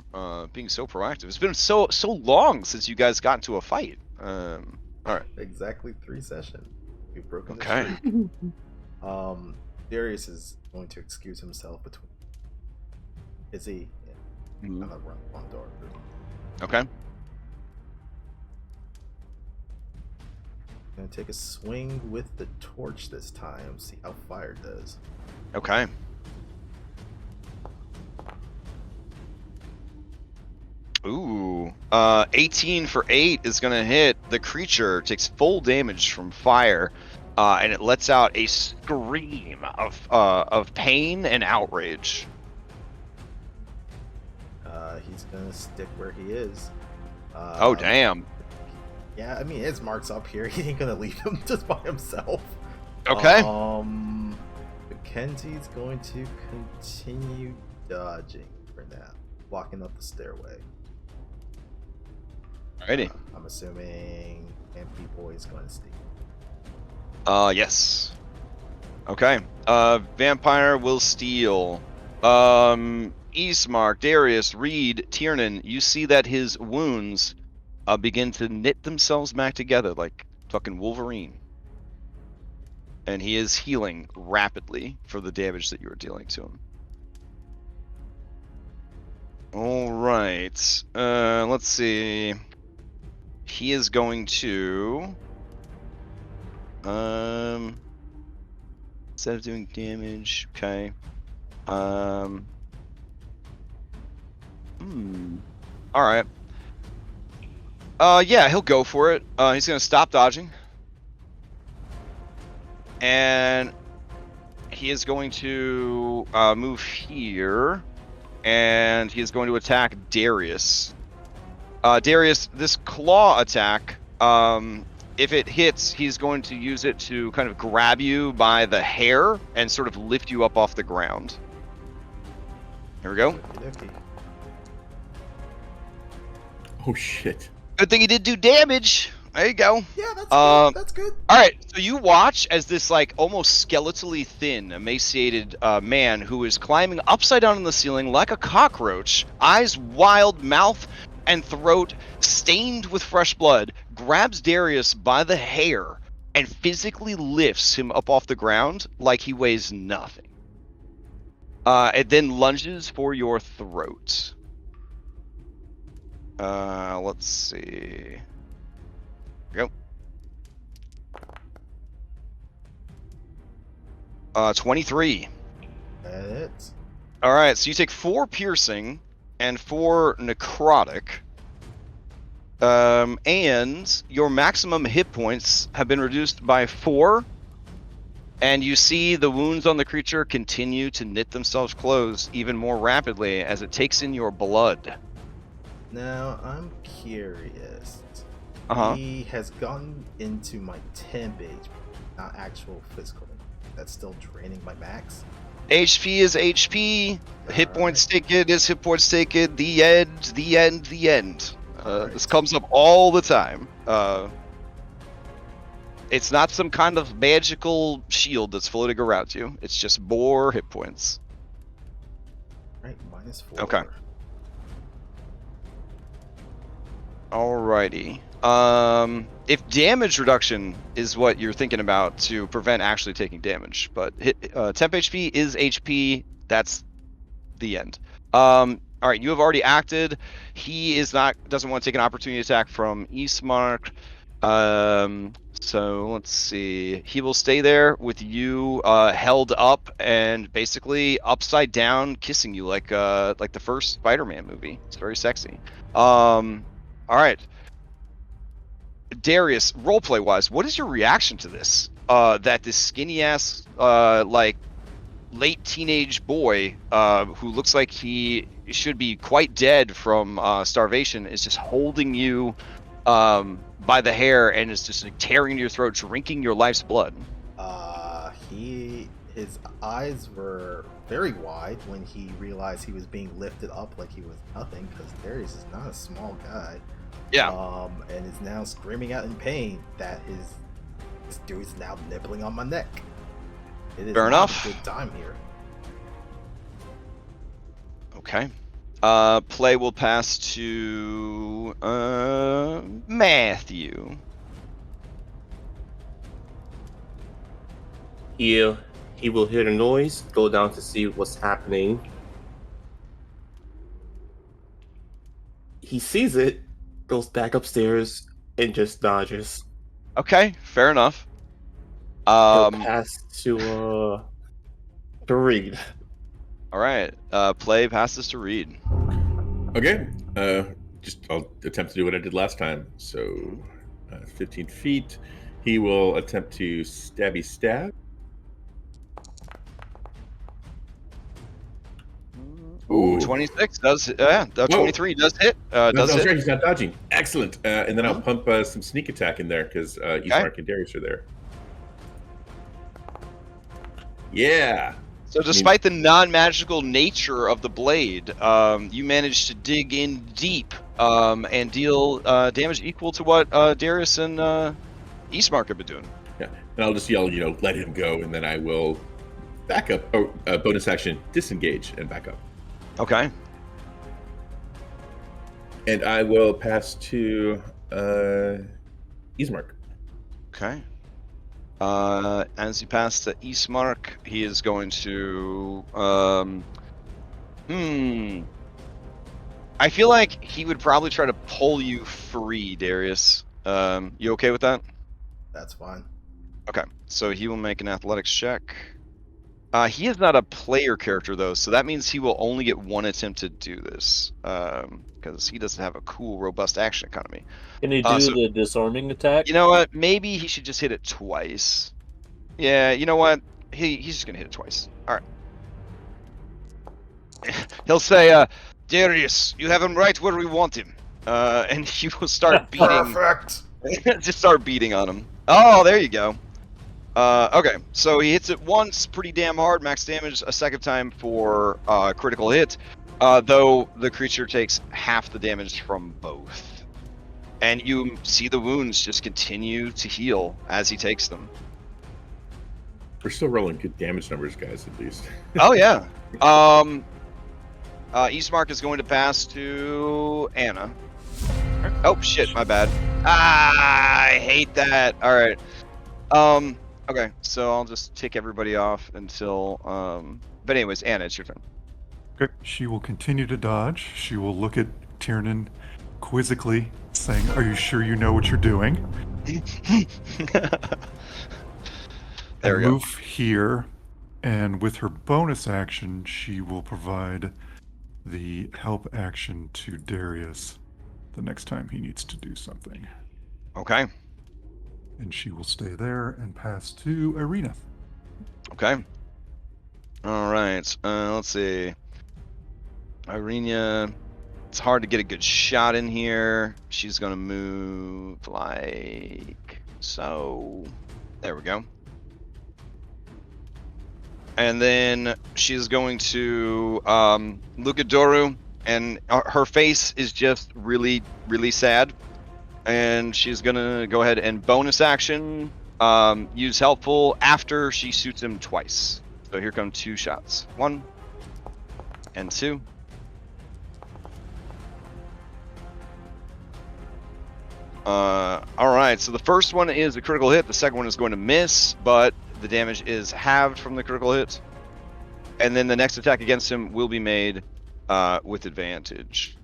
A: being so proactive. It's been so long since you guys got into a fight. All right.
D: Exactly 3 sessions. We've broken the
A: Okay.
D: streak. Darius is going to excuse himself between Izzy and kind of run one door.
A: Okay.
D: Gonna take a swing with the torch this time. See how fire does.
A: Okay. Ooh. 18 for 8 is gonna hit. The creature takes full damage from fire, and it lets out a scream of pain and outrage.
D: He's gonna stick where he is.
A: Oh damn.
D: Yeah, I mean his mark's up here. He ain't gonna leave him just by himself.
A: Okay.
D: Mackenzie's going to continue dodging for now, blocking up the stairway.
A: Alrighty.
D: I'm assuming MP Boy's going to stay.
A: Yes. Okay. Vampire will steal. Eastmark, Darius, Reed, Tiernan, you see that his wounds begin to knit themselves back together like fucking Wolverine. And he is healing rapidly for the damage that you are dealing to him. Alright. Let's see. He is going to... Instead of doing damage, okay. Alright. Yeah, he'll go for it. He's gonna stop dodging. And he is going to move here. And he is going to attack Darius. Darius, this claw attack, if it hits, he's going to use it to kind of grab you by the hair and sort of lift you up off the ground. Here we go.
D: Okey-dokey.
C: Oh shit.
A: Good thing he did do damage. There you go.
D: Yeah, that's good. That's good.
A: All right, so you watch as this like almost skeletally thin, emaciated man who is climbing upside down on the ceiling like a cockroach, eyes wild, mouth and throat stained with fresh blood, grabs Darius by the hair and physically lifts him up off the ground like he weighs nothing. It then lunges for your throat. Let's see. Here we go. 23.
D: That hits.
A: All right, so you take 4 piercing and 4 necrotic. And your maximum hit points have been reduced by 4. And you see the wounds on the creature continue to knit themselves close even more rapidly as it takes in your blood.
D: Now, I'm curious.
A: Uh-huh.
D: He has gotten into my temp HP, not actual physical. That's still draining my max.
A: HP is HP. Hit points taken is hit points taken. The end, the end, the end. This comes up all the time. It's not some kind of magical shield that's floating around you. It's just more hit points.
D: Right, -4.
A: Okay. Alrighty. If damage reduction is what you're thinking about to prevent actually taking damage, but temp HP is HP, that's the end. Alright, you have already acted. He doesn't want to take an opportunity attack from Eastmark. So let's see. He will stay there with you held up and basically upside down kissing you like the first Spider-Man movie. It's very sexy. All right, Darius, roleplay wise, what is your reaction to this? That this skinny ass, like late teenage boy, who looks like he should be quite dead from starvation, is just holding you by the hair and is just like, tearing your throat, drinking your life's blood.
D: His eyes were very wide when he realized he was being lifted up like he was nothing, because Darius is not a small guy.
A: Yeah.
D: And is now screaming out in pain that this dude is now nibbling on my neck. It is
A: Fair
D: not
A: enough.
D: a good time here.
A: Okay. Play will pass to Matthew.
E: He will hear the noise, go down to see what's happening. He sees it, goes back upstairs, and just dodges.
A: Okay, fair enough.
E: He'll pass to Reed.
A: All right. Play passes to Reed.
C: Okay. I'll attempt to do what I did last time. So, 15 feet. He will attempt to stabby stab.
A: Ooh, 26 does. 23 does hit. Does
C: That's
A: hit.
C: right. He's not dodging. Excellent. And then I'll pump some sneak attack in there because Ismark and Darius are there. Yeah.
A: So despite the non-magical nature of the blade, you managed to dig in deep and deal damage equal to what Darius and Ismark have been doing.
C: Yeah. And I'll just yell, let him go, and then I will back up. Oh, bonus action, disengage and back up.
A: Okay.
C: And I will pass to Ismark.
A: Okay. As you pass to Ismark, he is going to. I feel like he would probably try to pull you free, Darius. You okay with that?
D: That's fine.
A: Okay, so he will make an athletics check. He is not a player character though, so that means he will only get one attempt to do this, because he doesn't have a cool, robust action economy.
B: Can he do the disarming attack?
A: You know what? Maybe he should just hit it twice. Yeah, you know what? He's just gonna hit it twice. All right. He'll say, Darius, you have him right where we want him. And he will start beating.
D: Perfect.
A: Just start beating on him. Oh, there you go. Okay, so he hits it once, pretty damn hard, max damage, a second time for critical hit, though the creature takes half the damage from both. And you see the wounds just continue to heal as he takes them.
C: We're still rolling good damage numbers, guys, at least.
A: Oh, yeah. Ismark is going to pass to Anna. Oh, shit, my bad. I hate that. All right. Okay, so I'll just tick everybody off until, but anyways, Anna, it's your turn.
F: Okay. She will continue to dodge. She will look at Tiernan quizzically, saying, "Are you sure you know what you're doing?"
A: There we go.
F: Move here, and with her bonus action, she will provide the help action to Darius the next time he needs to do something.
A: Okay.
F: And she will stay there and pass to Irina.
A: Okay. All right. Let's see. Irina, it's hard to get a good shot in here. She's going to move like so. There we go. And then she's going to look at Doru, and her face is just really, really sad. And she's going to go ahead and bonus action, use helpful after she shoots him twice. So here come 2 shots. 1 and 2. All right, so the first one is a critical hit. The second one is going to miss, but the damage is halved from the critical hit. And then the next attack against him will be made with advantage.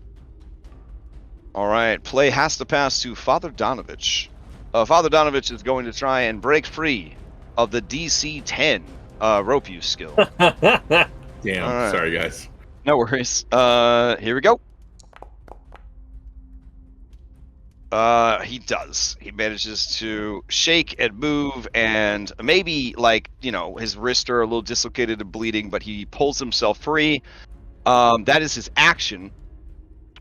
A: All right, play has to pass to Father Donovich. Father Donovich is going to try and break free of the DC 10 rope use skill.
C: Damn,
A: right.
C: Sorry, guys.
A: No worries. Here we go. He does. He manages to shake and move, and maybe, like, his wrists are a little dislocated and bleeding, but he pulls himself free. That is his action.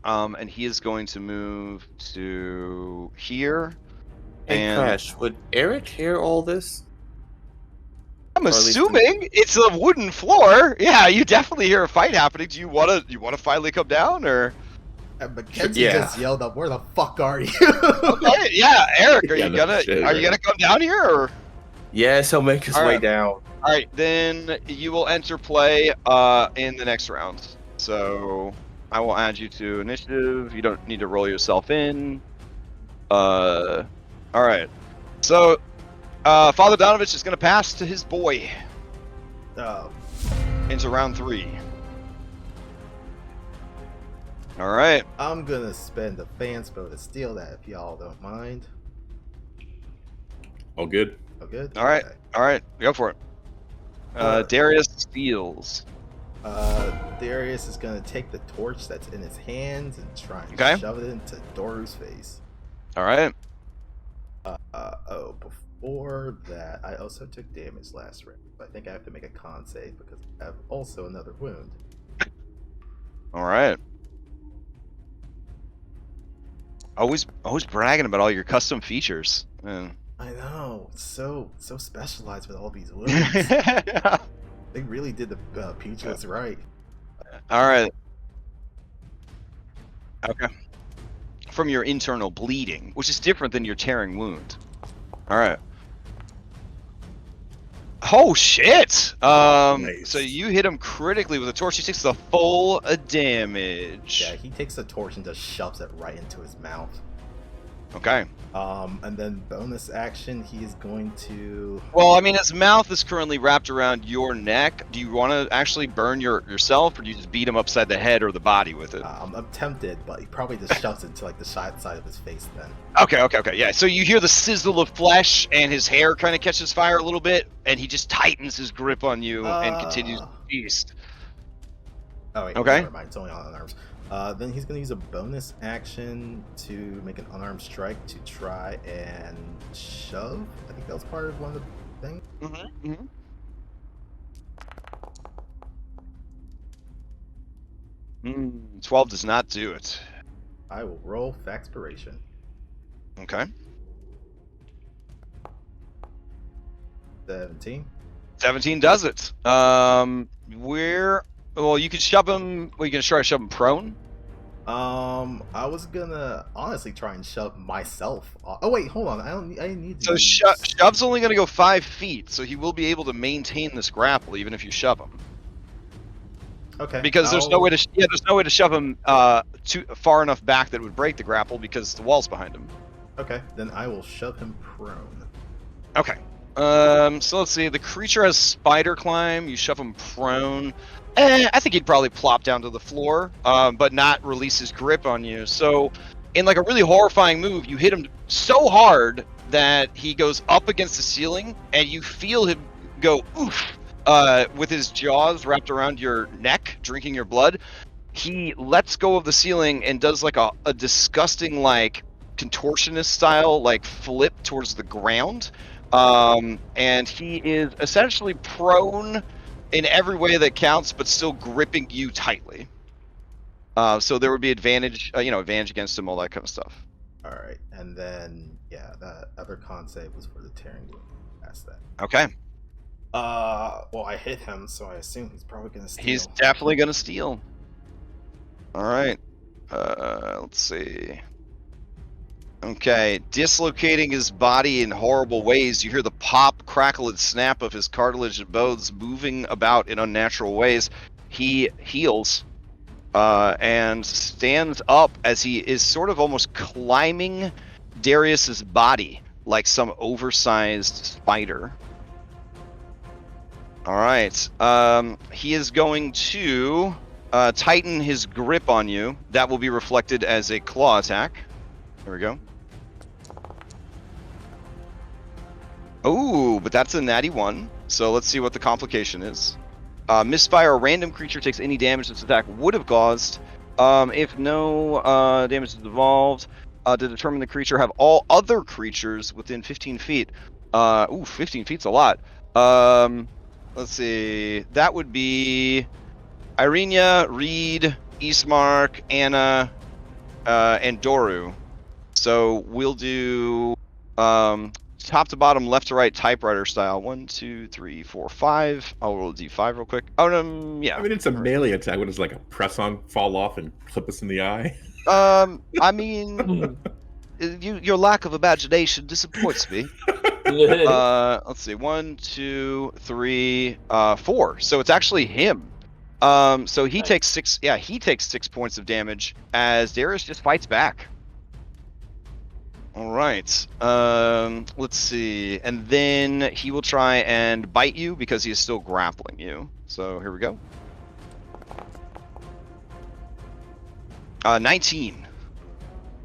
A: And he is going to move to here.
E: Hey, Crash, would Eric hear all this?
A: I'm assuming it's a wooden floor. Yeah, you definitely hear a fight happening. Do you want to finally come down, or?
D: Mackenzie just yelled up, "Where the fuck are you?"
A: Okay, yeah, Eric, are you gonna
C: shit,
A: come down here, or?
E: Yes, he'll make his way down.
A: All right, then you will enter play in the next round. So I will add you to initiative. You don't need to roll yourself in. All right. So Father Donovich is going to pass to his boy
D: Oh,
A: into round 3. All right.
D: I'm gonna spend a fan spell to steal that if y'all don't mind.
C: All good.
D: Oh, good?
A: All right.
D: Okay.
A: All right. Go for it. Darius steals.
D: Darius is gonna take the torch that's in his hands and try and
A: Okay.
D: shove it into Doru's face.
A: All right.
D: Before that, I also took damage last round. I think I have to make a con save because I have also another wound.
A: All right. Always bragging about all your custom features. Man.
D: I know, so specialized with all these wounds. They really did the Peaches right.
A: All right. Okay. From your internal bleeding, which is different than your tearing wound. All right. Oh shit!
C: Nice.
A: So you hit him critically with a torch. He takes the full damage.
D: Yeah, he takes the torch and just shoves it right into his mouth.
A: Okay.
D: And then bonus action, he is going to.
A: Well, I mean, his mouth is currently wrapped around your neck. Do you want to actually burn yourself, or do you just beat him upside the head or the body with it?
D: I'm tempted, but he probably just shoves it into like the side of his face then.
A: Okay. Yeah. So you hear the sizzle of flesh, and his hair kind of catches fire a little bit, and he just tightens his grip on you and continues to feast.
D: Oh wait,
A: Okay.
D: never mind. It's only on unarmed. Then he's going to use a bonus action to make an unarmed strike to try and shove. I think that was part of one of the things.
A: Mm-hmm. 12 does not do it.
D: I will roll Faxpiration.
A: Okay.
D: 17.
A: 17 does it. Well, you could shove him. Well, you can try to shove him prone.
D: I was gonna honestly try and shove myself. Oh wait, hold on. I need to.
A: So shove's only going to go 5 feet, so he will be able to maintain this grapple even if you shove him.
D: Okay.
A: Because there's no way to shove him too far enough back that it would break the grapple because the wall's behind him.
D: Okay, then I will shove him prone.
A: Okay. So let's see. The creature has spider climb. You shove him prone. I think he'd probably plop down to the floor, but not release his grip on you. So, in like a really horrifying move, you hit him so hard that he goes up against the ceiling, and you feel him go oof with his jaws wrapped around your neck, drinking your blood. He lets go of the ceiling and does like a disgusting like contortionist style like flip towards the ground. And he is essentially prone in every way that counts, but still gripping you tightly. So there would be advantage against him, all that kind of stuff.
D: All right, and then yeah, that other con save was for the tearing wound. Past that.
A: Okay.
D: Well, I hit him, so I assume he's probably gonna steal.
A: He's definitely gonna steal. All right. Let's see. Okay, dislocating his body in horrible ways. You hear the pop, crackle, and snap of his cartilage and bones moving about in unnatural ways. He heals and stands up as he is sort of almost climbing Darius's body like some oversized spider. All right. He is going to tighten his grip on you. That will be reflected as a claw attack. There we go. Oh, but that's a natty 1. So let's see what the complication is. Misfire, a random creature takes any damage this attack would have caused. If no damage is involved, to determine the creature have all other creatures within 15 feet. 15 feet's a lot. Let's see. That would be Irenia, Reed, Ismark, Anna, and Doru. So we'll do top to bottom, left to right, typewriter style. 1, 2, 3, 4, 5. I'll roll a d5 real quick. Yeah.
C: I mean, it's a melee attack. What does like a press on fall off and clip us in the eye?
A: I mean, your lack of imagination disappoints me. Let's see. 1, 2, 3, 4. So it's actually him. So he takes 6. Yeah, he takes 6 points of damage as Darius just fights back. All right. Let's see. And then he will try and bite you because he is still grappling you. So here we go. 19.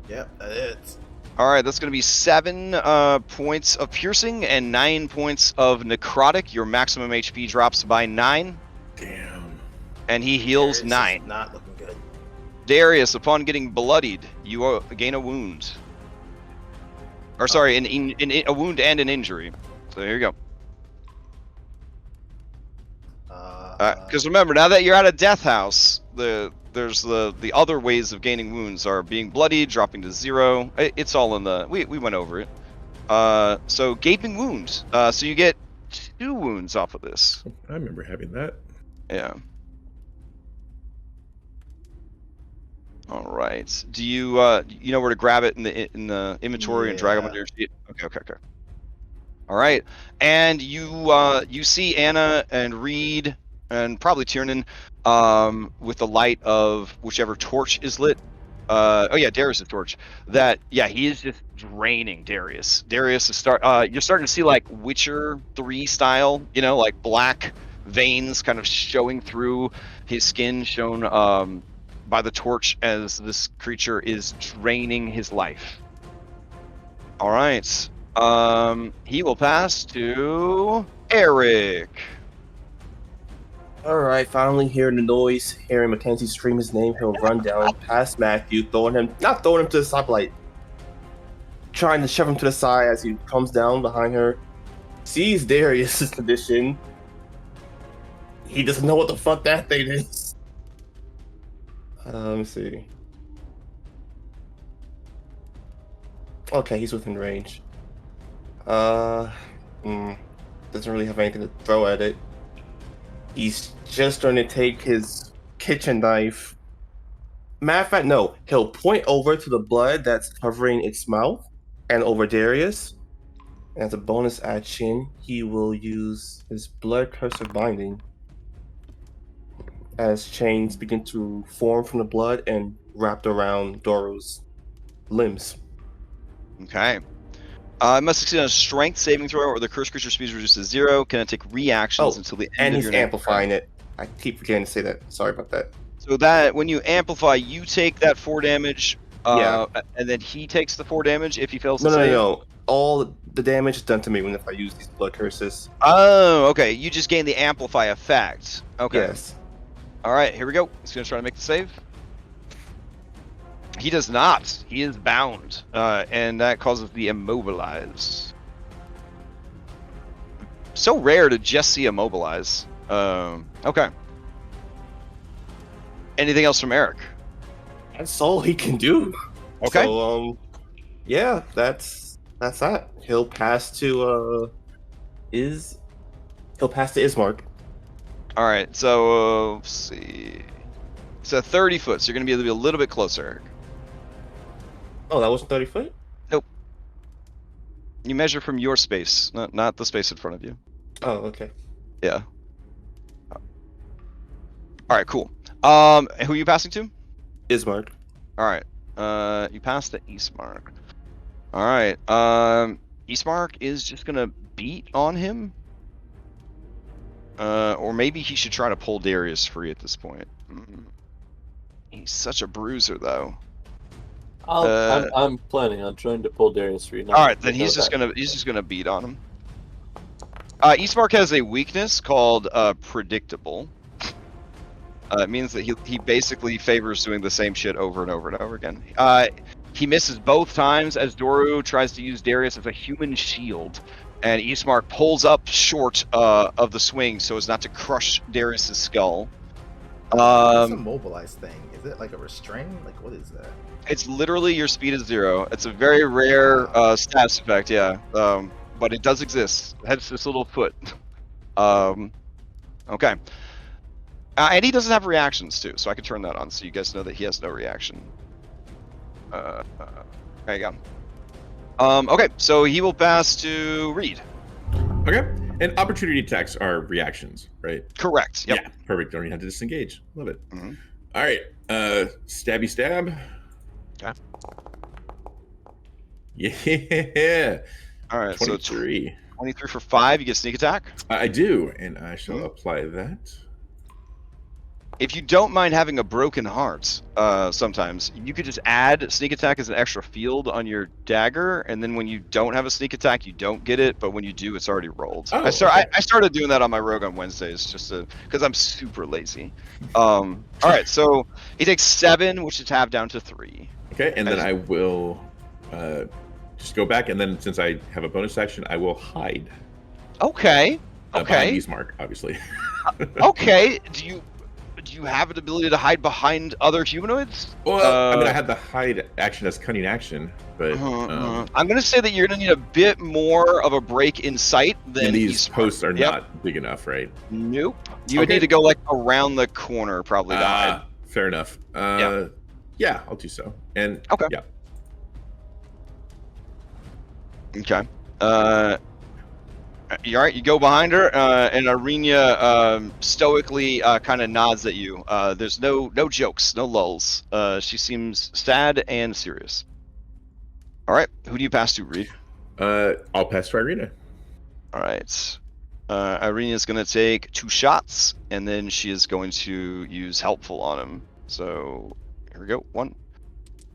D: Yep, that is.
A: All right, that's going to be 7 points of piercing and 9 points of necrotic. Your maximum HP drops by 9.
C: Damn.
A: And he heals
D: Darius is
A: 9.
D: not looking good.
A: Darius, upon getting bloodied, you gain a wound. Or sorry, a wound and an injury. So here you go. Because remember, now that you're at a death house, there's the other ways of gaining wounds are being bloodied, dropping to 0. It's all in the we went over it. So gaping wound. So you get 2 wounds off of this.
C: I remember having that.
A: Yeah. All right. Do you you know where to grab it in the inventory and drag them under your feet? Okay. All right. And you see Anna and Reed and probably Tiernan with the light of whichever torch is lit. Oh yeah, Darius' torch. That he is just draining Darius. Darius is you're starting to see like Witcher 3 style, like black veins kind of showing through his skin, shown by the torch as this creature is draining his life. All right. He will pass to Eric.
E: Alright, finally hearing the noise, hearing Mackenzie scream his name, he'll run down past Matthew, not throwing him to the side, but like trying to shove him to the side as he comes down behind her. Sees Darius' condition. He doesn't know what the fuck that thing is. Let me see. Okay, he's within range. Doesn't really have anything to throw at it. He's just going to take his kitchen knife. Matter of fact, no. He'll point over to the blood that's covering its mouth and over Darius. As a bonus action, he will use his blood curse of binding as chains begin to form from the blood and wrapped around Doro's limbs.
A: Okay. It must succeed on a strength saving throw, or the cursed creature speed is reduced to 0. Can it take reactions until the end
E: and
A: of
E: he's
A: your next
E: amplifying
A: round?
E: it. I keep forgetting to say that. Sorry about that.
A: So that when you amplify, you take that 4 damage,
E: Yeah.
A: and then he takes the 4 damage if he fails to
E: No.
A: save.
E: All the damage is done to me when if I use these blood curses.
A: Oh, okay. You just gain the amplify effect. Okay.
E: Yes.
A: All right, here we go. He's going to try to make the save. He does not. He is bound, and that causes the immobilize. So rare to just see immobilize. Okay. Anything else from Eric?
E: That's all he can do.
A: Okay.
E: So, yeah, that's that. He'll pass to Ismark.
A: All right. So let's see. So 30 foot. So you're going to be able to be a little bit closer, Eric.
E: Oh, that wasn't 30 foot?
A: Nope. You measure from your space, not the space in front of you.
E: Oh, okay.
A: Yeah. All right. Cool. Who are you passing to?
E: Ismark.
A: All right. You pass the Eastmark. All right. Eastmark is just gonna beat on him. Or maybe he should try to pull Darius free at this point. He's such a bruiser, though.
B: I'm planning on trying to pull Darius free.
A: All right, then he's just gonna beat on him. Eastmark has a weakness called predictable. It means that he basically favors doing the same shit over and over and over again. He misses both times as Doru tries to use Darius as a human shield, and Eastmark pulls up short of the swing so as not to crush Darius' skull.
D: What's a mobilize thing? Is it like a restrain? Like, what is that?
A: It's literally your speed is 0. It's a very rare status effect, yeah. But it does exist. Hence this little foot. Okay. And he doesn't have reactions too, so I can turn that on so you guys know that he has no reaction. There you go. Okay, so he will pass to Reed.
C: Okay. And opportunity attacks are reactions, right?
A: Correct. Yep.
C: Yeah, perfect. Don't even have to disengage. Love it.
A: Mm-hmm.
C: All right. 'All right. Stabby stab.
A: Okay.
C: Yeah.
A: All right, so
C: 23.
A: 23 for 5. You get sneak attack.
C: I do, and I shall
A: Mhm.
C: apply that.
A: If you don't mind having a broken heart, sometimes you could just add sneak attack as an extra field on your dagger, and then when you don't have a sneak attack, you don't get it. But when you do, it's already rolled.
C: Oh,
A: I
C: okay.
A: started doing that on my rogue on Wednesdays just because I'm super lazy. All right, so he takes 7, which is half down to 3.
C: Okay, and then
A: As-
C: I will just go back, and then since I have a bonus action, I will hide.
A: Okay.
C: Behind
A: Okay.
C: these mark, obviously.
A: Okay. Do you have an ability to hide behind other humanoids?
C: Well, I mean, I had the hide action as cunning action, but
A: I'm going to say that you're going to need a bit more of a break in sight than
C: and these
A: he's
C: posts are
A: Yep.
C: not big enough, right?
A: Nope. You would
C: Okay.
A: need to go like around the corner probably to hide.
C: Fair enough. Yeah, I'll do so. And
A: Okay.
C: yeah,
A: Okay. You all right? You go behind her, and Arena stoically kind of nods at you. There's no jokes, no lulls. She seems sad and serious. All right. Who do you pass to, Reed?
C: I'll pass to Irina.
A: All right. Irina is going to take 2 shots, and then she is going to use helpful on him. So here we go. 1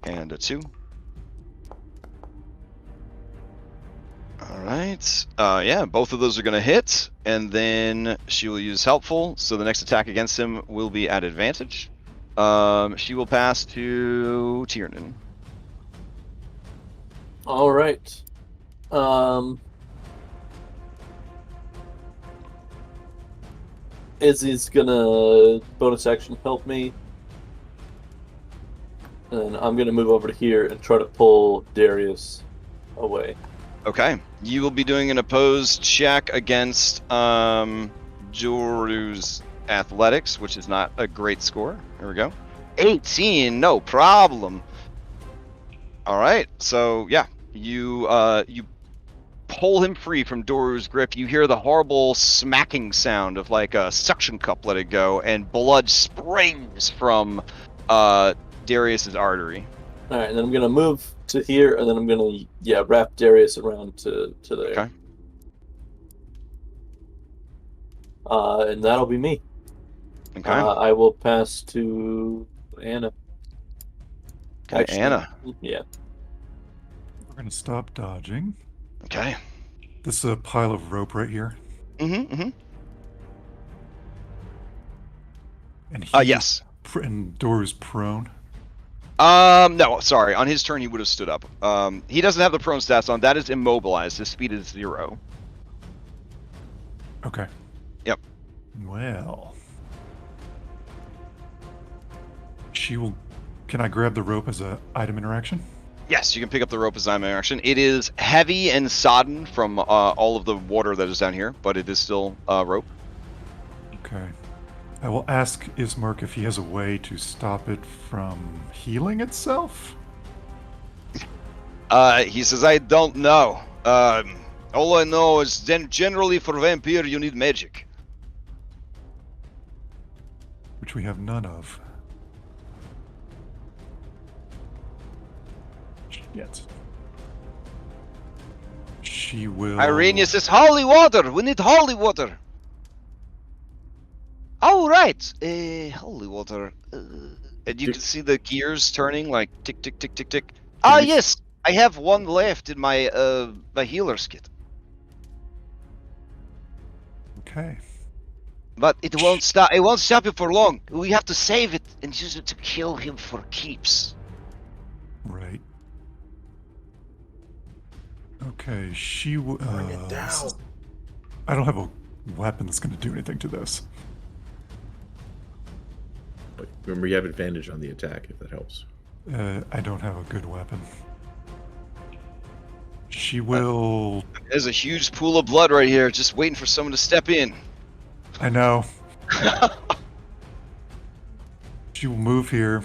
A: and a 2. All right. Yeah, both of those are going to hit, and then she will use helpful. So the next attack against him will be at advantage. She will pass to Tiernan.
B: All right. Izzy's gonna bonus action help me, and I'm gonna move over to here and try to pull Darius away.
A: Okay. You will be doing an opposed check against Joru's athletics, which is not a great score. Here we go. 18, no problem. All right. So yeah, you pull him free from Doru's grip. You hear the horrible smacking sound of like a suction cup let it go, and blood sprays from Darius's artery.
B: All right, and then I'm gonna move to here, and then I'm gonna wrap Darius around to there.
A: Okay.
B: And that'll be me.
A: Okay.
B: I will pass to Anna.
A: Okay, Anna.
B: Yeah.
F: We're going to stop dodging.
A: Okay.
F: This is a pile of rope right here.
A: Mm-hmm.
F: And
A: Yes.
F: And Doru's prone.
A: No, sorry. On his turn, he would have stood up. He doesn't have the prone stats on. That is immobilized. His speed is 0.
F: Okay.
A: Yep.
F: Well. She will... Can I grab the rope as an item interaction?
A: Yes, you can pick up the rope as item action. It is heavy and sodden from all of the water that is down here, but it is still rope.
F: Okay. I will ask Ismark if he has a way to stop it from healing itself.
A: He says, I don't know. All I know is generally for vampire you need magic.
F: Which we have none of. Yet. She will...
A: Irenia says, holy water! We need holy water! Oh, right! Holy water. And you can see the gears turning, like, tick, tick, tick, tick, tick. Ah, yes! I have 1 left in my, my healer's kit.
F: Okay.
A: But it won't stop. It won't stop you for long. We have to save it and use it to kill him for keeps.
F: Right. Okay, she will...
D: Bring it down.
F: I don't have a weapon that's going to do anything to this.
C: But remember, you have advantage on the attack, if that helps.
F: I don't have a good weapon. She will...
A: There's a huge pool of blood right here, just waiting for someone to step in.
F: I know. She will move here.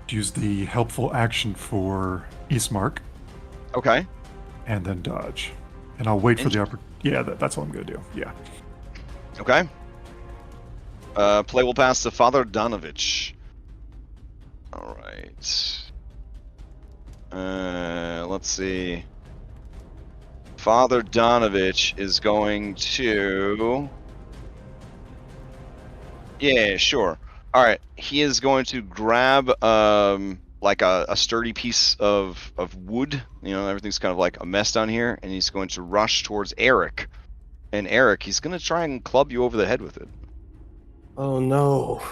F: Use the helpful action for Ismark.
A: Okay.
F: And then dodge. And I'll wait for the Yeah, that's what I'm going to do. Yeah.
A: Okay. Play will pass to Father Donovich. All right. Let's see. Father Donovich is going to. Yeah, sure. All right, he is going to grab like a sturdy piece of wood. You know, everything's kind of like a mess down here, and he's going to rush towards Eric. And Eric, he's going to try and club you over the head with it.
E: Oh no!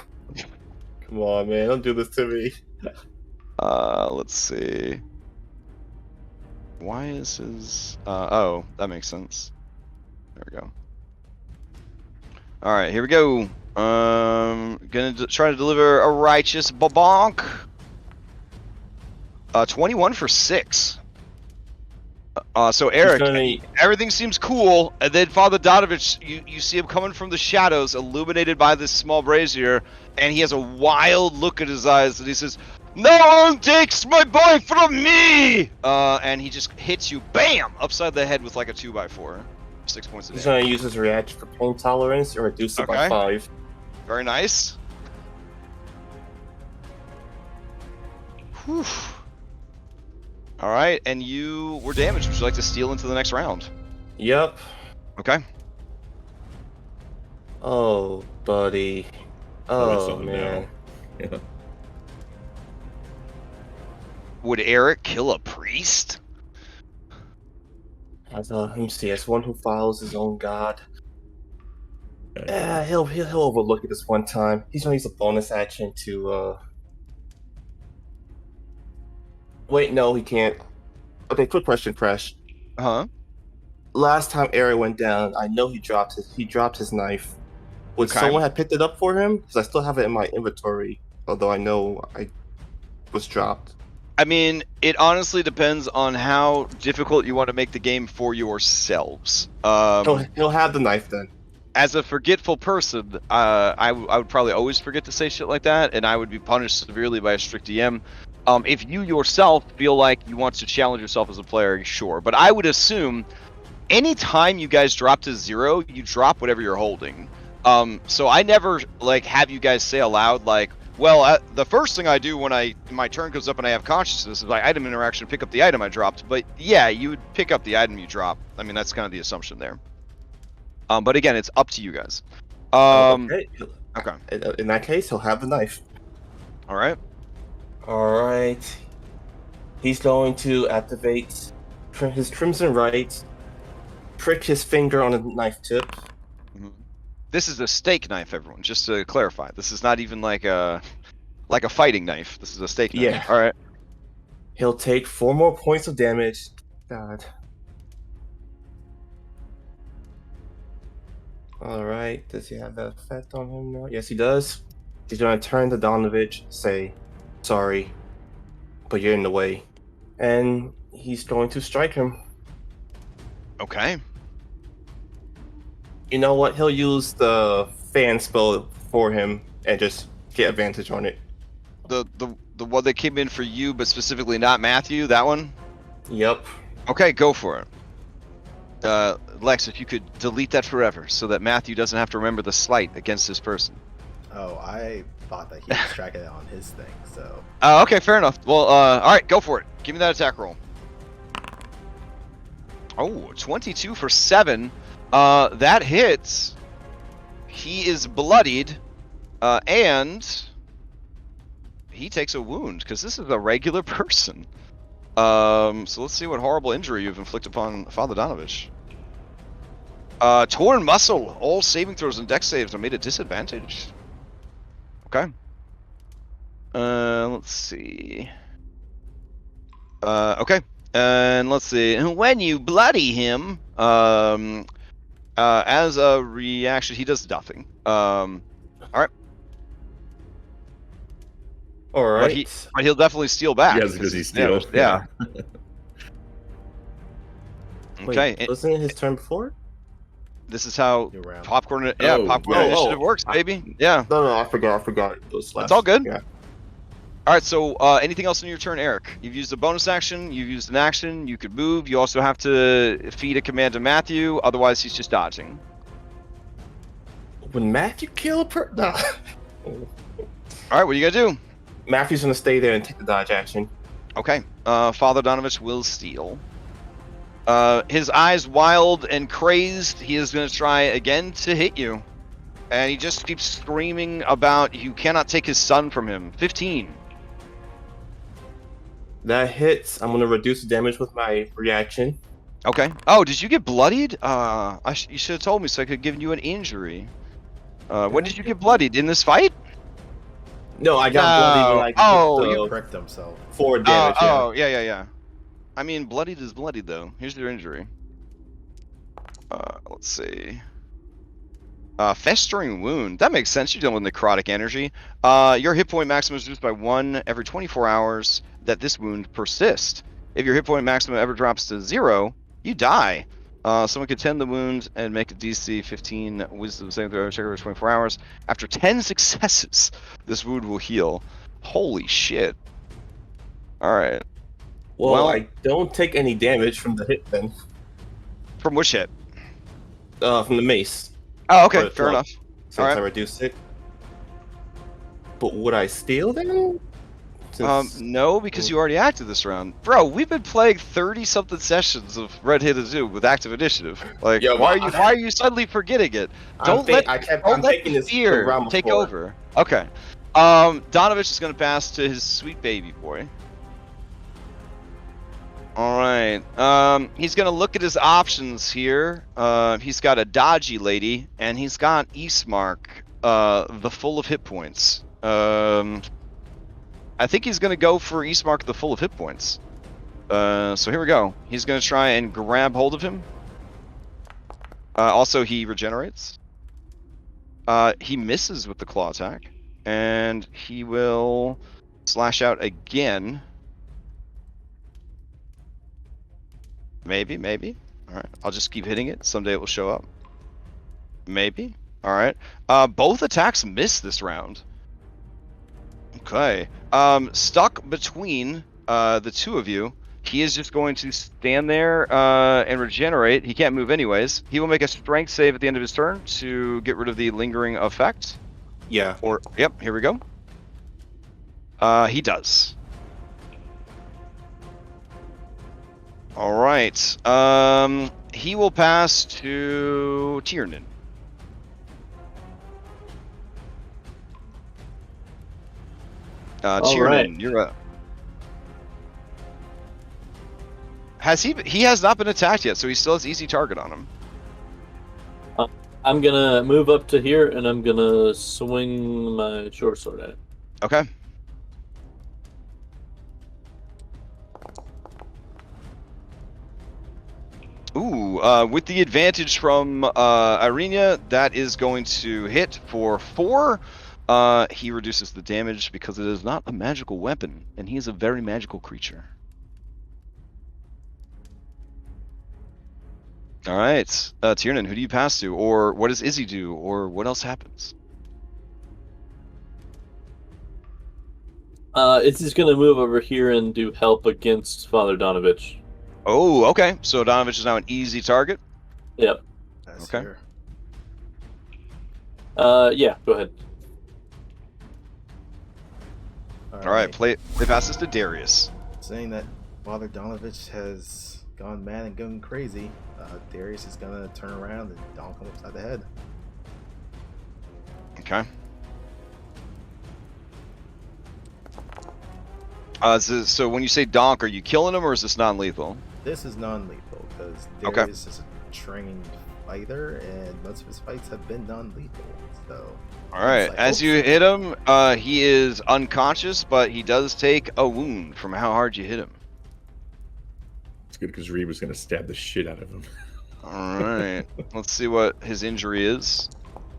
E: Come on, man! Don't do this to me.
A: Let's see. Why is his? Oh, that makes sense. There we go. All right, here we go. Gonna try to deliver a righteous bonk. 21 for 6. So Eric, everything seems cool, and then Father Donovich, you see him coming from the shadows, illuminated by this small brazier, and he has a wild look in his eyes, and he says, "No one takes my boy from me!" And he just hits you, bam, upside the head with like a 2x4. 6 points of damage.
E: He's gonna use his reaction for pain tolerance and reduce it by 5.
A: Very nice. Whew. All right, and you were damaged. Would you like to steal into the next round?
E: Yep.
A: Okay.
E: Oh, buddy. Oh, man.
C: No. Yeah.
A: Would Eric kill a priest?
E: Let me see. As one who follows his own god, he'll overlook it this one time. He's gonna use a bonus action to. Wait, no, he can't. Okay, quick question, Fresh.
A: Huh?
E: Last time Eric went down, I know he dropped his knife. Would
A: Okay.
E: someone have picked it up for him? Because I still have it in my inventory, although I know I was dropped.
A: I mean, it honestly depends on how difficult you want to make the game for yourselves.
E: He'll have the knife then.
A: As a forgetful person, I would probably always forget to say shit like that, and I would be punished severely by a strict DM. If you yourself feel like you want to challenge yourself as a player, sure. But I would assume anytime you guys drop to 0, you drop whatever you're holding. So I never like have you guys say aloud like, well, the first thing I do when my turn comes up and I have consciousness is like item interaction, pick up the item I dropped. But yeah, you would pick up the item you drop. I mean, that's kind of the assumption there. But again, it's up to you guys.
E: Okay. In that case, he'll have the knife.
A: All right.
E: All right. He's going to activate his Crimson Right, prick his finger on the knife tip.
A: This is a steak knife, everyone. Just to clarify, this is not even like a fighting knife. This is a steak knife.
E: Yeah.
A: All right.
E: He'll take 4 more points of damage. God. All right. Does he have that effect on him now? Yes, he does. He's going to turn to Donovich, say, "Sorry, but you're in the way," and he's going to strike him.
A: Okay.
E: You know what? He'll use the fan spell for him and just get advantage on it.
A: The one that came in for you, but specifically not Matthew. That one.
E: Yep.
A: Okay, go for it. Lex, if you could delete that forever, so that Matthew doesn't have to remember the slight against this person.
D: Oh, I thought that he was tracking it on his thing, so.
A: Okay, fair enough. Well, all right, go for it. Give me that attack roll. Oh, 22 for 7. That hits. He is bloodied, and he takes a wound because this is a regular person. So let's see what horrible injury you've inflicted upon Father Donovich. Torn muscle. All saving throws and dex saves are made at disadvantage. Okay. Let's see. Okay. And let's see. When you bloody him, as a reaction, he does nothing. All right.
E: All right.
A: But he'll definitely steal back.
C: Yes, because he steals.
A: Yeah.
E: Wait,
A: Okay.
E: wasn't it his turn before?
A: This is how
D: New round.
A: popcorn.
C: Oh,
A: popcorn
C: yeah.
A: initiative works, baby. Yeah.
E: No, I forgot. It was last.
A: That's all good.
E: Yeah.
A: All right. So, anything else in your turn, Eric? You've used a bonus action. You've used an action. You could move. You also have to feed a command to Matthew. Otherwise, he's just dodging.
E: Would Matthew kill a No.
A: All right. What are you gonna do?
E: Matthew's gonna stay there and take the dodge action.
A: Okay. Father Donovich will steal. His eyes wild and crazed. He is going to try again to hit you. And he just keeps screaming about you cannot take his son from him. 15.
E: That hits. I'm gonna reduce the damage with my reaction.
A: Okay. Oh, did you get bloodied? You should have told me so I could have given you an injury. When did you get bloodied? In this fight?
E: No, I got bloody when I
A: Oh,
E: took
A: you
E: the
D: Pricked himself.
E: 4 damage. Yeah.
A: Oh, yeah. I mean, bloodied is bloodied, though. Here's your injury. Let's see. Festering wound. That makes sense. You're dealing with necrotic energy. Your hit point maximum is reduced by 1 every 24 hours that this wound persists. If your hit point maximum ever drops to 0, you die. Someone could tend the wound and make a DC 15 wisdom saving throw check every 24 hours. After 10 successes, this wound will heal. Holy shit. Alright.
E: Well, I don't take any damage from the hit then.
A: From which hit?
E: From the mace.
A: Oh, okay.
E: Or
A: Fair
E: club,
A: enough.
E: Since
A: Alright.
E: I reduced it. But would I steal then?
A: No, because you already acted this round. Bro, we've been playing 30-something sessions of Red Hit Zoo with active initiative. Like,
E: Yeah,
A: why
E: well,
A: are you suddenly forgetting it?
E: I'm
A: Don't let
E: taking this
A: fear
E: round
A: take
E: before.
A: over. Okay. Donovich is going to pass to his sweet baby boy. All right. He's going to look at his options here. He's got a dodgy lady, and he's got Eastmark, the full of hit points. I think he's going to go for Eastmark, the full of hit points. So here we go. He's going to try and grab hold of him. Also, he regenerates. He misses with the claw attack. And he will slash out again. Maybe. Alright, I'll just keep hitting it. Someday it will show up. Maybe. Alright. Both attacks miss this round. Okay. Stuck between the two of you, he is just going to stand there and regenerate. He can't move anyways. He will make a strength save at the end of his turn to get rid of the lingering effect.
E: Yeah.
A: Yep, here we go. He does. All right. He will pass to Tiernan. Tiernan, you're up. He has not been attacked yet, so he still has easy target on him.
B: I'm gonna move up to here, and I'm gonna swing my short sword at it.
A: Okay. Ooh, with the advantage from Irina, that is going to hit for 4. He reduces the damage because it is not a magical weapon, and he is a very magical creature. All right, Tiernan, who do you pass to, or what does Izzy do, or what else happens?
B: Izzy's gonna move over here and do help against Father Donovich.
A: Oh, okay. So Donovich is now an easy target.
B: Yep.
A: Okay.
D: Here.
B: Yeah. Go ahead.
A: All right, play passes to Darius.
D: Saying that Father Donovich has gone mad and going crazy, Darius is gonna turn around and donk him upside the head.
A: Okay. So when you say donk, are you killing him or is this non-lethal?
D: This is non-lethal because
A: Okay.
D: Darius is a trained fighter, and most of his fights have been non-lethal. So.
A: All right.
D: Like,
A: As you hit him, he is unconscious, but he does take a wound from how hard you hit him.
C: It's good because Reed was going to stab the shit out of him.
A: All right. Let's see what his injury is.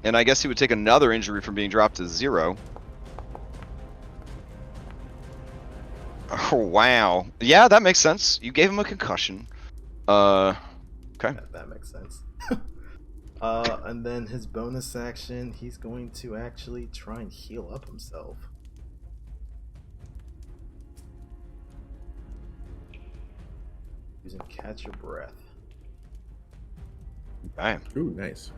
A: And I guess he would take another injury from being dropped to 0. Oh, wow. Yeah, that makes sense. You gave him a concussion. Okay.
D: That makes sense. And then his bonus action, he's going to actually try and heal up himself. Using Catch Your Breath.
A: Okay.
C: Ooh, nice.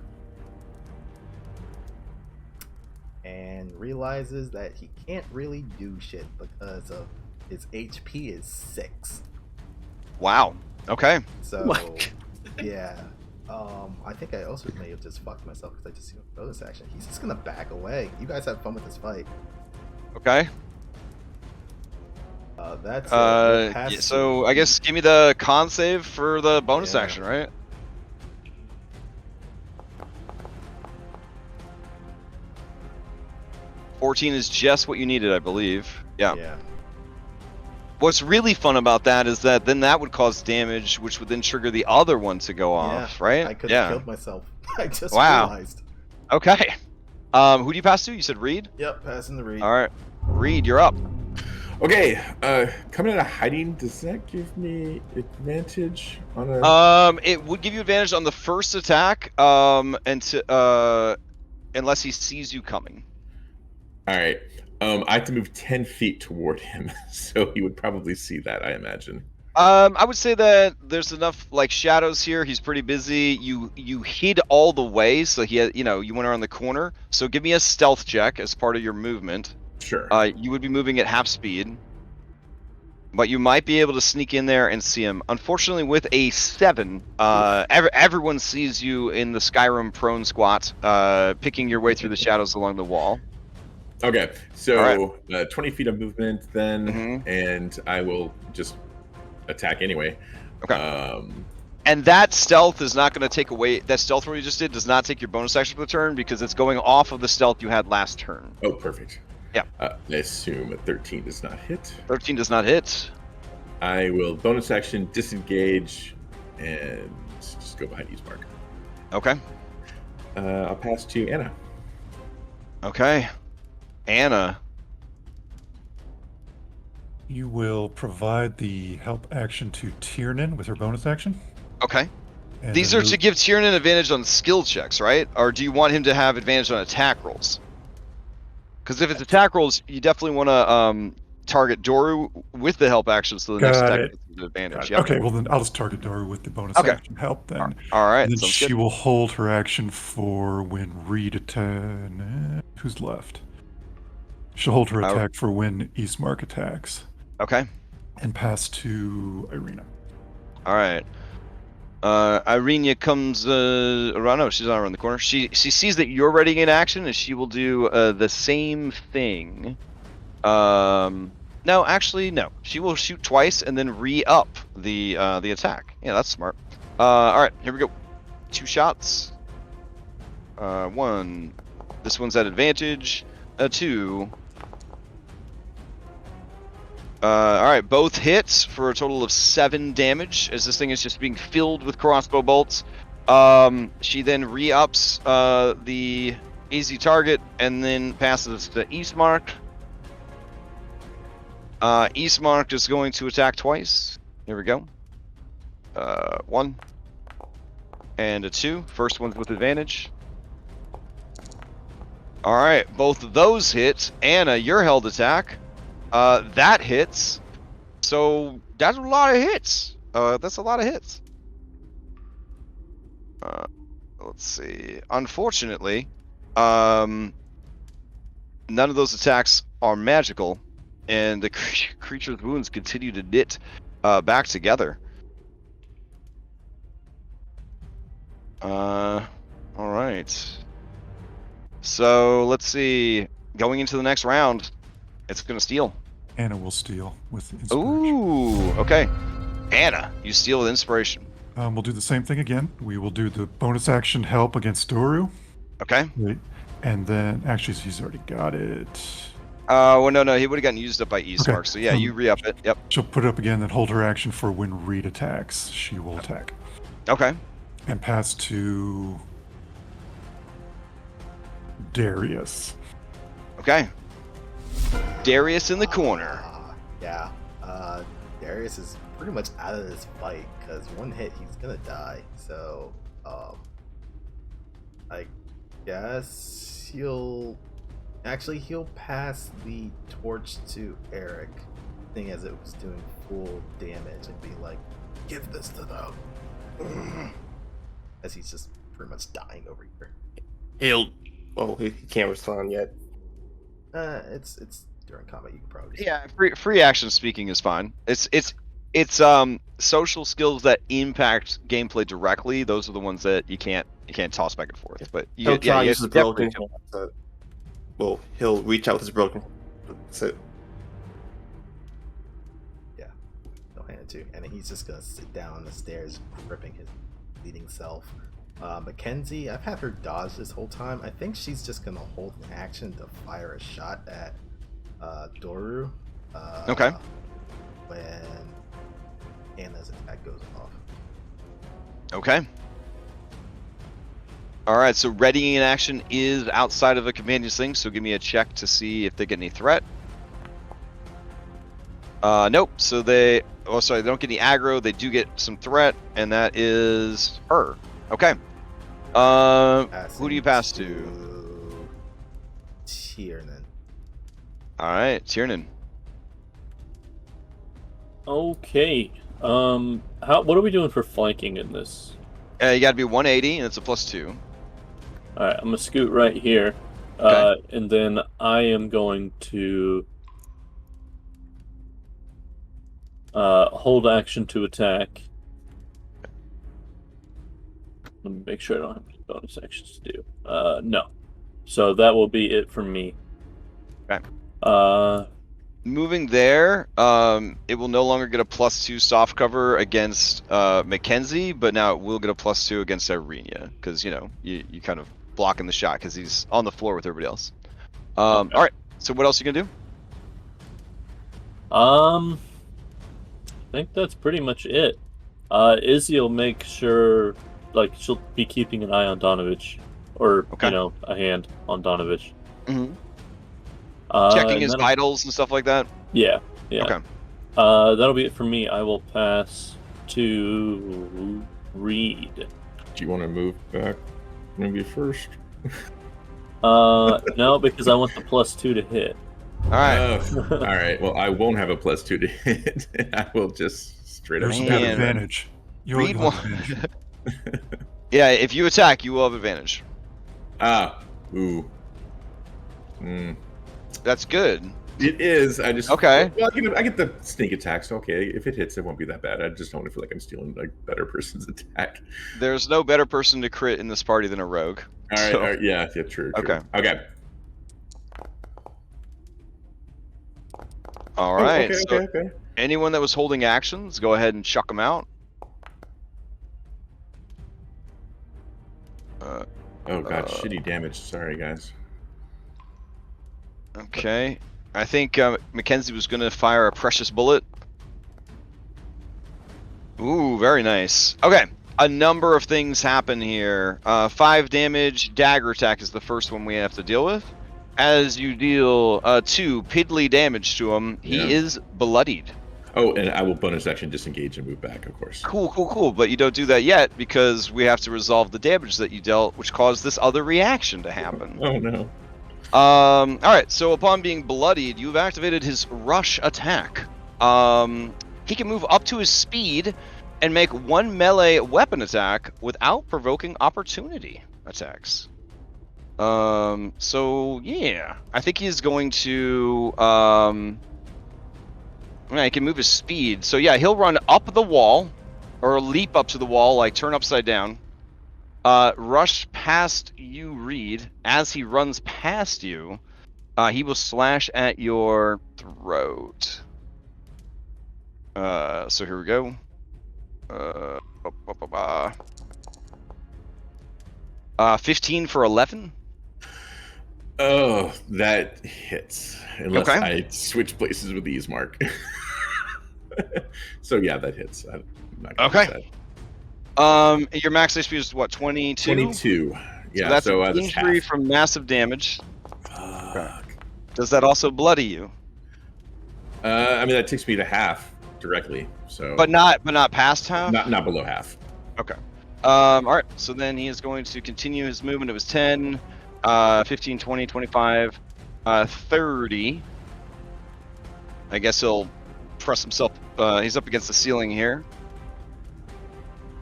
D: And realizes that he can't really do shit because of his HP is 6.
A: Wow. Okay.
D: So
E: What?
D: yeah. I think I also may have just fucked myself because I just used bonus action. He's just gonna back away. You guys have fun with this fight.
A: Okay.
D: That's we'll pass
A: Yeah, so
D: to
A: I guess give me the con save for the bonus
D: Yeah.
A: action, right? $14 is just what you needed, I believe. Yeah.
D: Yeah.
A: What's really fun about that is that then that would cause damage, which would then trigger the other one to go off, right?
D: I could have killed myself. I just
A: Wow.
D: realized.
A: Okay. Who do you pass to? You said Reed?
D: Yep, passing the read.
A: All right. Reed, you're up.
C: Okay, coming out of hiding, does that give me advantage on a?
A: It would give you advantage on the first attack, unless he sees you coming.
C: All right. I have to move 10 feet toward him, so he would probably see that, I imagine.
A: I would say that there's enough like shadows here. He's pretty busy. You hid all the way, so you went around the corner. So give me a stealth check as part of your movement.
C: Sure.
A: You would be moving at half speed, but you might be able to sneak in there and see him. Unfortunately, with a 7, everyone sees you in the Skyrim prone squat, picking your way through the shadows along the wall.
C: Okay, so 20 feet of movement then,
A: Mhm.
C: and I will just attack anyway.
A: Okay. And that stealth is not going to take away that stealth roll you just did. Does not take your bonus action for the turn because it's going off of the stealth you had last turn.
C: Oh, perfect.
A: Yeah.
C: I assume a 13 does not hit.
A: 13 does not hit.
C: I will bonus action disengage and just go behind Eastmark.
A: Okay.
C: I'll pass to Anna.
A: Okay. Anna.
F: You will provide the help action to Tiernan with her bonus action.
A: Okay.
F: And
A: These
F: then
A: are to give Tiernan advantage on skill checks, right? Or do you want him to have advantage on attack rolls? Because if it's attack rolls, you definitely want to target Doru with the help action, so the next
F: Got
A: attack
F: it.
A: gets an advantage.
F: Got it.
A: Yep.
F: Okay, well then I'll just target Doru with the bonus
A: Okay.
F: action help then.
A: All right.
F: And then
A: Sounds
F: she
A: good.
F: will hold her action for when Reed attack. Who's left? She'll hold her attack for when Eastmark attacks.
A: Okay.
F: And pass to Irina.
A: All right. Irina comes around. No, she's not around the corner. She sees that you're ready in action, and she will do the same thing. No, actually, no. She will shoot twice and then re-up the attack. Yeah, that's smart. All right, here we go. 2 shots. 1. This one's at advantage. 2. All right, both hits for a total of 7 damage, as this thing is just being filled with crossbow bolts. She then re-ups the easy target and then passes to Eastmark. Eastmark is going to attack twice. Here we go. 1 and a 2. First one's with advantage. All right, both of those hit. Anna, your held attack. That hits. So that's a lot of hits. That's a lot of hits. Let's see. Unfortunately, none of those attacks are magical, and the creature's wounds continue to knit back together. All right. So let's see. Going into the next round, it's gonna steal.
F: Anna will steal with inspiration.
A: Ooh, okay. Anna, you steal with inspiration.
F: We'll do the same thing again. We will do the bonus action help against Doru.
A: Okay.
F: Right. And then, actually, he's already got it.
A: Well, no, he would have gotten used up by Eastmark. So yeah, you re-up it. Yep.
F: She'll put it up again, then hold her action for when Reed attacks. She will attack.
A: Okay.
F: And pass to Darius.
A: Okay. Darius in the corner.
D: Yeah. Darius is pretty much out of this fight because one hit he's gonna die. So, I guess he'll pass the torch to Eric, seeing as it was doing full damage, and be like, "Give this to them," as he's just pretty much dying over here.
E: He can't respond yet.
D: It's during combat. You can probably just
A: Yeah, free action speaking is fine. It's social skills that impact gameplay directly. Those are the ones that you can't toss back and forth. But
E: He'll
A: yeah,
E: try
A: you
E: use his
A: definitely
E: broken hand. Well, he'll reach out with his broken. That's it.
D: no hand too, and he's just gonna sit down on the stairs, gripping his bleeding self. Mackenzie, I've had her dodge this whole time. I think she's just gonna hold an action to fire a shot at Doru.
A: Okay.
D: When Anna's attack goes off.
A: Okay. All right, so readying an action is outside of the companion's thing, so give me a check to see if they get any threat. Nope. So they don't get any aggro. They do get some threat, and that is her. Okay. Who do you pass to?
D: Tiernan.
A: All right, Tiernan.
B: Okay. What are we doing for flanking in this?
A: You got to be 180, and it's a +2.
B: All right, I'm gonna scoot right here,
A: Okay.
B: and then I am going to hold action to attack. Let me make sure I don't have any bonus actions to do. No. So that will be it for me.
A: Okay. Moving there, it will no longer get a +2 soft cover against Mackenzie, but now it will get a +2 against Irenia, because you kind of blocking the shot because he's on the floor with everybody else.
B: Okay.
A: All right. So what else are you gonna do?
B: I think that's pretty much it. Izzy will make sure, like, she'll be keeping an eye on Donovich, or
A: Okay.
B: a hand on Donovich.
A: Mm-hmm. Checking
B: and
A: his
B: that'll-
A: vitals and stuff like that.
B: Yeah.
A: Okay.
B: That'll be it for me. I will pass to Reed.
C: Do you want to move back maybe first?
B: No, because I want the +2 to hit.
A: All right.
C: All right. Well, I won't have a +2 to hit. I will just straight up
F: There's
A: Man.
F: that
C: stab him.
F: advantage. You'll
A: Reed
F: have
A: one.
F: advantage.
A: Yeah, if you attack, you will have advantage.
C: Ooh.
A: That's good.
C: It is. I just
A: Okay.
C: Well, I get the sneak attack, so okay. If it hits, it won't be that bad. I just don't want to feel like I'm stealing like better person's attack.
A: There's no better person to crit in this party than a rogue.
C: All right.
A: So-
C: All right. Yeah. True.
A: Okay.
C: Okay.
A: All right.
C: Okay.
A: So
C: Okay.
A: anyone that was holding actions, go ahead and chuck them out.
C: Oh god, shitty damage. Sorry, guys.
A: Okay. I think Mackenzie was going to fire a precious bullet. Ooh, very nice. Okay. A number of things happen here. 5 damage. Dagger attack is the first one we have to deal with. As you deal 2 piddly damage to him, he
C: Yeah.
A: is bloodied.
C: Oh, and I will bonus action disengage and move back, of course.
A: Cool. But you don't do that yet because we have to resolve the damage that you dealt, which caused this other reaction to happen.
C: Oh no.
A: All right. So upon being bloodied, you've activated his rush attack. He can move up to his speed and make 1 melee weapon attack without provoking opportunity attacks. So yeah, I think he's going to yeah, he can move his speed. So yeah, he'll run up the wall or leap up to the wall, like turn upside down. Rush past you, Reed. As he runs past you, he will slash at your throat. So here we go. 15 for 11.
C: Oh, that hits. Unless
A: Okay.
C: I switch places with these, Mark. So yeah, that hits. I'm not gonna
A: Okay.
C: miss
A: Your max HP is what, 22?
C: that. 22. Yeah,
A: So that's
C: so
A: an
C: that's
A: injury
C: half.
A: from massive damage.
C: Fuck.
A: Does that also bloody you?
C: I mean, that takes me to half directly. So,
A: But not past half?
C: not below half.
A: Okay. All right. So then he is going to continue his movement. It was 10, 15, 20, 25, 30. I guess he'll press himself. He's up against the ceiling here.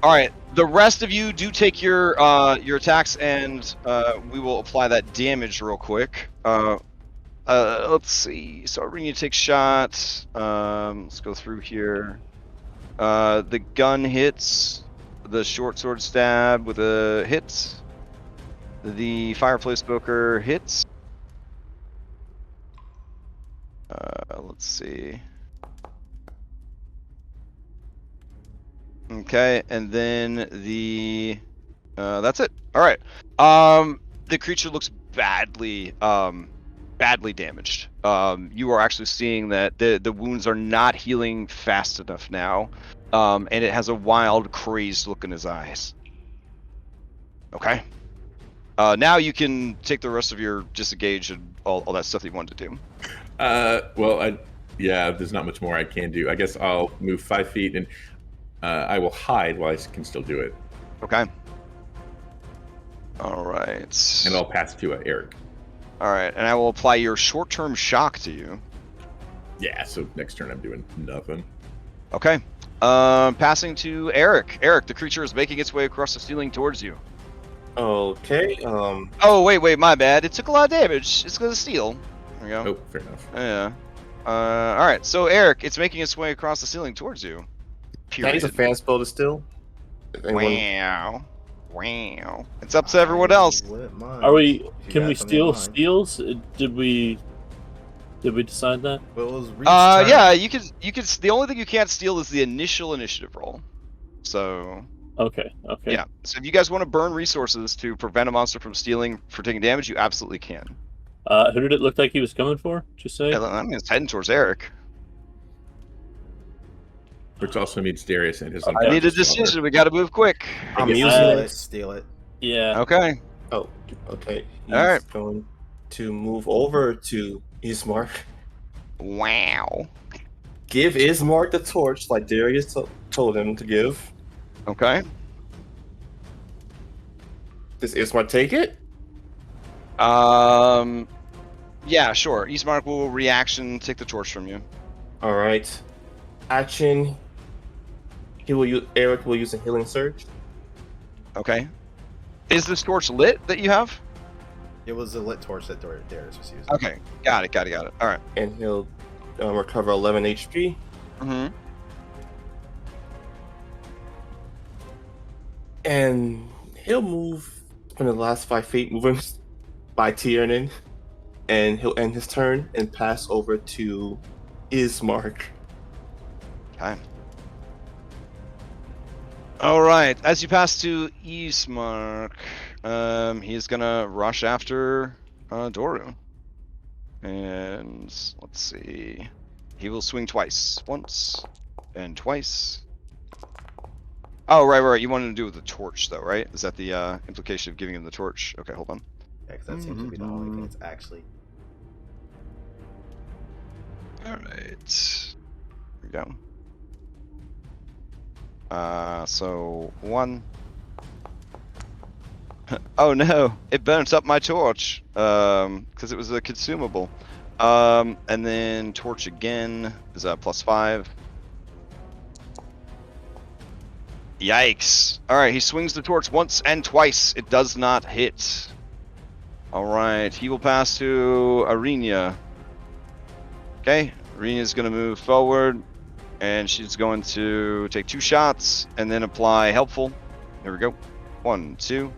A: All right. The rest of you do take your attacks, and we will apply that damage real quick. let's see. So Arena takes shot. Let's go through here. The gun hits. The short sword stab with a hit. The fireplace poker hits. Let's see. Okay, and then the that's it. All right. The creature looks badly damaged. You are actually seeing that the wounds are not healing fast enough now. And it has a wild, crazed look in his eyes. Okay. Now you can take the rest of your disengage and all that stuff that you wanted to do.
C: Well, there's not much more I can do. I guess I'll move 5 feet and I will hide while I can still do it.
A: Okay. All right.
C: And I'll pass to Eric.
A: All right, and I will apply your short-term shock to you.
C: Yeah, so next turn I'm doing nothing.
A: Okay. Passing to Eric. Eric, the creature is making its way across the ceiling towards you.
E: Okay.
A: Oh, wait, my bad. It took a lot of damage. It's gonna steal. There we go.
C: Oh, fair enough.
A: Yeah. All right. So Eric, it's making its way across the ceiling towards you.
E: Can I use a fan spell to steal?
A: Wow. It's up to everyone else.
B: Are we? Can we steal steals? Did we decide that?
D: Well, it was Reed's turn.
A: Yeah. You can. The only thing you can't steal is the initial initiative roll. So.
B: Okay.
A: Yeah. So if you guys want to burn resources to prevent a monster from stealing for taking damage, you absolutely can.
B: Who did it look like he was coming for? Just say.
A: Yeah, I mean, it's heading towards Eric.
C: Which also means Darius and his.
A: I need a decision. We got to move quick.
E: I'm using it.
D: Steal it.
B: Yeah.
A: Okay.
E: Oh, okay. He's
A: All right.
E: going to move over to Ismark.
A: Wow.
E: Give Ismark the torch like Darius told him to give.
A: Okay.
E: Does Ismark take it?
A: Yeah, sure. Ismark will reaction take the torch from you.
E: All right. Action. Eric will use a healing surge.
A: Okay. Is this torch lit that you have?
D: It was a lit torch that Darius was using.
A: Okay. Got it. All right.
E: And he'll recover 11 HP.
A: Mm-hmm.
E: And he'll move from the last 5 feet, moving by Tiernan. And he'll end his turn and pass over to Ismark.
A: Okay. All right. As you pass to Ismark, he's gonna rush after Doru. And let's see. He will swing twice. Once and twice. Oh, right. You wanted to do with the torch, though, right? Is that the implication of giving him the torch? Okay, hold on.
D: Yeah, 'cause that seems to be the only thing that's actually.
A: All right. Here we go. So 1. Oh no! It burnt up my torch. Because it was a consumable. And then torch again is +5. Yikes! All right, he swings the torch once and twice. It does not hit. All right, he will pass to Arena. Okay, Arena's gonna move forward, and she's going to take 2 shots and then apply helpful. Here we go. 1, 2.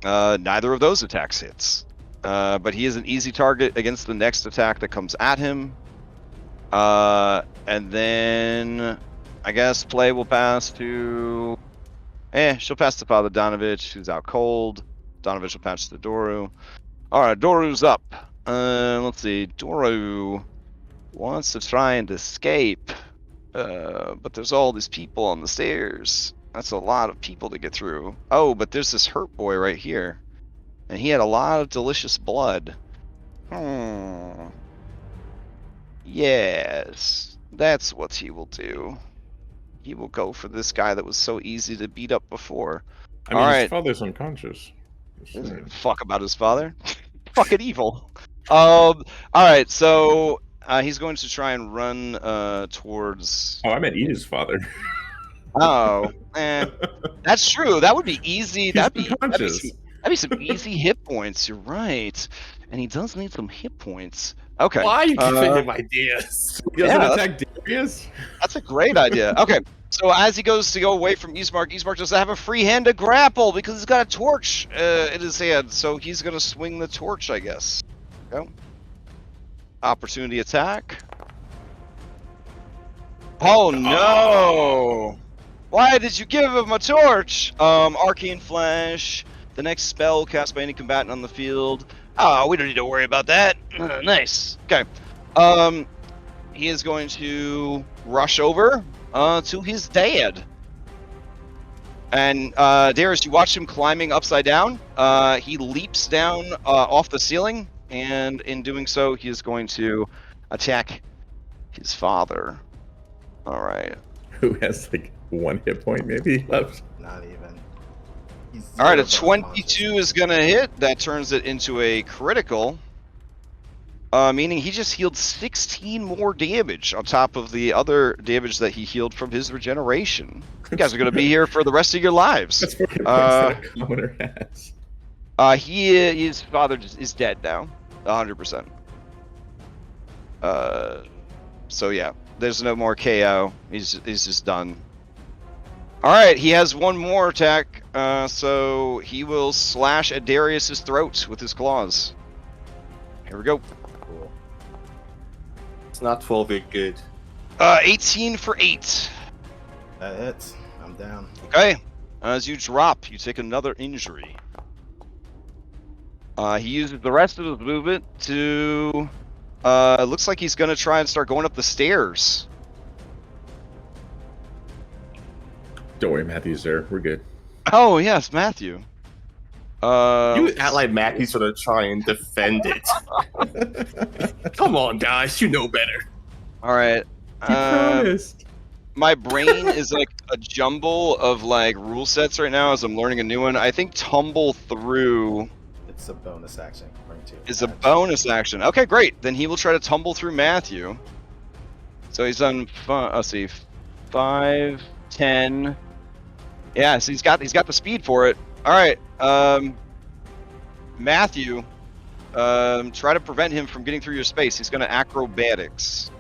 A: Neither of those attacks hits. But he is an easy target against the next attack that comes at him. And then I guess play will pass to. She'll pass to Father Donovich, who's out cold. Donovich will pass to Doru. Alright, Doru's up. Let's see. Doru wants to try and escape. But there's all these people on the stairs. That's a lot of people to get through. Oh, but there's this hurt boy right here. And he had a lot of delicious blood. Yes, that's what he will do. He will go for this guy that was so easy to beat up before.
C: I mean,
A: All
C: his
A: right.
C: father's unconscious.
A: Doesn't give a fuck about his father. Fucking evil. All right, so he's going to try and run towards.
C: Oh, I meant eat his father.
A: Oh, that's true. That would be easy.
C: He's
A: That'd be
C: unconscious.
A: That'd be some easy hit points. You're right, and he does need some hit points. Okay.
E: Why are you giving him ideas?
C: He doesn't
A: Yeah,
C: attack Darius.
A: That's a great idea. Okay, so as he goes to go away from Eastmark doesn't have a free hand to grapple because he's got a torch in his hand. So he's going to swing the torch, I guess. Go. Opportunity attack. Oh no! Why did you give him a torch? Arcane Flash. The next spell cast by any combatant on the field. Oh, we don't need to worry about that. Nice. Okay. He is going to rush over to his dad. And Darius, you watch him climbing upside down. He leaps down off the ceiling, and in doing so, he is going to attack his father. All right.
C: Who has like 1 hit point maybe left?
D: Not even. He's
A: All right, a
D: zero
A: 22 is going to hit. That turns it into a critical. Meaning he just healed 16 more damage on top of the other damage that he healed from his regeneration. You guys are going to be here for the rest of your lives.
C: That's what a commoner has.
A: His father is dead now, 100%. So yeah, there's no more KO. He's just done. All right, he has one more attack. So he will slash at Darius's throat with his claws. Here we go.
D: Cool.
E: It's not 12 bit good.
A: 18 for 8.
D: That hits. I'm down.
A: Okay. As you drop, you take another injury. He uses the rest of his movement to... it looks like he's going to try and start going up the stairs.
C: Don't worry, Matthew's there. We're good.
A: Oh, yes, Matthew.
E: You act like Matthew's gonna try and defend it. Come on, guys, you know better.
A: All right.
C: promised.
A: My brain is like a jumble of like rule sets right now as I'm learning a new one. I think tumble through
D: It's a bonus action.
A: is a bonus action. Okay, great. Then he will try to tumble through Matthew. So he's done. Let's see, 5, 10. Yeah, so he's got the speed for it. All right, Matthew, try to prevent him from getting through your space. He's going to acrobatics.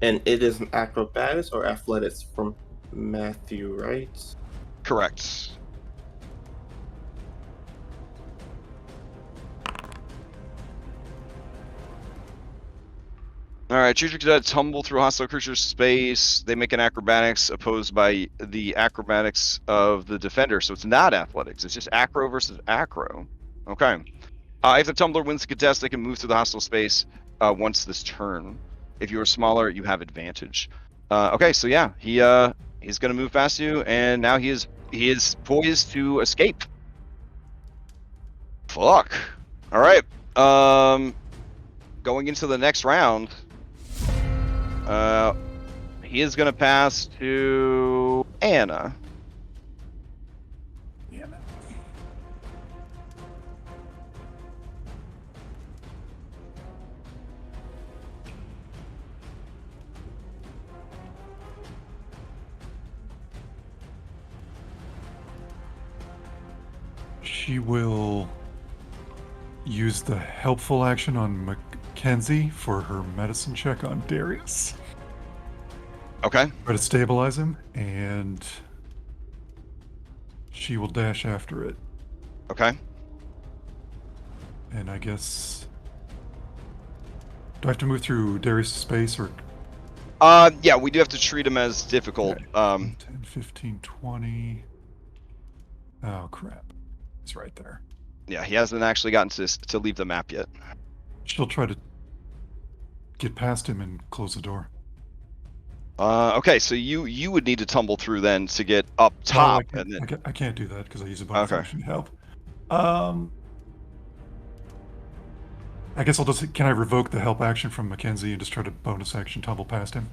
E: And it is an acrobatics or athletics from Matthew, right?
A: Correct. All right, choose your cadet, tumble through hostile creature space. They make an acrobatics opposed by the acrobatics of the defender, so it's not athletics. It's just acro versus acro. Okay. If the tumbler wins the contest, they can move through the hostile space once this turn. If you are smaller, you have advantage. Okay, so yeah, he's gonna move past you, and now he is poised to escape. Fuck. All right. Going into the next round. He is going to pass to Anna.
F: She will use the helpful action on Mackenzie for her medicine check on Darius.
A: Okay.
F: Try to stabilize him, and she will dash after it.
A: Okay.
F: And I guess... Do I have to move through Darius' space, or...
A: Yeah, we do have to treat him as difficult.
F: Okay. 10, 15, 20... Oh, crap. He's right there.
A: Yeah, he hasn't actually gotten to leave the map yet.
F: She'll try to get past him and close the door.
A: Okay, so you would need to tumble through then to get up top, and then...
F: I can't do that because I use a bonus
A: Okay.
F: action to help. I guess I'll just... Can I revoke the help action from Mackenzie and just try to bonus action tumble past him?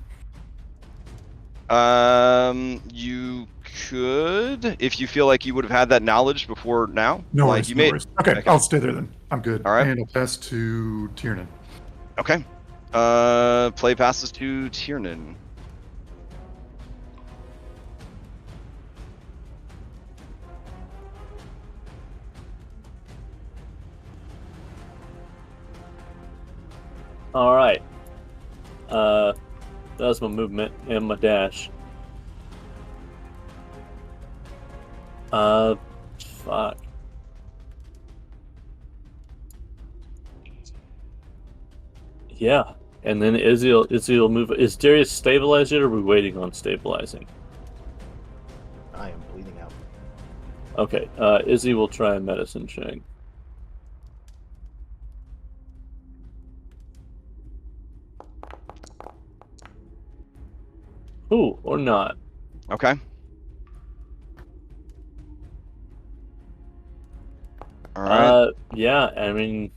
A: You could, if you feel like you would have had that knowledge before now.
F: No
A: like
F: worries,
A: you
F: no
A: may...
F: worries. Okay, I'll stay there then. I'm good.
A: All right.
F: And I'll pass to Tiernan.
A: Okay. Play passes to Tiernan.
B: All right. That's my movement and my dash. Fuck. Yeah, and then Izzy'll move. Is Darius stabilized yet, or are we waiting on stabilizing?
D: I am bleeding out.
B: Okay, Izzy will try a medicine check. Ooh, or not.
A: Okay. All right.
B: Yeah, I mean,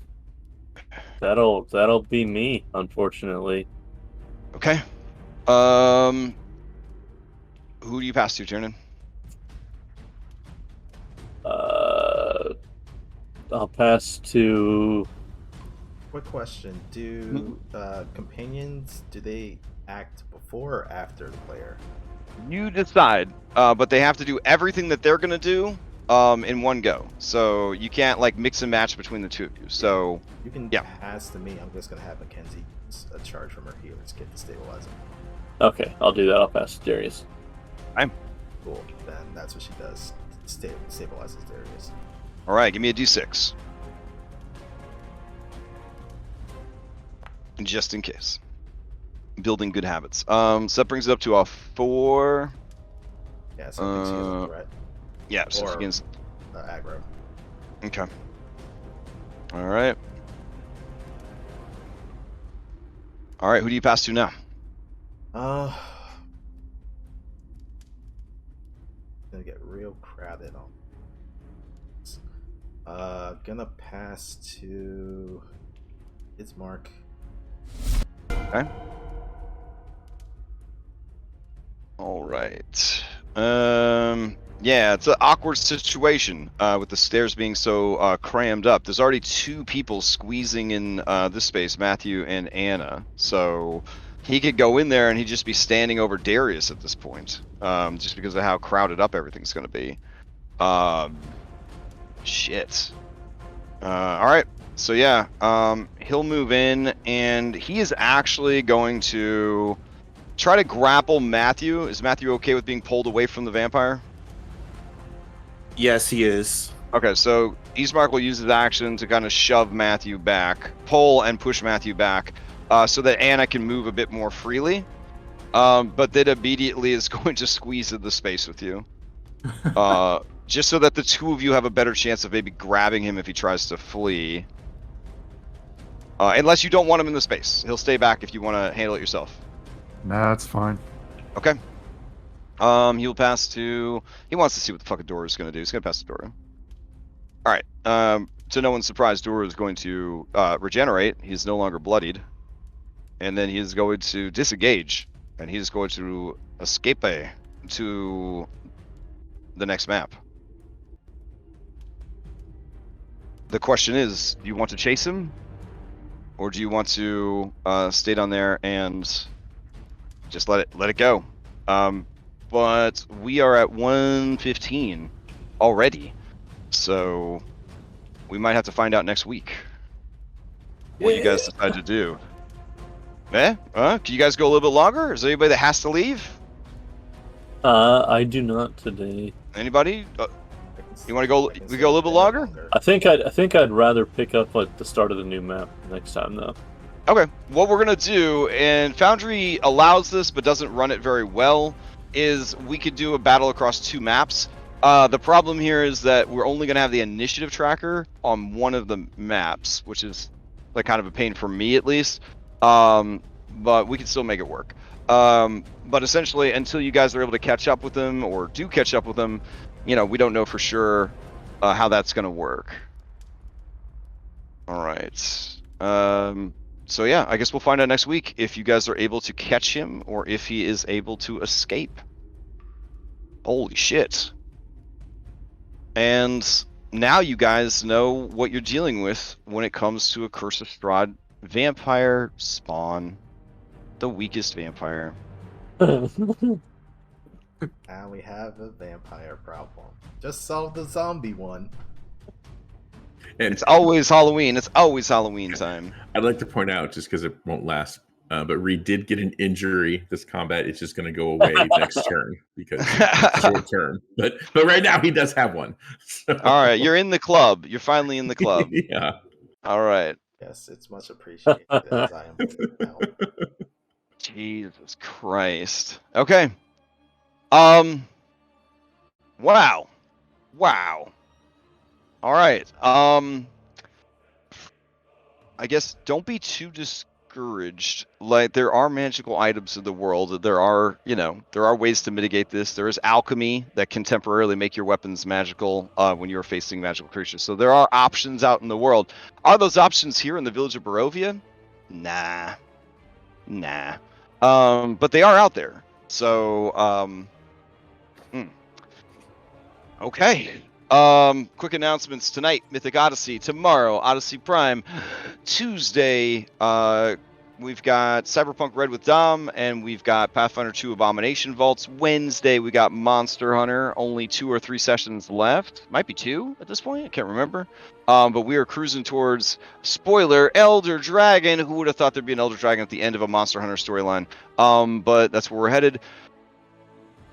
B: that'll be me, unfortunately.
A: Okay. Who do you pass to, Tiernan?
B: I'll pass to.
D: Quick question: do companions they act before or after the player?
A: You decide, but they have to do everything that they're gonna do in one go. So you can't like mix and match between the two of you. So
D: You can
A: yeah.
D: pass to me. I'm just gonna have Mackenzie use a charge from her healer's kit to stabilize him.
B: Okay, I'll do that. I'll pass to Darius.
D: Cool. Then that's what she does. Stabilizes Darius.
A: All right, give me a d6. Just in case. Building good habits. So that brings it up to a 4.
D: Yeah, so I think she is a threat.
A: Yeah, so
D: Or
A: against
D: aggro.
A: Okay. All right. All right, who do you pass to now?
D: Gonna get real crowded on. Gonna pass to it's Mark.
A: Okay. All right. Yeah, it's an awkward situation with the stairs being so crammed up. There's already 2 people squeezing in this space, Matthew and Anna. So he could go in there and he'd just be standing over Darius at this point, just because of how crowded up everything's going to be. Shit. All right. So yeah, he'll move in and he is actually going to try to grapple Matthew. Is Matthew okay with being pulled away from the vampire?
E: Yes, he is.
A: Okay, so Eastmark will use his action to kind of shove Matthew back, pull and push Matthew back, so that Anna can move a bit more freely. But then immediately is going to squeeze in the space with you. Just so that the 2 of you have a better chance of maybe grabbing him if he tries to flee. Unless you don't want him in the space. He'll stay back if you want to handle it yourself.
F: Nah, it's fine.
A: Okay. He'll pass to... He wants to see what the fucking Dora is going to do. He's going to pass to Dora. Alright. To no one's surprise, Dora is going to regenerate. He's no longer bloodied. And then he's going to disengage. And he's going to escape to the next map. The question is, do you want to chase him? Or do you want to stay down there and just let it go? But we are at 1:15 already, so we might have to find out next week what you guys decide to do. Can you guys go a little bit longer? Is there anybody that has to leave?
B: I do not today.
A: Anybody? You want to go? We go a little bit longer?
B: I think I'd rather pick up like the start of the new map next time though.
A: Okay, what we're gonna do, and Foundry allows this but doesn't run it very well, is we could do a battle across 2 maps. The problem here is that we're only gonna have the initiative tracker on one of the maps, which is like kind of a pain for me at least. But we can still make it work. But essentially, until you guys are able to catch up with them or do catch up with them, you know, we don't know for sure how that's gonna work. All right. So yeah, I guess we'll find out next week if you guys are able to catch him or if he is able to escape. Holy shit. And now you guys know what you're dealing with when it comes to a Curse of Strahd vampire spawn. The weakest vampire.
D: Now we have a vampire problem. Just solve the zombie one.
C: And
A: It's always Halloween. It's always Halloween time.
C: I'd like to point out, just because it won't last, but Reed did get an injury this combat. It's just going to go away next turn because it's short term. But right now he does have one. So.
A: All right, you're in the club. You're finally in the club.
C: Yeah.
A: All right.
D: Yes, it's much appreciated as I am now.
A: Jesus Christ. Okay. Wow. All right. I guess don't be too discouraged. Like, there are magical items in the world. There are ways to mitigate this. There is alchemy that can temporarily make your weapons magical when you're facing magical creatures. So there are options out in the world. Are those options here in the village of Barovia? Nah. But they are out there. So, okay. Quick announcements tonight, Mythic Odyssey. Tomorrow, Odyssey Prime. Tuesday, we've got Cyberpunk Red with Dom, and we've got Pathfinder 2 Abomination Vaults. Wednesday, we got Monster Hunter. Only 2 or 3 sessions left. Might be 2 at this point. I can't remember. But we are cruising towards, spoiler, Elder Dragon. Who would have thought there'd be an Elder Dragon at the end of a Monster Hunter storyline? But that's where we're headed.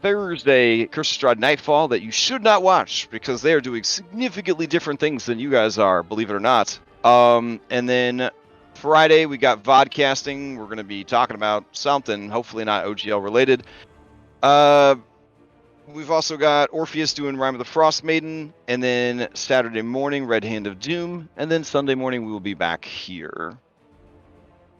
A: Thursday, Curse of Strahd Nightfall, that you should not watch because they are doing significantly different things than you guys are, believe it or not. And then Friday, we got vodcasting. We're going to be talking about something, hopefully not OGL related. We've also got Orpheus doing Rime of the Frost Maiden, and then Saturday morning, Red Hand of Doom, and then Sunday morning, we will be back here.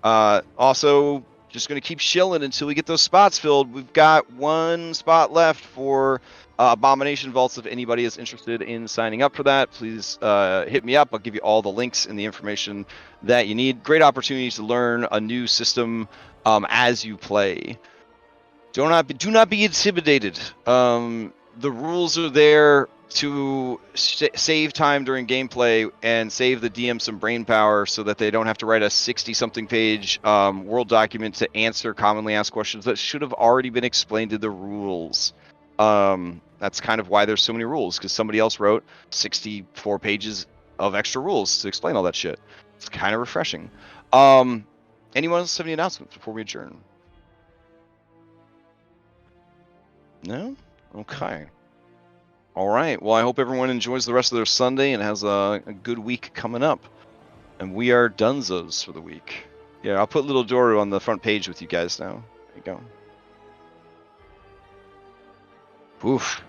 A: Also, just going to keep chilling until we get those spots filled. We've got 1 spot left for Abomination Vaults. If anybody is interested in signing up for that, please hit me up. I'll give you all the links and the information that you need. Great opportunity to learn a new system as you play. Do not be intimidated. The rules are there to save time during gameplay and save the DM some brain power so that they don't have to write a 60-something page world document to answer commonly asked questions that should have already been explained in the rules. That's kind of why there's so many rules, because somebody else wrote 64 pages of extra rules to explain all that shit. It's kind of refreshing. Anyone else have any announcements before we adjourn? No? Okay. All right. Well, I hope everyone enjoys the rest of their Sunday and has a good week coming up. And we are donezos for the week. Yeah, I'll put Little Doru on the front page with you guys now. There you go. Oof.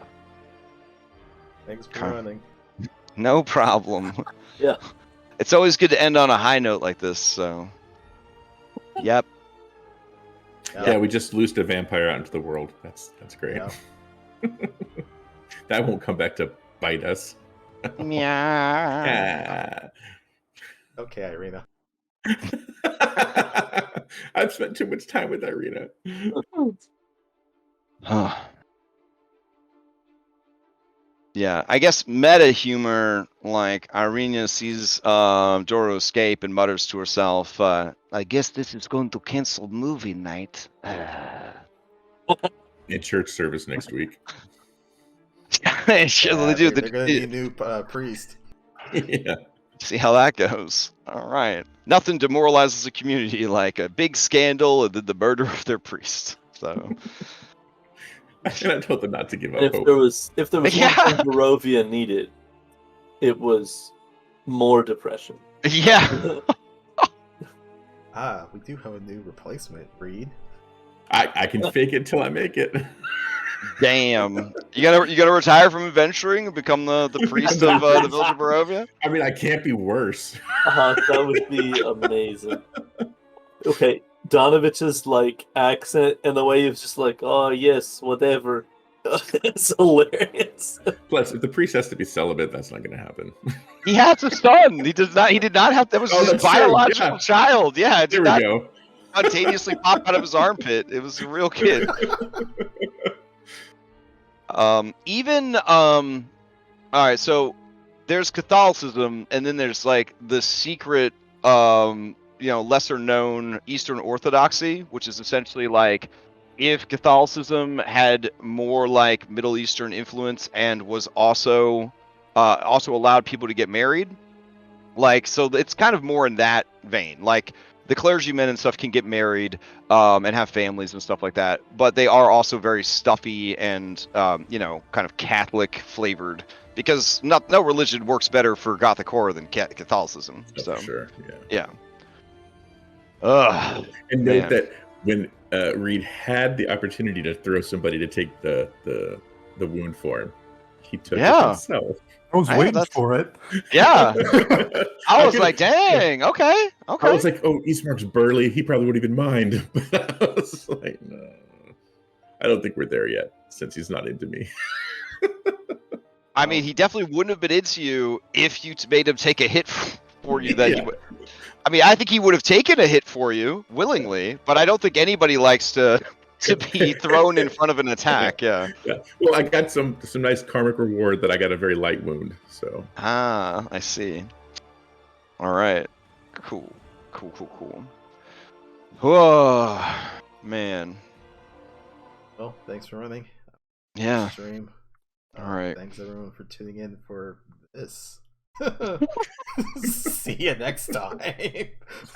D: Thanks for running.
A: No problem.
B: Yeah.
A: It's always good to end on a high note like this, so. Yep.
C: Yeah, we just loosed a vampire out into the world. That's great.
D: Yeah.
C: That won't come back to bite us.
A: Yeah.
D: Okay, Irina.
C: I've spent too much time with Irina.
A: Yeah, I guess meta humor, like Irina sees Doro escape and mutters to herself, I guess this is going to cancel movie night.
C: In church service next week.
A: They
D: Yeah,
A: do.
D: they're gonna need a new priest.
C: Yeah.
A: See how that goes. All right. Nothing demoralizes a community like a big scandal and then the murder of their priest. So.
C: And I told them not to give up
B: If
C: hope.
B: there was
A: Yeah.
B: one thing Barovia needed, it was more depression.
A: Yeah.
D: We do have a new replacement, Reed.
C: I can fake it till I make it.
A: Damn. You gotta retire from adventuring and become the priest of the village of Barovia?
C: I mean, I can't be worse.
B: That would be amazing. Okay, Donovich's like accent and the way he was just like, oh yes, whatever. It's hilarious.
C: Plus, if the priest has to be celibate, that's not going to happen.
A: He has a son. He did not have that was
C: Oh,
A: his
C: that's true,
A: biological
C: yeah.
A: child. Yeah, it
C: There
A: did
C: we
A: not
C: go.
A: spontaneously pop out of his armpit. It was a real kid. All right, so there's Catholicism, and then there's like the secret lesser known Eastern Orthodoxy, which is essentially like if Catholicism had more like Middle Eastern influence and was also allowed people to get married, Like, so it's kind of more in that vein. Like, the clergymen and stuff can get married and have families and stuff like that, but they are also very stuffy and, you know, kind of Catholic flavored, because no religion works better for Gothic horror than Catholicism.
C: Oh,
A: So,
C: for sure.
A: yeah. Ugh.
C: And note
A: Man.
C: that when Reed had the opportunity to throw somebody to take the wound for him, he took it
A: Yeah.
C: himself.
F: I was
A: Yeah,
F: waiting
A: that's-
F: for it.
A: Yeah. I was
C: could've-
A: like, dang, okay.
C: I was like, oh, Eastmark's burly. He probably wouldn't even mind. But I was like, no. I don't think we're there yet, since he's not into me.
A: I mean, he definitely wouldn't have been into you if you made him take a hit for you that he would. I mean, I think he would have taken a hit for you willingly, but I don't think anybody likes to be thrown in front of an attack. Yeah.
C: Yeah. Well, I got some nice karmic reward that I got a very light wound. So
A: Ah, I see. All right. Cool. Whoa, man.
D: Well, thanks for running.
A: Yeah.
D: Stream.
A: All right.
D: Thanks everyone for tuning in for this. See you next time.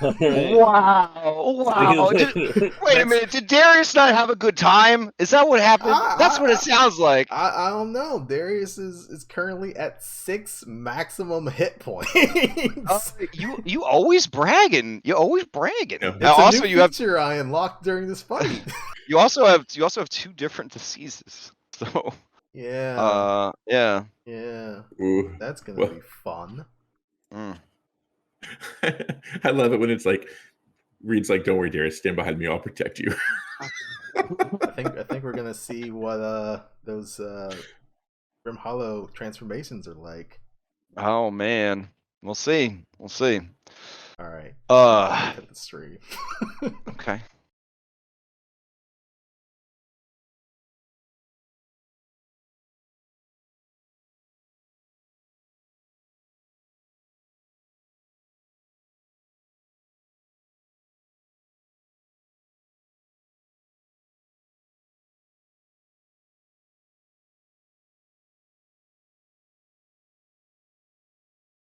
A: Wow. Wait a minute. Did Darius not have a good time? Is that what happened? That's what it sounds like.
D: I don't know. Darius is currently at 6 maximum hit points.
A: You always bragging. You always bragging.
C: Yeah.
D: It's
A: Also,
D: a new feature I unlocked during this fight.
A: you also have 2 different diseases. So
D: Yeah.
A: yeah.
D: Yeah.
C: ooh.
D: That's gonna
C: Well-
D: be fun.
A: Mm.
C: I love it when it's like Reed's like, "Don't worry, Darius, stand behind me. I'll protect you."
D: I think we're gonna see what those Grim Hollow transformations are like.
A: Oh man. We'll see.
D: All right.
A: Uh
D: Look at the stream.
A: okay.